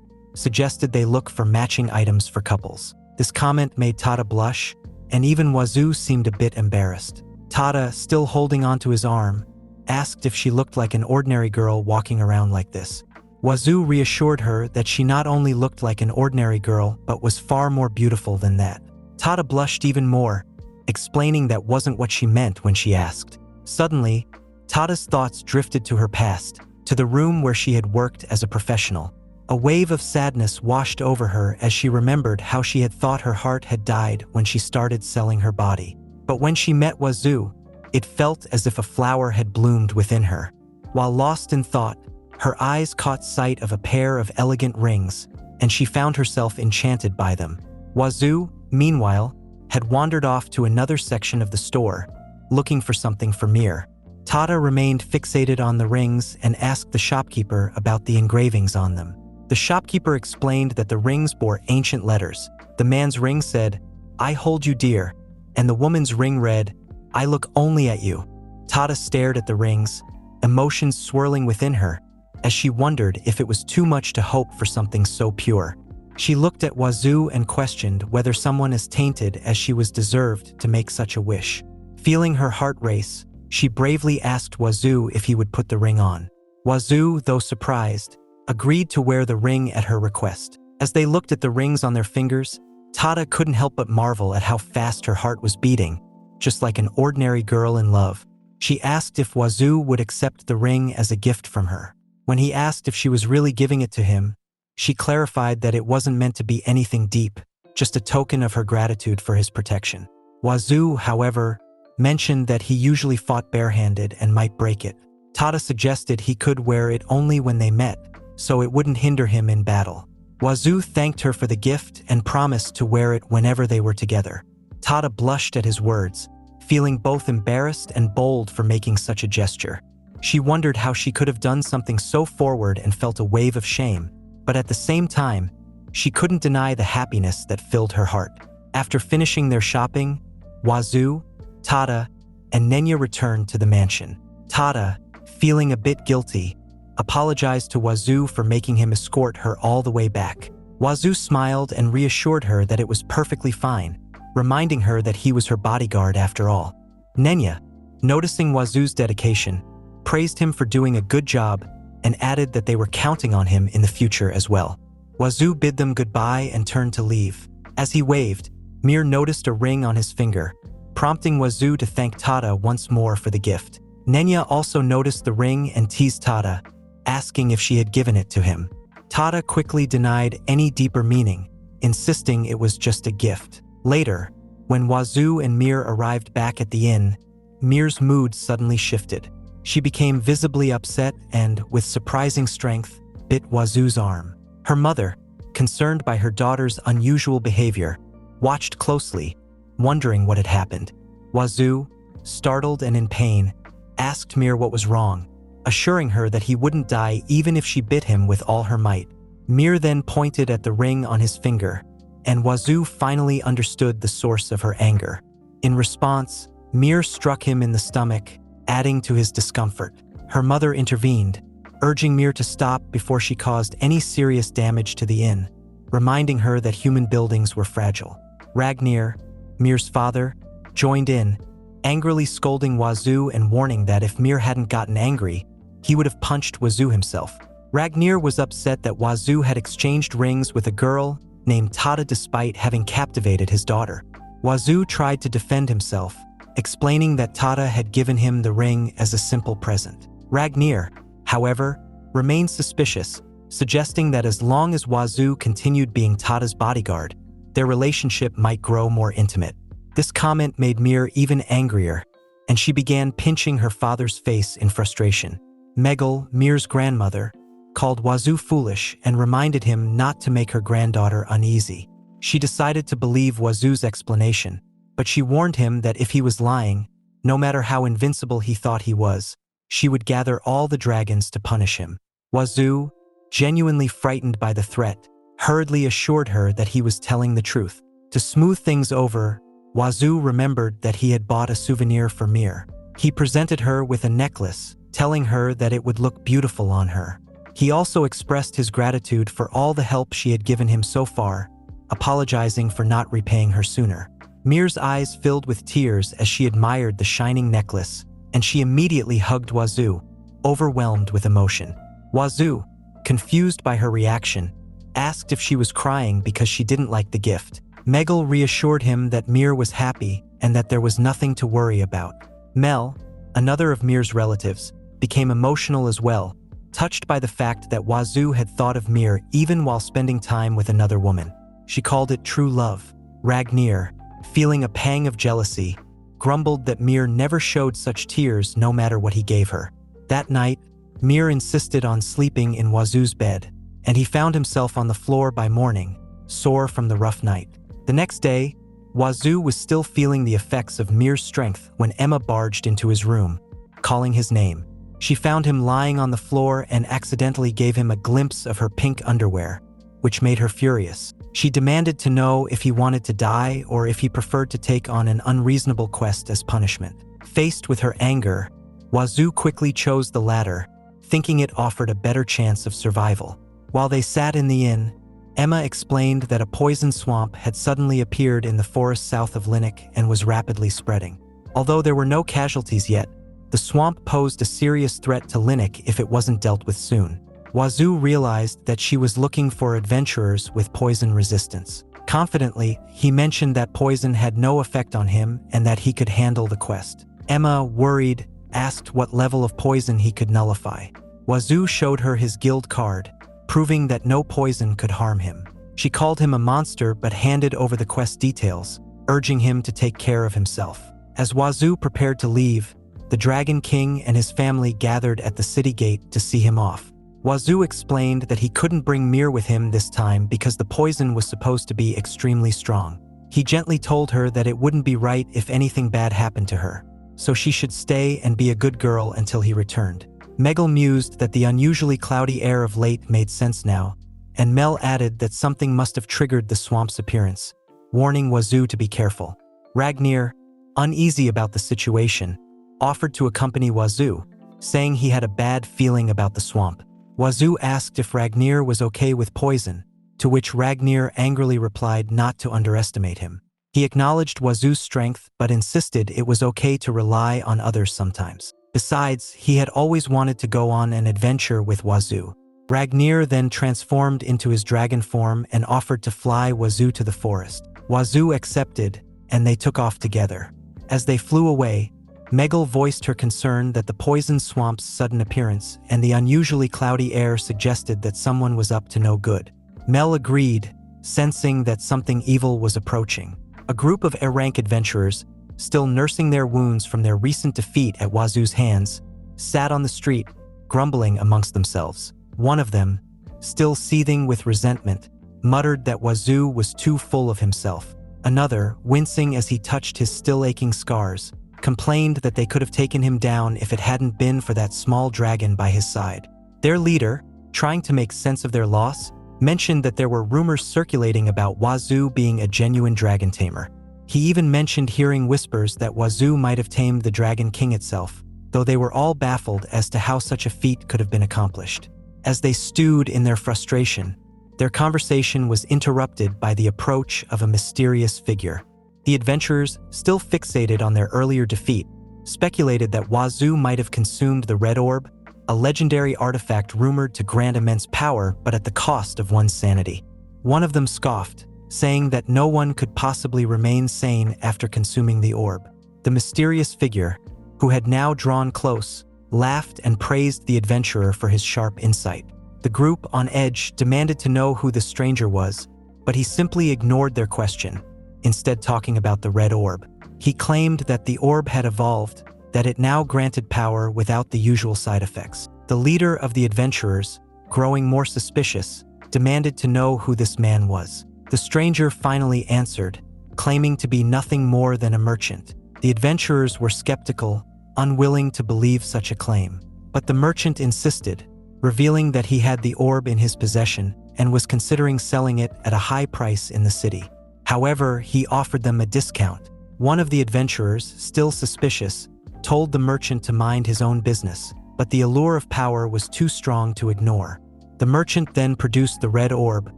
suggested they look for matching items for couples. This comment made Tada blush, and even Wazoo seemed a bit embarrassed. Tada, still holding onto his arm, asked if she looked like an ordinary girl walking around like this. Wazoo reassured her that she not only looked like an ordinary girl, but was far more beautiful than that. Tada blushed even more, explaining that wasn't what she meant when she asked. Suddenly, Tada's thoughts drifted to her past, to the room where she had worked as a professional. A wave of sadness washed over her as she remembered how she had thought her heart had died when she started selling her body. But when she met Wazoo, it felt as if a flower had bloomed within her. While lost in thought, her eyes caught sight of a pair of elegant rings, and she found herself enchanted by them. Wazoo, meanwhile, had wandered off to another section of the store, looking for something for Mir. Tada remained fixated on the rings and asked the shopkeeper about the engravings on them. The shopkeeper explained that the rings bore ancient letters. The man's ring said, "I hold you dear," and the woman's ring read, "I look only at you." Tada stared at the rings, emotions swirling within her, as she wondered if it was too much to hope for something so pure. She looked at Wazoo and questioned whether someone as tainted as she was deserved to make such a wish. Feeling her heart race, she bravely asked Wazoo if he would put the ring on. Wazoo, though surprised, agreed to wear the ring at her request. As they looked at the rings on their fingers, Tada couldn't help but marvel at how fast her heart was beating, just like an ordinary girl in love. She asked if Wazoo would accept the ring as a gift from her. When he asked if she was really giving it to him, she clarified that it wasn't meant to be anything deep, just a token of her gratitude for his protection. Wazoo, however, mentioned that he usually fought barehanded and might break it. Tada suggested he could wear it only when they met, so it wouldn't hinder him in battle. Wazoo thanked her for the gift and promised to wear it whenever they were together. Tada blushed at his words, feeling both embarrassed and bold for making such a gesture. She wondered how she could have done something so forward and felt a wave of shame, but at the same time, she couldn't deny the happiness that filled her heart. After finishing their shopping, Wazoo, Tada, and Nenya returned to the mansion. Tada, feeling a bit guilty, apologized to Wazoo for making him escort her all the way back. Wazoo smiled and reassured her that it was perfectly fine, reminding her that he was her bodyguard after all. Nenya, noticing Wazoo's dedication, praised him for doing a good job and added that they were counting on him in the future as well. Wazoo bid them goodbye and turned to leave. As he waved, Mir noticed a ring on his finger, prompting Wazoo to thank Tada once more for the gift. Nenya also noticed the ring and teased Tada, asking if she had given it to him. Tada quickly denied any deeper meaning, insisting it was just a gift. Later, when Wazoo and Mir arrived back at the inn, Mir's mood suddenly shifted. She became visibly upset and, with surprising strength, bit Wazoo's arm. Her mother, concerned by her daughter's unusual behavior, watched closely, wondering what had happened. Wazoo, startled and in pain, asked Mir what was wrong, assuring her that he wouldn't die even if she bit him with all her might. Mir then pointed at the ring on his finger, and Wazoo finally understood the source of her anger. In response, Mir struck him in the stomach, adding to his discomfort. Her mother intervened, urging Mir to stop before she caused any serious damage to the inn, reminding her that human buildings were fragile. Ragnir, Mir's father, joined in, angrily scolding Wazoo and warning that if Mir hadn't gotten angry, he would have punched Wazoo himself. Ragnir was upset that Wazoo had exchanged rings with a girl named Tada despite having captivated his daughter. Wazoo tried to defend himself, explaining that Tada had given him the ring as a simple present. Ragnir, however, remained suspicious, suggesting that as long as Wazoo continued being Tada's bodyguard, their relationship might grow more intimate. This comment made Mir even angrier, and she began pinching her father's face in frustration. Megal, Mir's grandmother, called Wazoo foolish and reminded him not to make her granddaughter uneasy. She decided to believe Wazoo's explanation, but she warned him that if he was lying, no matter how invincible he thought he was, she would gather all the dragons to punish him. Wazoo, genuinely frightened by the threat, hurriedly assured her that he was telling the truth. To smooth things over, Wazoo remembered that he had bought a souvenir for Mir. He presented her with a necklace, telling her that it would look beautiful on her. He also expressed his gratitude for all the help she had given him so far, apologizing for not repaying her sooner. Mir's eyes filled with tears as she admired the shining necklace, and she immediately hugged Wazoo, overwhelmed with emotion. Wazoo, confused by her reaction, asked if she was crying because she didn't like the gift. Megal reassured him that Mir was happy and that there was nothing to worry about. Mel, another of Mir's relatives, became emotional as well, touched by the fact that Wazoo had thought of Mir even while spending time with another woman. She called it true love. Ragnir, feeling a pang of jealousy, grumbled that Mir never showed such tears no matter what he gave her. That night, Mir insisted on sleeping in Wazoo's bed, and he found himself on the floor by morning, sore from the rough night. The next day, Wazoo was still feeling the effects of Mir's strength when Emma barged into his room, calling his name. She found him lying on the floor and accidentally gave him a glimpse of her pink underwear, which made her furious. She demanded to know if he wanted to die or if he preferred to take on an unreasonable quest as punishment. Faced with her anger, Wazoo quickly chose the latter, thinking it offered a better chance of survival. While they sat in the inn, Emma explained that a poison swamp had suddenly appeared in the forest south of Linux and was rapidly spreading. Although there were no casualties yet, the swamp posed a serious threat to Linux if it wasn't dealt with soon. Wazoo realized that she was looking for adventurers with poison resistance. Confidently, he mentioned that poison had no effect on him and that he could handle the quest. Emma, worried, asked what level of poison he could nullify. Wazoo showed her his guild card, proving that no poison could harm him. She called him a monster but handed over the quest details, urging him to take care of himself. As Wazoo prepared to leave, the Dragon King and his family gathered at the city gate to see him off. Wazoo explained that he couldn't bring Mir with him this time because the poison was supposed to be extremely strong. He gently told her that it wouldn't be right if anything bad happened to her, so she should stay and be a good girl until he returned. Megal mused that the unusually cloudy air of late made sense now, and Mel added that something must have triggered the swamp's appearance, warning Wazoo to be careful. Ragnir, uneasy about the situation, offered to accompany Wazoo, saying he had a bad feeling about the swamp. Wazoo asked if Ragnir was okay with poison, to which Ragnir angrily replied not to underestimate him. He acknowledged Wazoo's strength but insisted it was okay to rely on others sometimes. Besides, he had always wanted to go on an adventure with Wazoo. Ragnir then transformed into his dragon form and offered to fly Wazoo to the forest. Wazoo accepted, and they took off together. As they flew away, Megal voiced her concern that the poison swamp's sudden appearance and the unusually cloudy air suggested that someone was up to no good. Mel agreed, sensing that something evil was approaching. A group of A-rank adventurers, still nursing their wounds from their recent defeat at Wazoo's hands, sat on the street, grumbling amongst themselves. One of them, still seething with resentment, muttered that Wazoo was too full of himself. Another, wincing as he touched his still aching scars, complained that they could have taken him down if it hadn't been for that small dragon by his side. Their leader, trying to make sense of their loss, mentioned that there were rumors circulating about Wazoo being a genuine dragon tamer. He even mentioned hearing whispers that Wazoo might have tamed the Dragon King itself, though they were all baffled as to how such a feat could have been accomplished. As they stewed in their frustration, their conversation was interrupted by the approach of a mysterious figure. The adventurers, still fixated on their earlier defeat, speculated that Wazoo might have consumed the Red Orb, a legendary artifact rumored to grant immense power but at the cost of one's sanity. One of them scoffed, saying that no one could possibly remain sane after consuming the orb. The mysterious figure, who had now drawn close, laughed and praised the adventurer for his sharp insight. The group, on edge, demanded to know who the stranger was, but he simply ignored their question, instead talking about the Red Orb. He claimed that the orb had evolved, that it now granted power without the usual side effects. The leader of the adventurers, growing more suspicious, demanded to know who this man was. The stranger finally answered, claiming to be nothing more than a merchant. The adventurers were skeptical, unwilling to believe such a claim. But the merchant insisted, revealing that he had the orb in his possession and was considering selling it at a high price in the city. However, he offered them a discount. One of the adventurers, still suspicious, told the merchant to mind his own business, but the allure of power was too strong to ignore. The merchant then produced the Red Orb,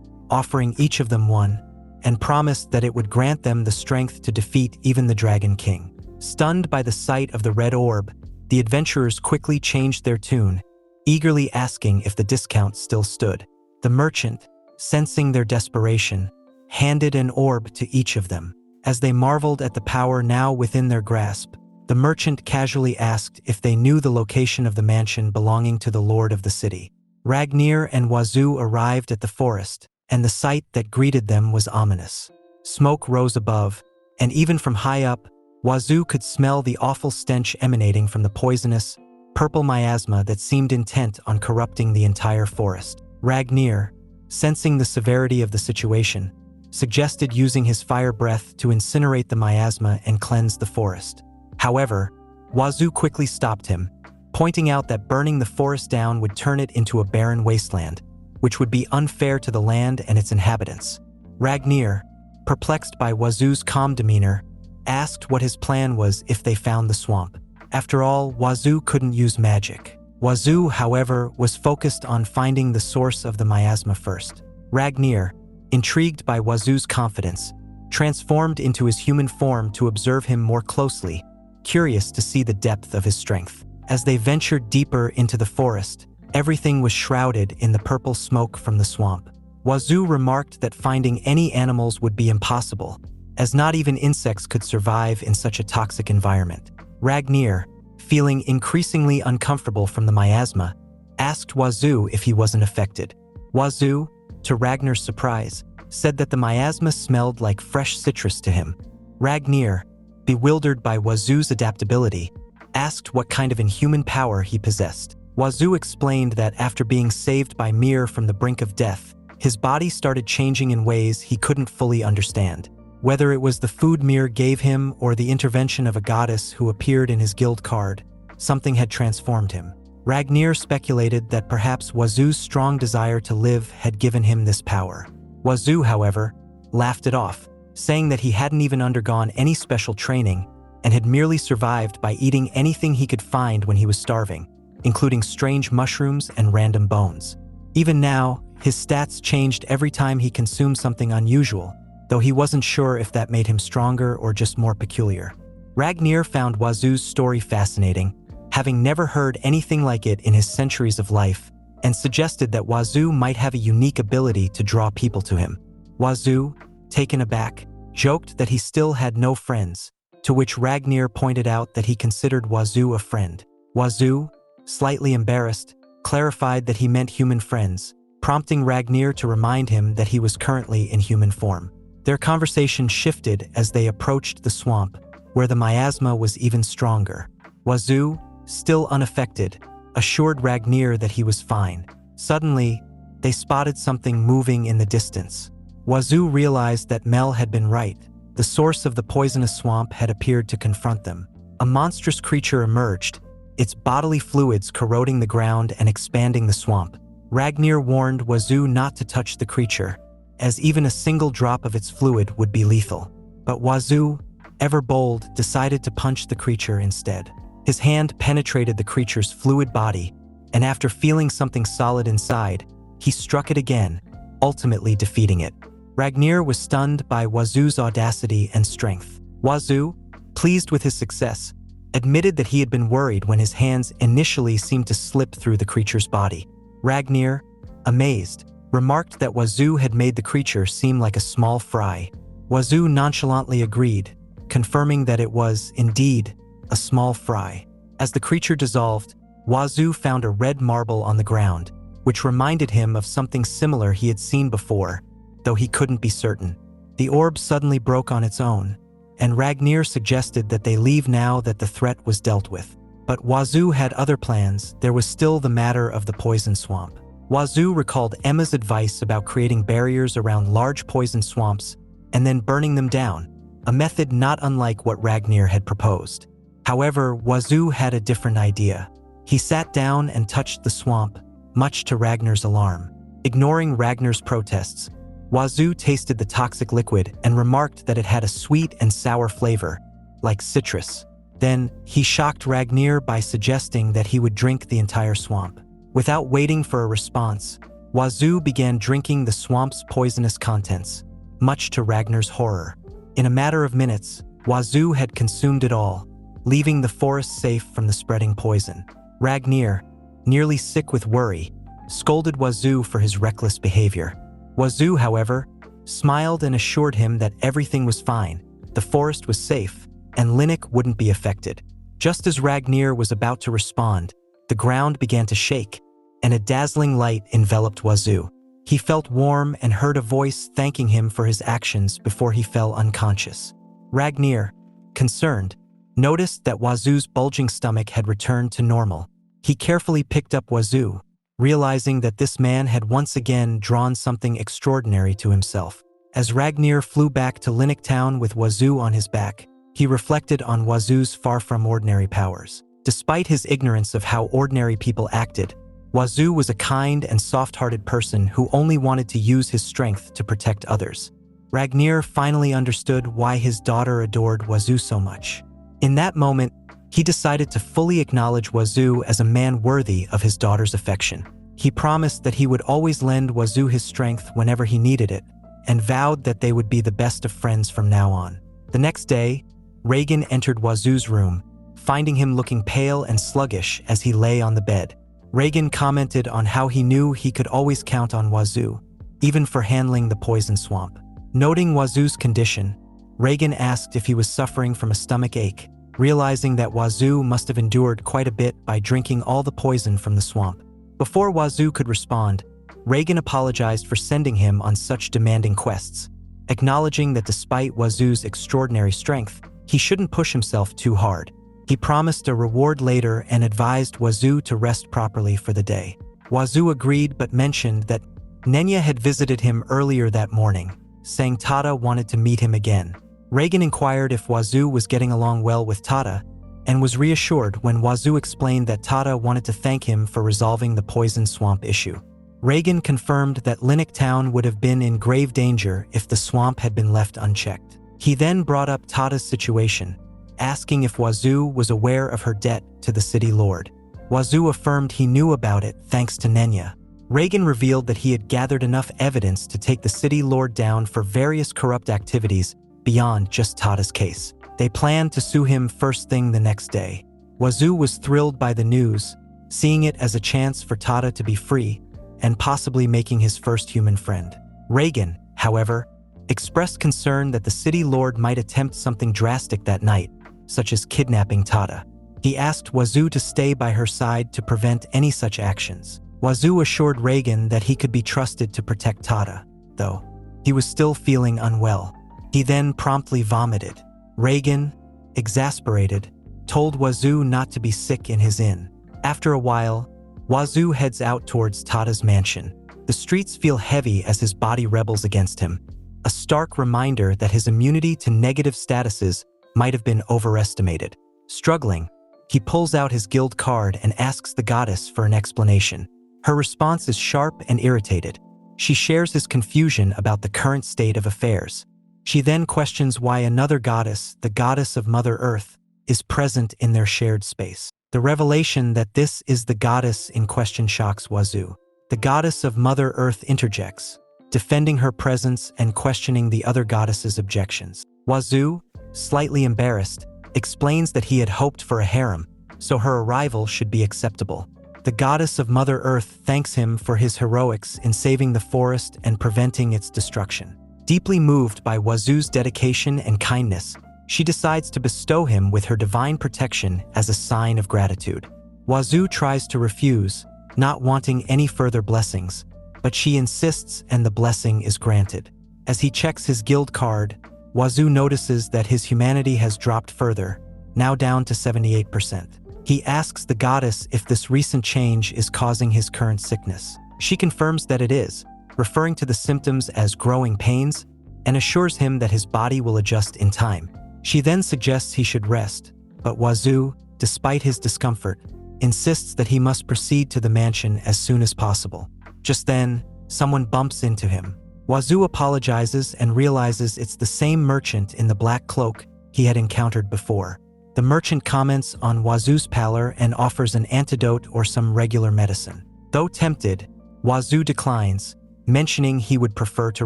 offering each of them one, and promised that it would grant them the strength to defeat even the Dragon King. Stunned by the sight of the Red Orb, the adventurers quickly changed their tune, eagerly asking if the discount still stood. The merchant, sensing their desperation, handed an orb to each of them. As they marveled at the power now within their grasp, the merchant casually asked if they knew the location of the mansion belonging to the lord of the city. Ragnir and Wazoo arrived at the forest, and the sight that greeted them was ominous. Smoke rose above, and even from high up, Wazoo could smell the awful stench emanating from the poisonous, purple miasma that seemed intent on corrupting the entire forest. Ragnir, sensing the severity of the situation, suggested using his fire breath to incinerate the miasma and cleanse the forest. However, Wazoo quickly stopped him, pointing out that burning the forest down would turn it into a barren wasteland, which would be unfair to the land and its inhabitants. Ragnir, perplexed by Wazoo's calm demeanor, asked what his plan was if they found the swamp. After all, Wazoo couldn't use magic. Wazoo, however, was focused on finding the source of the miasma first. Ragnir, intrigued by Wazoo's confidence, transformed into his human form to observe him more closely, curious to see the depth of his strength. As they ventured deeper into the forest, everything was shrouded in the purple smoke from the swamp. Wazoo remarked that finding any animals would be impossible, as not even insects could survive in such a toxic environment. Ragnir, feeling increasingly uncomfortable from the miasma, asked Wazoo if he wasn't affected. Wazoo, to Ragnir's surprise, said that the miasma smelled like fresh citrus to him. Ragnir, bewildered by Wazoo's adaptability, asked what kind of inhuman power he possessed. Wazoo explained that after being saved by Mir from the brink of death, his body started changing in ways he couldn't fully understand. Whether it was the food Mir gave him or the intervention of a goddess who appeared in his guild card, something had transformed him. Ragnir speculated that perhaps Wazoo's strong desire to live had given him this power. Wazoo, however, laughed it off, saying that he hadn't even undergone any special training and had merely survived by eating anything he could find when he was starving. including strange mushrooms and random bones. Even now, his stats changed every time he consumed something unusual, though he wasn't sure if that made him stronger or just more peculiar. Ragnar found Wazoo's story fascinating, having never heard anything like it in his centuries of life, and suggested that Wazoo might have a unique ability to draw people to him. Wazoo, taken aback, joked that he still had no friends, to which Ragnar pointed out that he considered Wazoo a friend. Wazoo, slightly embarrassed, clarified that he meant human friends, prompting Ragnar to remind him that he was currently in human form. Their conversation shifted as they approached the swamp, where the miasma was even stronger. Wazoo, still unaffected, assured Ragnar that he was fine. Suddenly, they spotted something moving in the distance. Wazoo realized that Mel had been right. The source of the poisonous swamp had appeared to confront them. A monstrous creature emerged, its bodily fluids corroding the ground and expanding the swamp. Ragnar warned Wazoo not to touch the creature, as even a single drop of its fluid would be lethal. But Wazoo, ever bold, decided to punch the creature instead. His hand penetrated the creature's fluid body, and after feeling something solid inside, he struck it again, ultimately defeating it. Ragnar was stunned by Wazoo's audacity and strength. Wazoo, pleased with his success, admitted that he had been worried when his hands initially seemed to slip through the creature's body. Ragnar, amazed, remarked that Wazoo had made the creature seem like a small fry. Wazoo nonchalantly agreed, confirming that it was, indeed, a small fry. As the creature dissolved, Wazoo found a red marble on the ground, which reminded him of something similar he had seen before, though he couldn't be certain. The orb suddenly broke on its own, and Ragnar suggested that they leave now that the threat was dealt with. But Wazoo had other plans. There was still the matter of the poison swamp. Wazoo recalled Emma's advice about creating barriers around large poison swamps and then burning them down, a method not unlike what Ragnar had proposed. However, Wazoo had a different idea. He sat down and touched the swamp, much to Ragnar's alarm. Ignoring Ragnar's protests, Wazoo tasted the toxic liquid and remarked that it had a sweet and sour flavor, like citrus. Then, he shocked Ragnar by suggesting that he would drink the entire swamp. Without waiting for a response, Wazoo began drinking the swamp's poisonous contents, much to Ragnar's horror. In a matter of minutes, Wazoo had consumed it all, leaving the forest safe from the spreading poison. Ragnar, nearly sick with worry, scolded Wazoo for his reckless behavior. Wazoo, however, smiled and assured him that everything was fine, the forest was safe, and Linux wouldn't be affected. Just as Ragnar was about to respond, the ground began to shake, and a dazzling light enveloped Wazoo. He felt warm and heard a voice thanking him for his actions before he fell unconscious. Ragnar, concerned, noticed that Wazoo's bulging stomach had returned to normal. He carefully picked up Wazoo, realizing that this man had once again drawn something extraordinary to himself. As Ragnar flew back to Linux Town with Wazoo on his back, he reflected on Wazoo's far-from-ordinary powers. Despite his ignorance of how ordinary people acted, Wazoo was a kind and soft-hearted person who only wanted to use his strength to protect others. Ragnar finally understood why his daughter adored Wazoo so much. In that moment, he decided to fully acknowledge Wazoo as a man worthy of his daughter's affection. He promised that he would always lend Wazoo his strength whenever he needed it, and vowed that they would be the best of friends from now on. The next day, Reagan entered Wazoo's room, finding him looking pale and sluggish as he lay on the bed. Reagan commented on how he knew he could always count on Wazoo, even for handling the poison swamp. Noting Wazoo's condition, Reagan asked if he was suffering from a stomach ache, realizing that Wazoo must have endured quite a bit by drinking all the poison from the swamp. Before Wazoo could respond, Reagan apologized for sending him on such demanding quests, acknowledging that despite Wazoo's extraordinary strength, he shouldn't push himself too hard. He promised a reward later and advised Wazoo to rest properly for the day. Wazoo agreed but mentioned that Nenya had visited him earlier that morning, saying Tada wanted to meet him again. Reagan inquired if Wazoo was getting along well with Tada, and was reassured when Wazoo explained that Tada wanted to thank him for resolving the poison swamp issue. Reagan confirmed that Linux Town would have been in grave danger if the swamp had been left unchecked. He then brought up Tada's situation, asking if Wazoo was aware of her debt to the city lord. Wazoo affirmed he knew about it thanks to Nenya. Reigen revealed that he had gathered enough evidence to take the city lord down for various corrupt activities beyond just Tada's case. They planned to sue him first thing the next day. Wazoo was thrilled by the news, seeing it as a chance for Tada to be free and possibly making his first human friend. Reigen, however, expressed concern that the city lord might attempt something drastic that night, such as kidnapping Tada. He asked Wazoo to stay by her side to prevent any such actions. Wazoo assured Reigen that he could be trusted to protect Tada, though he was still feeling unwell. He then promptly vomited. Reigen, exasperated, told Wazoo not to be sick in his inn. After a while, Wazoo heads out towards Tada's mansion. The streets feel heavy as his body rebels against him, a stark reminder that his immunity to negative statuses might have been overestimated. Struggling, he pulls out his guild card and asks the goddess for an explanation. Her response is sharp and irritated. She shares his confusion about the current state of affairs. She then questions why another goddess, the goddess of Mother Earth, is present in their shared space. The revelation that this is the goddess in question shocks Wazoo. The goddess of Mother Earth interjects, defending her presence and questioning the other goddess's objections. Wazoo, slightly embarrassed, explains that he had hoped for a harem, so her arrival should be acceptable. The goddess of Mother Earth thanks him for his heroics in saving the forest and preventing its destruction. Deeply moved by Wazoo's dedication and kindness, she decides to bestow him with her divine protection as a sign of gratitude. Wazoo tries to refuse, not wanting any further blessings, but she insists and the blessing is granted. As he checks his guild card, Wazoo notices that his humanity has dropped further, now down to 78%. He asks the goddess if this recent change is causing his current sickness. She confirms that it is, referring to the symptoms as growing pains, and assures him that his body will adjust in time. She then suggests he should rest, but Wazoo, despite his discomfort, insists that he must proceed to the mansion as soon as possible. Just then, someone bumps into him. Wazoo apologizes and realizes it's the same merchant in the black cloak he had encountered before. The merchant comments on Wazoo's pallor and offers an antidote or some regular medicine. Though tempted, Wazoo declines, mentioning he would prefer to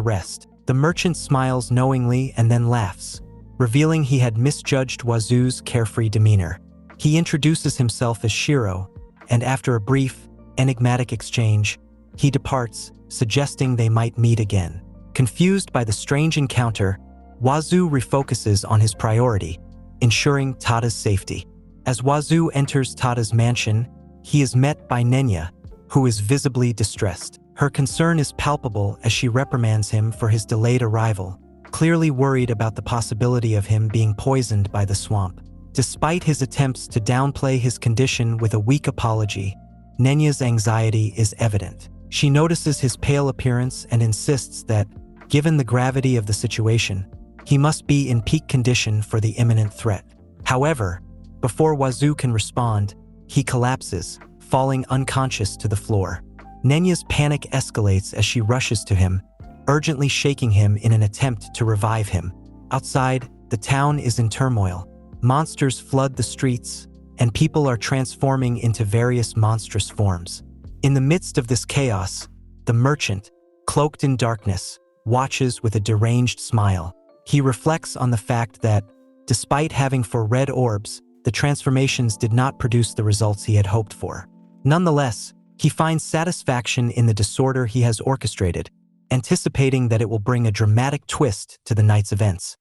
rest. The merchant smiles knowingly and then laughs, revealing he had misjudged Wazoo's carefree demeanor. He introduces himself as Shiro, and after a brief, enigmatic exchange, he departs, suggesting they might meet again. Confused by the strange encounter, Wazoo refocuses on his priority, ensuring Tada's safety. As Wazoo enters Tada's mansion, he is met by Nenya, who is visibly distressed. Her concern is palpable as she reprimands him for his delayed arrival, clearly worried about the possibility of him being poisoned by the swamp. Despite his attempts to downplay his condition with a weak apology, Nenya's anxiety is evident. She notices his pale appearance and insists that, given the gravity of the situation, he must be in peak condition for the imminent threat. However, before Wazoo can respond, he collapses, falling unconscious to the floor. Nenya's panic escalates as she rushes to him, urgently shaking him in an attempt to revive him. Outside, the town is in turmoil. Monsters flood the streets, and people are transforming into various monstrous forms. In the midst of this chaos, the merchant, cloaked in darkness, watches with a deranged smile. He reflects on the fact that, despite having 4 red orbs, the transformations did not produce the results he had hoped for. Nonetheless, he finds satisfaction in the disorder he has orchestrated, anticipating that it will bring a dramatic twist to the night's events.